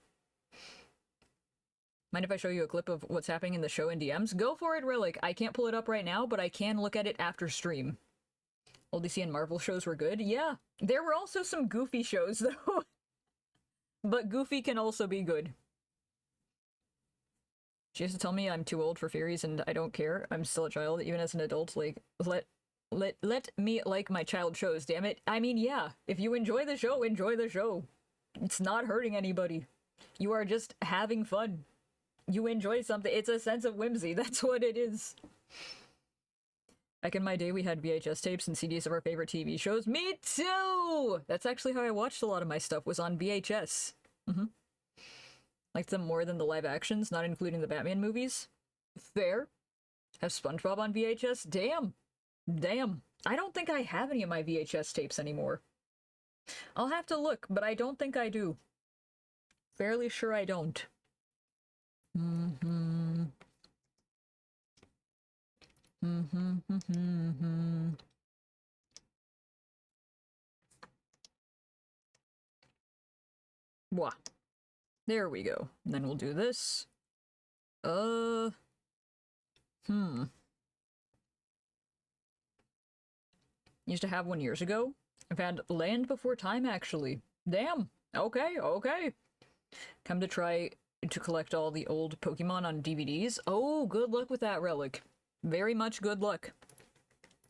Mind if I show you a clip of what's happening in the show in DMs? Go for it, Relic. I can't pull it up right now, but I can look at it after stream. Old DC and Marvel shows were good? Yeah. There were also some Goofy shows, though. But Goofy can also be good. She has to tell me I'm too old for fairies and I don't care. I'm still a child, even as an adult. Like, let me like my child shows, damn it. I mean, yeah, if you enjoy the show, enjoy the show. It's not hurting anybody. You are just having fun. You enjoy something. It's a sense of whimsy. That's what it is. Back in my day, we had VHS tapes and CDs of our favorite TV shows. Me too! That's actually how I watched a lot of my stuff, was on VHS. Liked them more than the live actions, not including the Batman movies. Fair. Have SpongeBob on VHS? Damn. Damn. I don't think I have any of my VHS tapes anymore. I'll have to look, but I don't think I do. Fairly sure I don't. Mm-hmm. Mm-hmm. Mm-hmm. Wah. There we go. And then we'll do this. Used to have one years ago. I've had Land Before Time, actually. Damn. Okay, okay. Come to try to collect all the old Pokemon on DVDs. Oh, good luck with that, Relic. Very much good luck.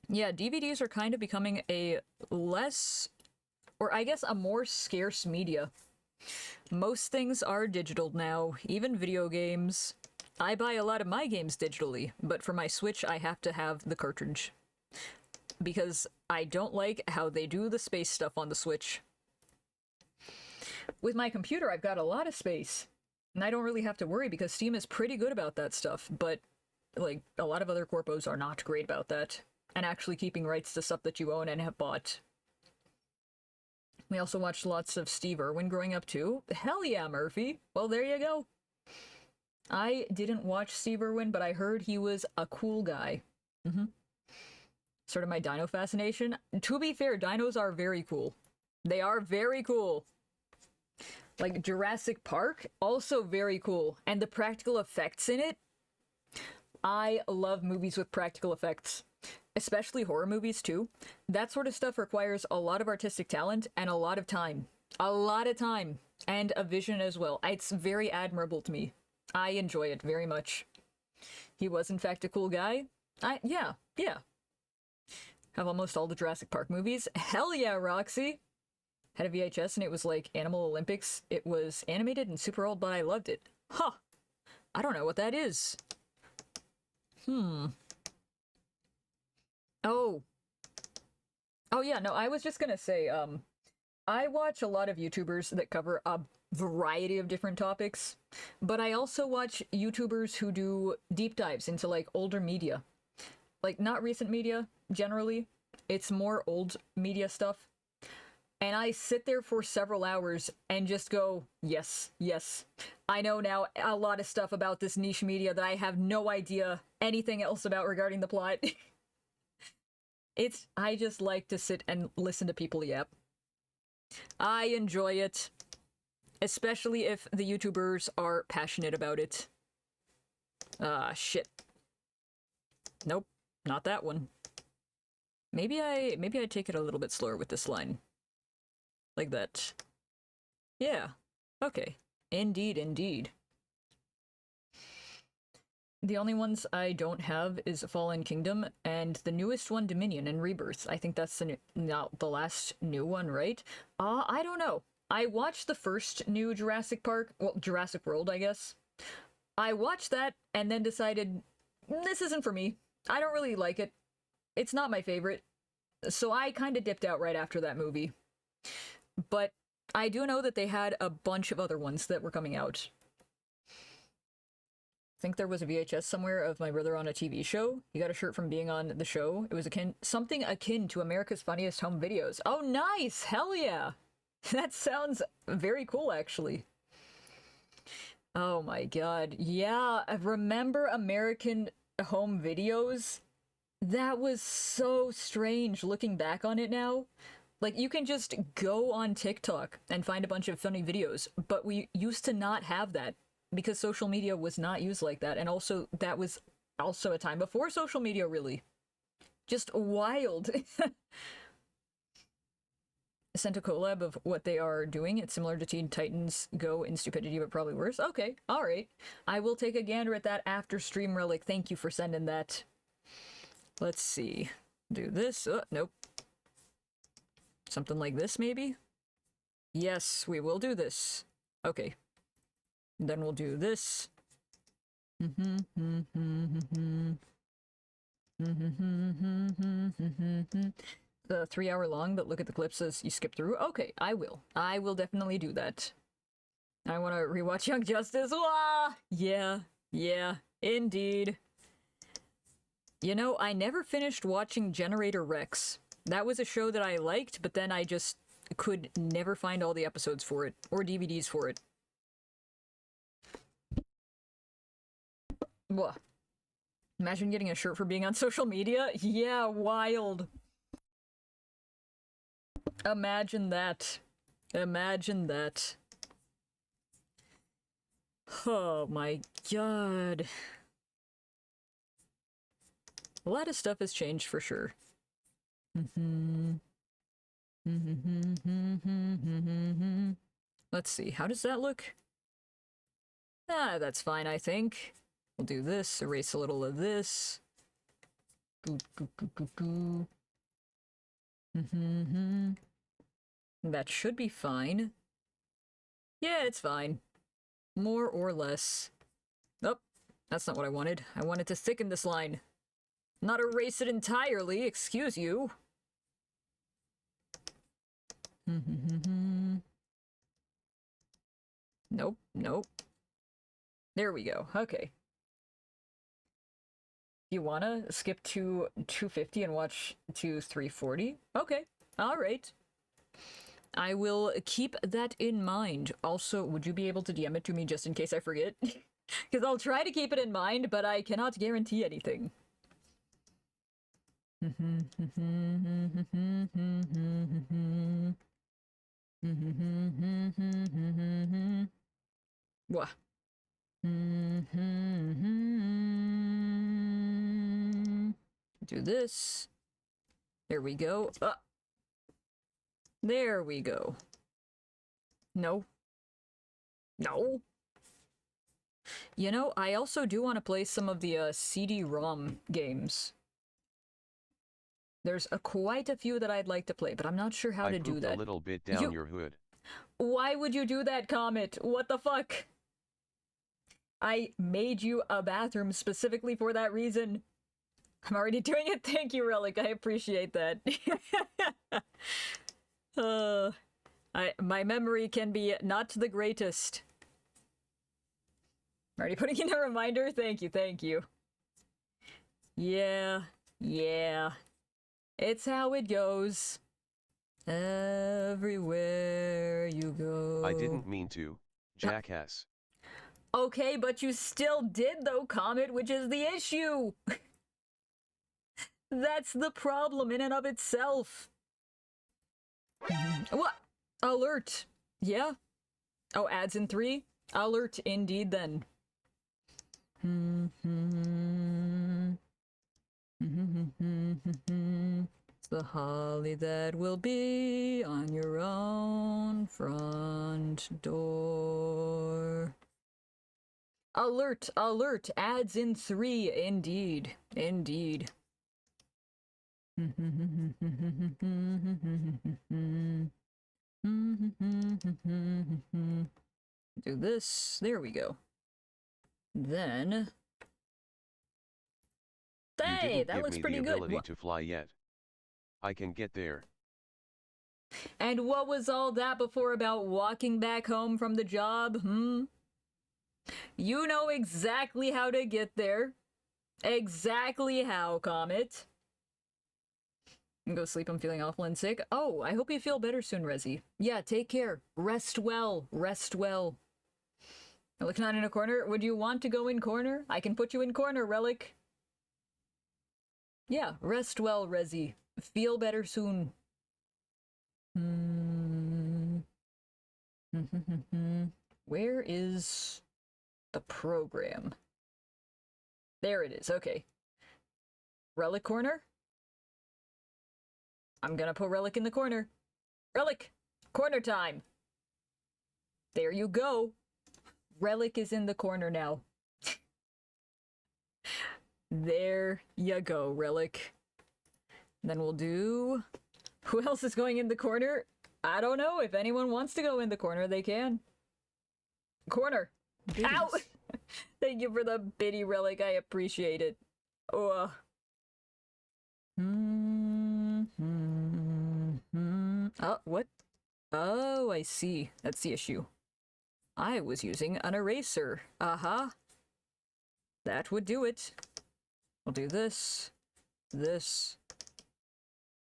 Yeah, DVDs are kind of becoming a less, or I guess a more scarce media. Most things are digital now, even video games. I buy a lot of my games digitally, but for my Switch I have to have the cartridge. Because I don't like how they do the space stuff on the Switch. With my computer, I've got a lot of space. And I don't really have to worry because Steam is pretty good about that stuff, but, like, a lot of other corpos are not great about that. And actually keeping rights to stuff that you own and have bought. We also watched lots of Steve Irwin growing up, too. Hell yeah, Murphy! Well, there you go. I didn't watch Steve Irwin, but I heard he was a cool guy. Sort of my dino fascination. To be fair, dinos are very cool. They are very cool. Like Jurassic Park, also very cool. And the practical effects in it. I love movies with practical effects. Especially horror movies, too. That sort of stuff requires a lot of artistic talent and a lot of time. A lot of time. And a vision as well. It's very admirable to me. I enjoy it very much. He was, in fact, a cool guy. Yeah. Have almost all the Jurassic Park movies. Hell yeah, Roxy! Had a VHS and it was like Animal Olympics. It was animated and super old, but I loved it. Huh! I don't know what that is. Oh. Oh yeah, no, I was just gonna say, I watch a lot of YouTubers that cover a variety of different topics, but I also watch YouTubers who do deep dives into, like, older media. Like, not recent media, generally. It's more old media stuff. And I sit there for several hours and just go, yes, yes. I know now a lot of stuff about this niche media that I have no idea anything else about regarding the plot. I just like to sit and listen to people yap. I enjoy it. Especially if the YouTubers are passionate about it. Shit. Nope. Not that one. Maybe I take it a little bit slower with this line. Like that. Yeah. Okay. Indeed, indeed. The only ones I don't have is Fallen Kingdom, and the newest one, Dominion and Rebirth. I think that's not the last new one, right? I don't know. I watched the first new Jurassic Park, well, Jurassic World, I guess. I watched that, and then decided, this isn't for me. I don't really like it. It's not my favorite. So I kind of dipped out right after that movie. But I do know that they had a bunch of other ones that were coming out. I think there was a VHS somewhere of my brother on a TV show. He got a shirt from being on the show. It was something akin to America's Funniest Home Videos. Oh, nice! Hell yeah! That sounds very cool, actually. Oh my god. Yeah, I remember American Home Videos? That was so strange looking back on it now. Like, you can just go on TikTok and find a bunch of funny videos, but we used to not have that because social media was not used like that, and also that was also a time before social media, really. Just wild. Sent a collab of what they are doing. It's similar to Teen Titans Go in stupidity, but probably worse. Okay, alright. I will take a gander at that after stream, Relic. Thank you for sending that. Let's see. Do this. Nope. Something like this, maybe? Yes, we will do this. Okay. Then we'll do this. The 3 hour long, but look at the clips as you skip through. Okay, I will. I will definitely do that. I want to rewatch Young Justice. Wah! Yeah, indeed. You know, I never finished watching Generator Rex. That was a show that I liked, but then I just could never find all the episodes for it, or DVDs for it. What? Imagine getting a shirt for being on social media? Yeah, wild. Imagine that. Imagine that. Oh my god. A lot of stuff has changed for sure. Let's see, how does that look? Ah, that's fine, I think. We'll do this, erase a little of this. That should be fine. Yeah, it's fine. More or less. Oh, that's not what I wanted. I wanted to thicken this line. Not erase it entirely, excuse you. Nope, nope. There we go, okay. You wanna skip to 250 and watch to 340? Okay, alright. I will keep that in mind. Also, would you be able to DM it to me just in case I forget? Because I'll try to keep it in mind, but I cannot guarantee anything. What? Do this. There we go. There we go. No. No. You know, I also do want to play some of the CD-ROM games. There's quite a few that I'd like to play, but I'm not sure how to do that. a little bit down your hood. Why would you do that, Comet? What the fuck? I made you a bathroom specifically for that reason. I'm already doing it. Thank you, Relic. I appreciate that. My memory can be not the greatest. I'm already putting in a reminder. Thank you, thank you. Yeah. It's how it goes. Everywhere you go. I didn't mean to, jackass. Okay, but you still did though, Comet, which is the issue. That's the problem in and of itself. What? Alert. Yeah? Oh, ads in 3? Alert indeed then. It's the holly that will be on your own front door. Alert, alert, ads in 3, indeed, indeed. Do this, there we go. Then... Hey, that looks pretty good. You didn't give me the ability to fly yet. I can get there. And what was all that before about walking back home from the job, You know exactly how to get there. Exactly how, Comet. Go sleep, I'm feeling awful and sick. Oh, I hope you feel better soon, Resi. Yeah, take care. Rest well. Rest well. Relic not in a corner. Would you want to go in corner? I can put you in corner, Relic. Yeah, rest well, Resi. Feel better soon. Where is the program? There it is, okay. Relic corner? I'm gonna put Relic in the corner. Relic! Corner time! There you go. Relic is in the corner now. There you go, Relic. Then we'll do... Who else is going in the corner? I don't know. If anyone wants to go in the corner, they can. Corner! Biddies. Ow! Thank you for the biddy, Relic. I appreciate it. Oh. Oh, what? Oh, I see. That's the issue. I was using an eraser. That would do it. We'll do this. this.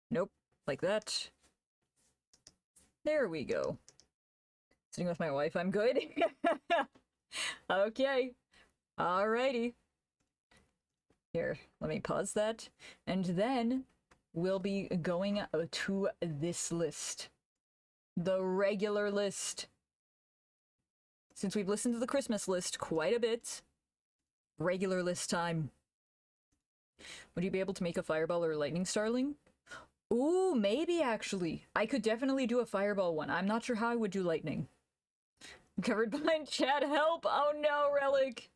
Nope, like that. There we go. Sitting with my wife, I'm good. Okay. Alrighty. Here, let me pause that. And then we'll be going to this list. The regular list. Since we've listened to the Christmas list quite a bit, regular list time. Would you be able to make a fireball or a lightning starling? Ooh, maybe actually. I could definitely do a fireball one. I'm not sure how I would do lightning. Covered behind chat, help! Oh no, Relic!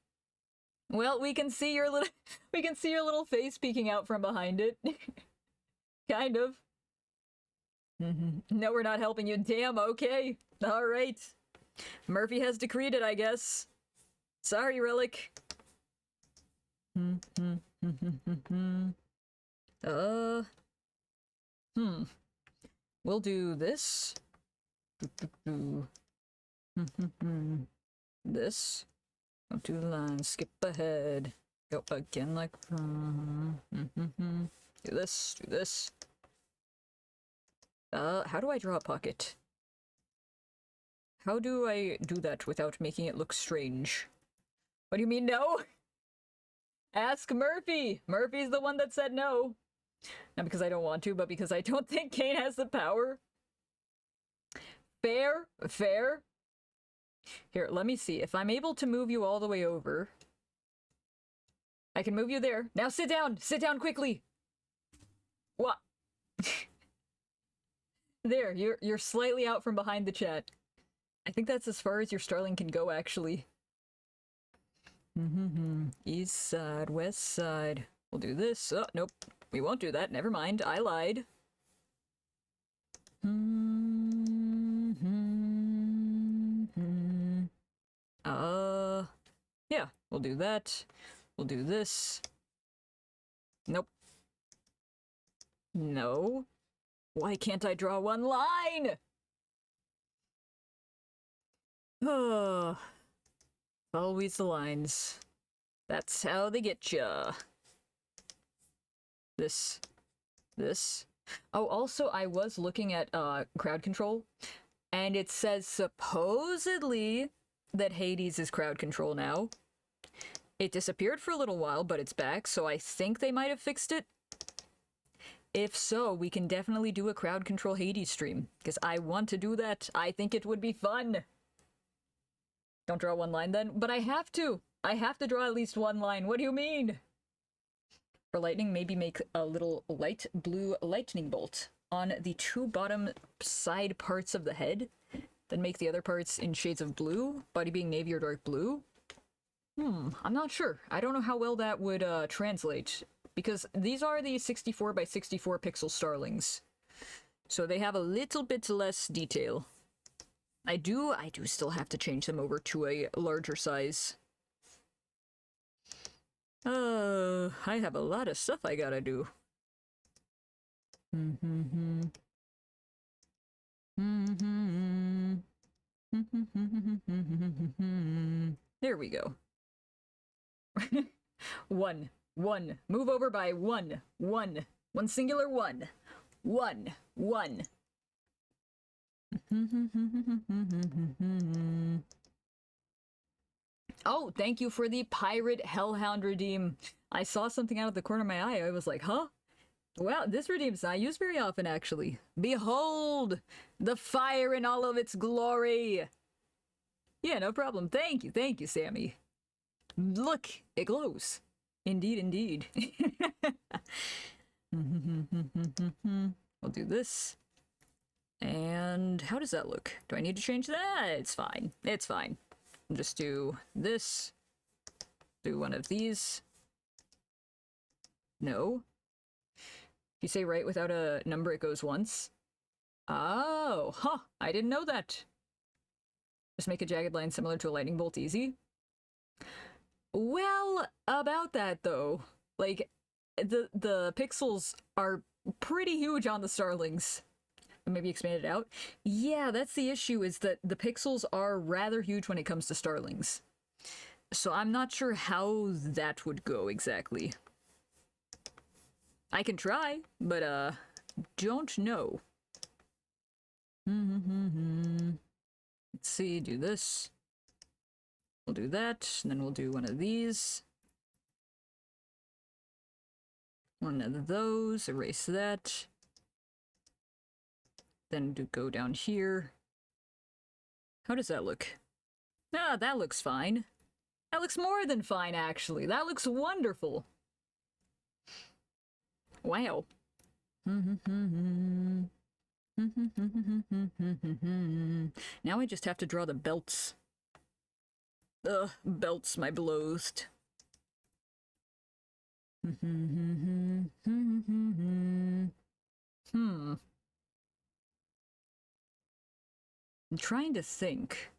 Well, we can see your little face peeking out from behind it. Kind of. No, we're not helping you. Damn, okay. Alright. Murphy has decreed it, I guess. Sorry, Relic. We'll do this. This. Go to the line, skip ahead. Go again like... Do this, do this. How do I draw a pocket? How do I do that without making it look strange? What do you mean, no? Ask Murphy! Murphy's the one that said no. Not because I don't want to, but because I don't think Kane has the power. Fair? Fair? Here, let me see. If I'm able to move you all the way over... I can move you there. Now sit down! Sit down quickly! What? There, you're slightly out from behind the chat. I think that's as far as your starling can go, actually. East side, west side. We'll do this. Oh, nope. We won't do that. Never mind. I lied. Yeah, we'll do that. We'll do this. Nope. No. Why can't I draw one line? Oh. Always the lines. That's how they get ya. This. This. Oh, also, I was looking at crowd control, and it says supposedly that Hades is crowd control now. It disappeared for a little while, but it's back, so I think they might have fixed it. If so, we can definitely do a crowd control Hades stream, because I want to do that. I think it would be fun. Don't draw one line then, but I have to. I have to draw at least one line. What do you mean? For lightning, maybe make a little light blue lightning bolt on the two bottom side parts of the head, then make the other parts in shades of blue, body being navy or dark blue. I'm not sure. I don't know how well that would translate, because these are the 64 by 64 pixel starlings, so they have a little bit less detail. I do still have to change them over to a larger size. I have a lot of stuff I gotta do. There we go. One. Move over by one. One singular one. One. Oh, thank you for the Pirate Hellhound redeem. I saw something out of the corner of my eye. I was like, huh? Wow, this redeem's not used very often, actually. Behold, the fire in all of its glory. Yeah, no problem. Thank you, Sammy. Look, it glows. Indeed. We'll do this. And how does that look? Do I need to change that? It's fine. I'll just do this. Do one of these. No. If you say right without a number, it goes once. Oh, huh. I didn't know that. Just make a jagged line similar to a lightning bolt easy. Well, about that though. Like, the pixels are pretty huge on the starlings. Maybe expand it out. Yeah, that's the issue, is that the pixels are rather huge when it comes to starlings. So I'm not sure how that would go exactly. I can try, but, don't know. Let's see, do this. We'll do that, and then we'll do one of these. One of those, erase that. Then go down here. How does that look? Ah, that looks fine. That looks more than fine, actually. That looks wonderful. Wow. Now I just have to draw the belts. Ugh, belts, my beloathed. I'm trying to think.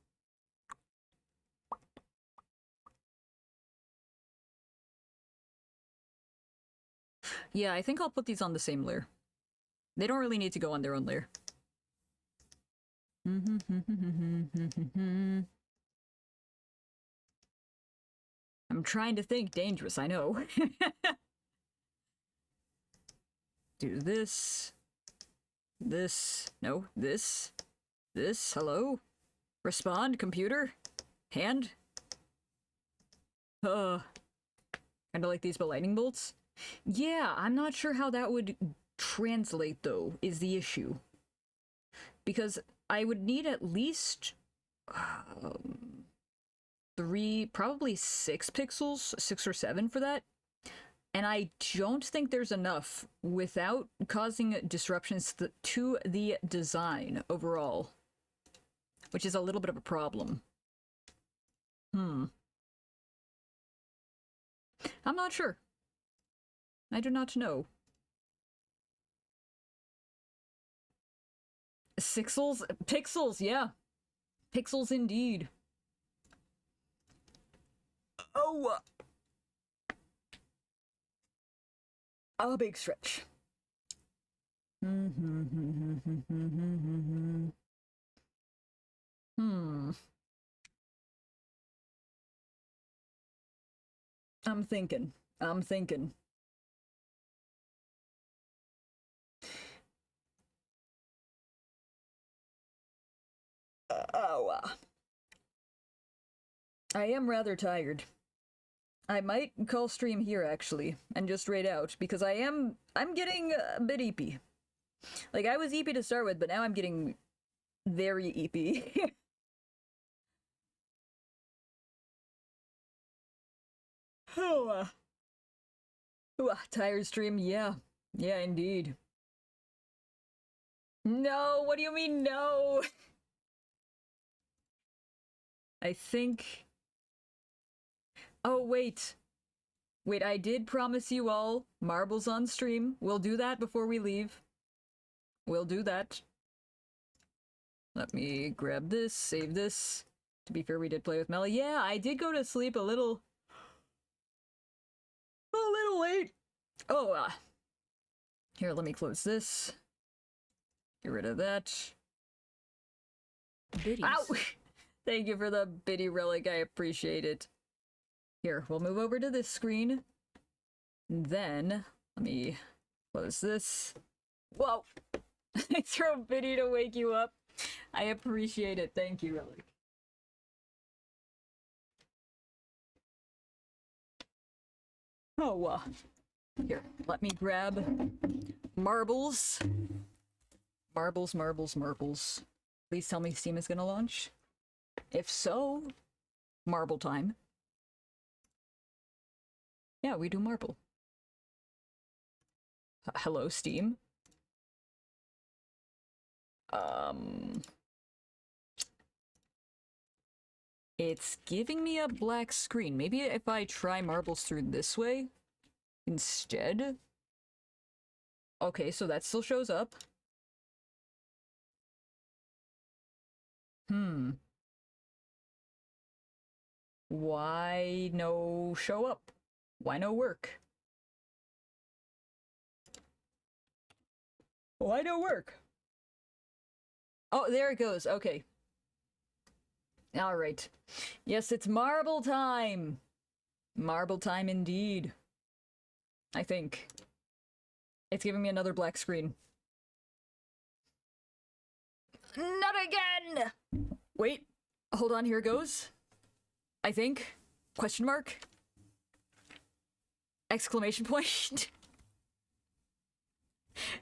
Yeah, I think I'll put these on the same layer. They don't really need to go on their own layer. I'm trying to think. Dangerous, I know. Do this. This. No, this. This. Hello? Respond, computer? Hand? Kinda like these but lightning bolts? Yeah, I'm not sure how that would translate, though, is the issue. Because I would need at least 3, probably 6 pixels, 6 or 7 for that. And I don't think there's enough without causing disruptions to the design overall. Which is a little bit of a problem. I'm not sure. I do not know. Sixels? Pixels, yeah. Pixels indeed. Oh! A big stretch. I'm thinking. I am rather tired. I might call stream here, actually, and just raid out, because I'm getting a bit eepy. Like, I was eepy to start with, but now I'm getting very eepy. Tired stream, yeah. Yeah, indeed. No, what do you mean, no? I think... Oh, wait. Wait, I did promise you all marbles on stream. We'll do that before we leave. We'll do that. Let me grab this, save this. To be fair, we did play with Melly. Yeah, I did go to sleep a little late. Oh, here, let me close this. Get rid of that. Biddies. Ow! Thank you for the biddy relic, I appreciate it. Here, we'll move over to this screen. Then, let me close this. Whoa! I throw biddy to wake you up. I appreciate it. Thank you, relic. Oh, here, let me grab marbles. Marbles. Please tell me Steam is gonna launch. If so, marble time. Yeah, we do marble. Hello, Steam. It's giving me a black screen. Maybe if I try marbles through this way instead. Okay, so that still shows up. Why no show up? Why no work? Why no work? Oh, there it goes. Okay. All right. Yes, it's marble time. Marble time indeed. I think. It's giving me another black screen. Not again! Wait. Hold on, here it goes. I think. Question mark? Exclamation point.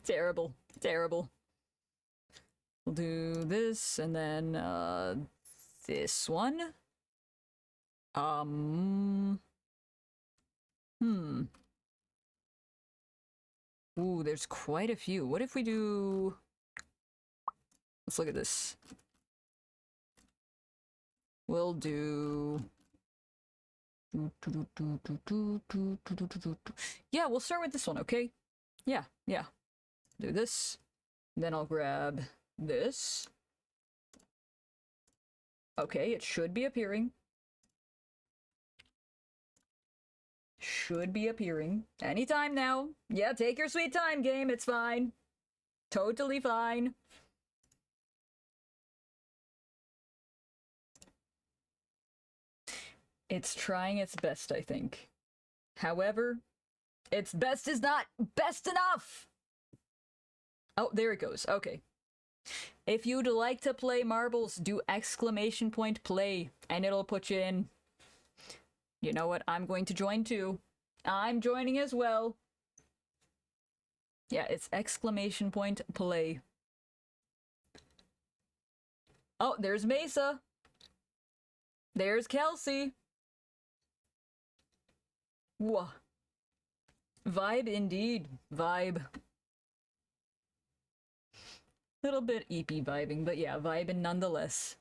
Terrible. Terrible. We'll do this, and then, this one. Ooh, there's quite a few. What if we do... Let's look at this. We'll do... Yeah, we'll start with this one, okay? Yeah. Do this. Then I'll grab this. Okay, it should be appearing. Should be appearing. Anytime now. Yeah, take your sweet time, game. It's fine. Totally fine. It's trying its best, I think. However, its best is not best enough! Oh, there it goes. Okay. If you'd like to play marbles, do exclamation point play, and it'll put you in. You know what? I'm going to join too. I'm joining as well. Yeah, it's exclamation point play. Oh, there's Mesa. There's Kelsey. Whoa. Vibe indeed. Vibe. Little bit EP vibing, but yeah, vibing nonetheless.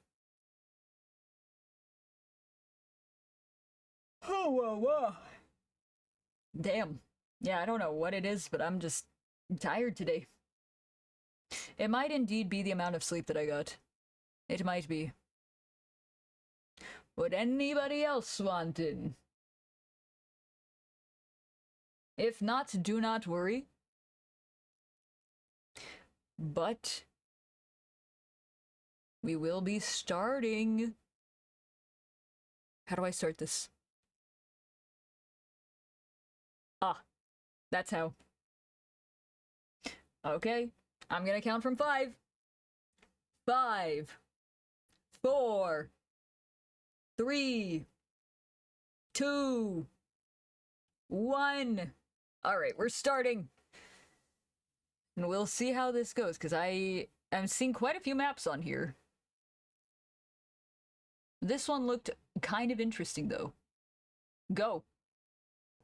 Oh, whoa. Damn. Yeah, I don't know what it is, but I'm just tired today. It might indeed be the amount of sleep that I got. It might be. Would anybody else want it? If not, do not worry. But we will be starting. How do I start this? Ah, that's how. Okay, I'm gonna count from 5. 5, 4, 3, 2, 1. All right, we're starting. And we'll see how this goes, because I am seeing quite a few maps on here. This one looked kind of interesting, though. Go.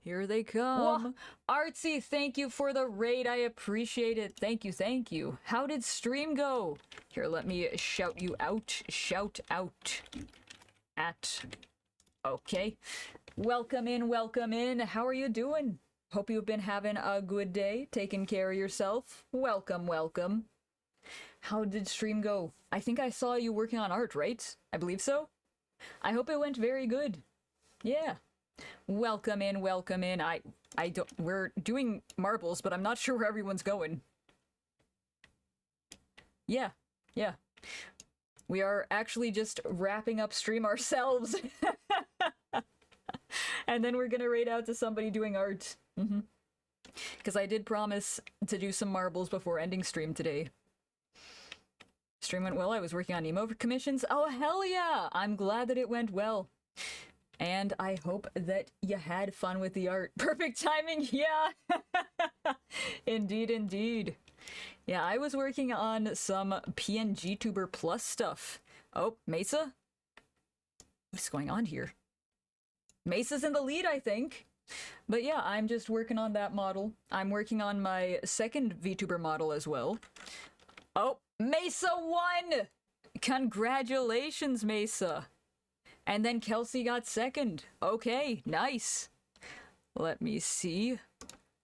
Here they come. Whoa. Artsy, thank you for the raid. I appreciate it. Thank you. How did stream go? Here, let me shout you out. Shout out. At. Okay. Welcome in. How are you doing? Hope you've been having a good day, taking care of yourself. Welcome. How did stream go? I think I saw you working on art, right? I believe so. I hope it went very good. Yeah. Welcome in. I don't, we're doing marbles, but I'm not sure where everyone's going. Yeah. We are actually just wrapping up stream ourselves. And then we're gonna raid out to somebody doing art. Because I did promise to do some marbles before ending stream today. Stream went well. I was working on emo commissions. Oh, hell yeah! I'm glad that it went well. And I hope that you had fun with the art. Perfect timing, yeah! Indeed. Yeah, I was working on some PNG Tuber Plus stuff. Oh, Mesa? What's going on here? Mesa's in the lead, I think. But yeah, I'm just working on that model. I'm working on my second VTuber model as well. Oh, Mesa won! Congratulations, Mesa! And then Kelsey got second. Okay, nice. Let me see.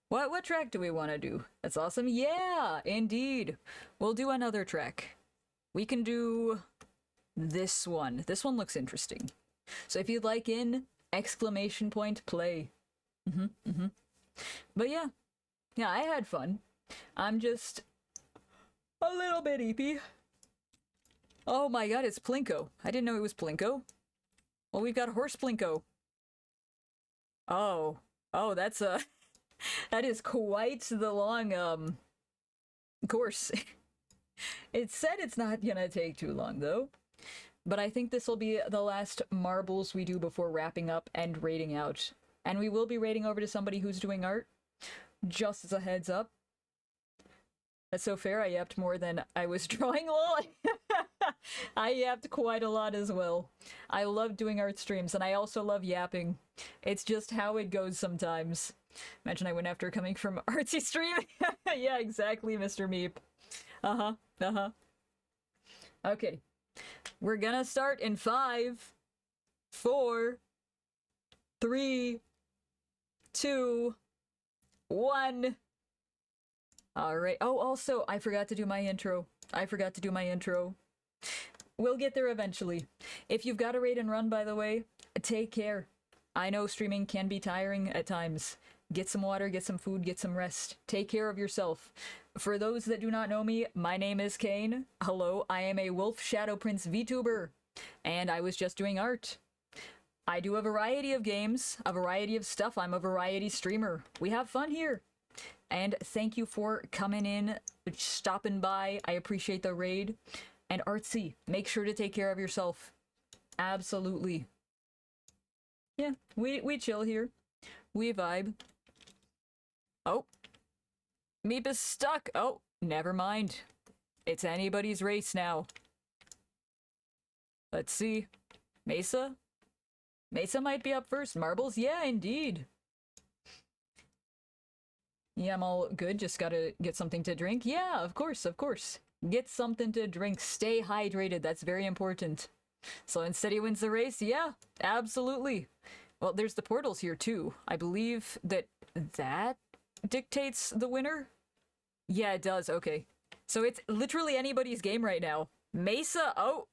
What track do we want to do? That's awesome. Yeah, indeed. We'll do another track. We can do this one. This one looks interesting. So if you'd like in, exclamation point play. But yeah, I had fun. I'm just a little bit eepy. Oh my god, it's Plinko. I didn't know it was Plinko. Well, we've got Horse Plinko. Oh, that's a... That is quite the long, course. It said it's not gonna take too long, though. But I think this will be the last marbles we do before wrapping up and rating out. And we will be rating over to somebody who's doing art. Just as a heads up. That's so fair, I yapped more than I was drawing. Lol. I yapped quite a lot as well. I love doing art streams, and I also love yapping. It's just how it goes sometimes. Imagine I went after coming from artsy stream. Yeah, exactly, Mr. Meep. Okay. We're gonna start in 5, 4, 3, 2, 1. Alright. Oh, also, I forgot to do my intro. We'll get there eventually. If you've got a raid and run, by the way, take care. I know streaming can be tiring at times. Get some water, get some food, get some rest. Take care of yourself. For those that do not know me, my name is Kane. Hello, I am a Wolf Shadow Prince VTuber, and I was just doing art. I do a variety of games, a variety of stuff. I'm a variety streamer. We have fun here. And thank you for coming in, stopping by. I appreciate the raid. And Artsy, make sure to take care of yourself. Absolutely. Yeah, we chill here. We vibe. Oh. Meep is stuck. Oh, never mind. It's anybody's race now. Let's see. Mesa? Mesa might be up first. Marbles? Yeah, indeed. Yeah, I'm all good. Just gotta get something to drink. Yeah, of course, of course. Get something to drink. Stay hydrated. That's very important. So instead he wins the race? Yeah, absolutely. Well, there's the portals here too. I believe that dictates the winner? Yeah, it does. Okay. So it's literally anybody's game right now. Mesa, oh.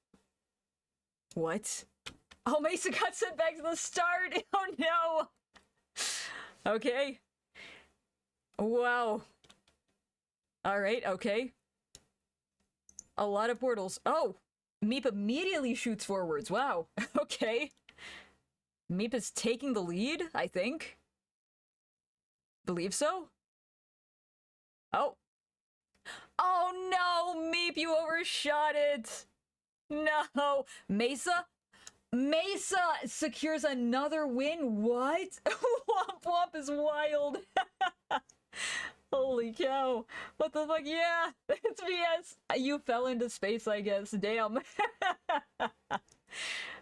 What? Oh, Mesa got sent back to the start. Oh no. Okay. Wow. Alright, okay. A lot of portals. Oh! Meep immediately shoots forwards. Wow. Okay. Meep is taking the lead, I think. Believe so? Oh. Oh no, Meep, you overshot it! No! Mesa? Mesa secures another win? What? Womp Womp is wild! Holy cow. What the fuck? Yeah, it's BS. You fell into space, I guess. Damn.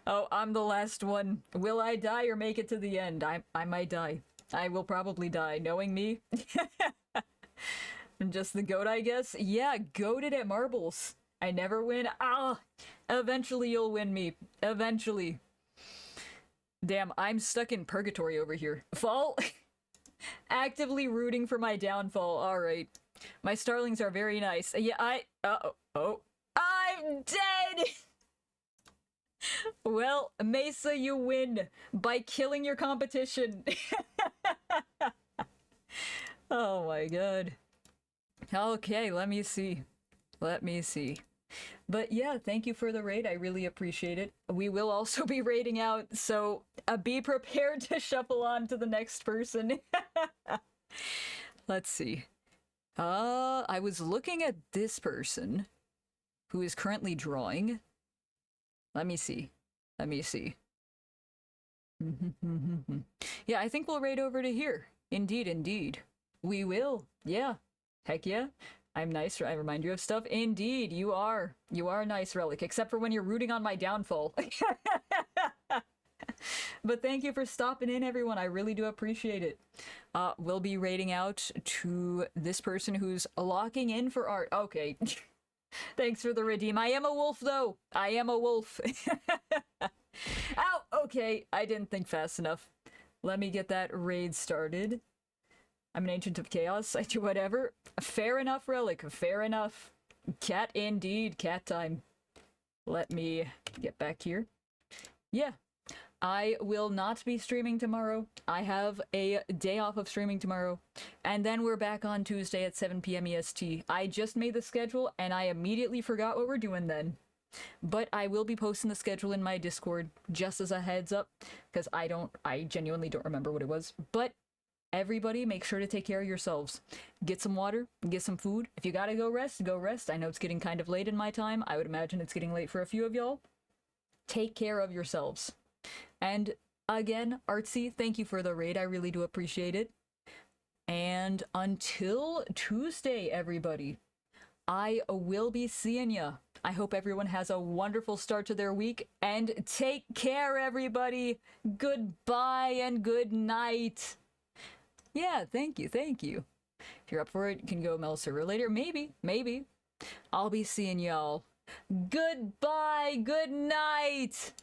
Oh, I'm the last one. Will I die or make it to the end? I might die. I will probably die, knowing me. I'm just the goat, I guess. Yeah, goated at marbles. I never win. Ah, eventually you'll win me. Eventually. Damn, I'm stuck in purgatory over here. Fall? Actively rooting for my downfall. Alright. My starlings are very nice. Yeah, oh. I'm dead! Well, Mesa, you win by killing your competition. Oh my god. Okay, let me see. But yeah, thank you for the raid. I really appreciate it. We will also be raiding out, so be prepared to shuffle on to the next person. Let's see. I was looking at this person who is currently drawing. Let me see. Yeah, I think we'll raid over to here. Indeed. We will. Yeah. Heck yeah. I'm nice. I remind you of stuff. Indeed, you are. You are a nice relic, except for when you're rooting on my downfall. But thank you for stopping in, everyone. I really do appreciate it. We'll be raiding out to this person who's locking in for art. Okay. Thanks for the redeem. I am a wolf, though. I am a wolf. Ow! Okay, I didn't think fast enough. Let me get that raid started. I'm an agent of chaos. I do whatever. Fair enough, relic. Fair enough. Cat indeed. Cat time. Let me get back here. Yeah. I will not be streaming tomorrow. I have a day off of streaming tomorrow. And then we're back on Tuesday at 7 p.m. EST. I just made the schedule and I immediately forgot what we're doing then. But I will be posting the schedule in my Discord just as a heads up. Because I genuinely don't remember what it was. But everybody, make sure to take care of yourselves. Get some water, get some food. If you gotta go rest, go rest. I know it's getting kind of late in my time. I would imagine it's getting late for a few of y'all. Take care of yourselves. And again, Artsy, thank you for the raid. I really do appreciate it. And until Tuesday, everybody, I will be seeing ya. I hope everyone has a wonderful start to their week, and take care, everybody. Goodbye and good night. Yeah, thank you, thank you. If you're up for it, you can go mail server later. Maybe. I'll be seeing y'all. Goodbye, good night.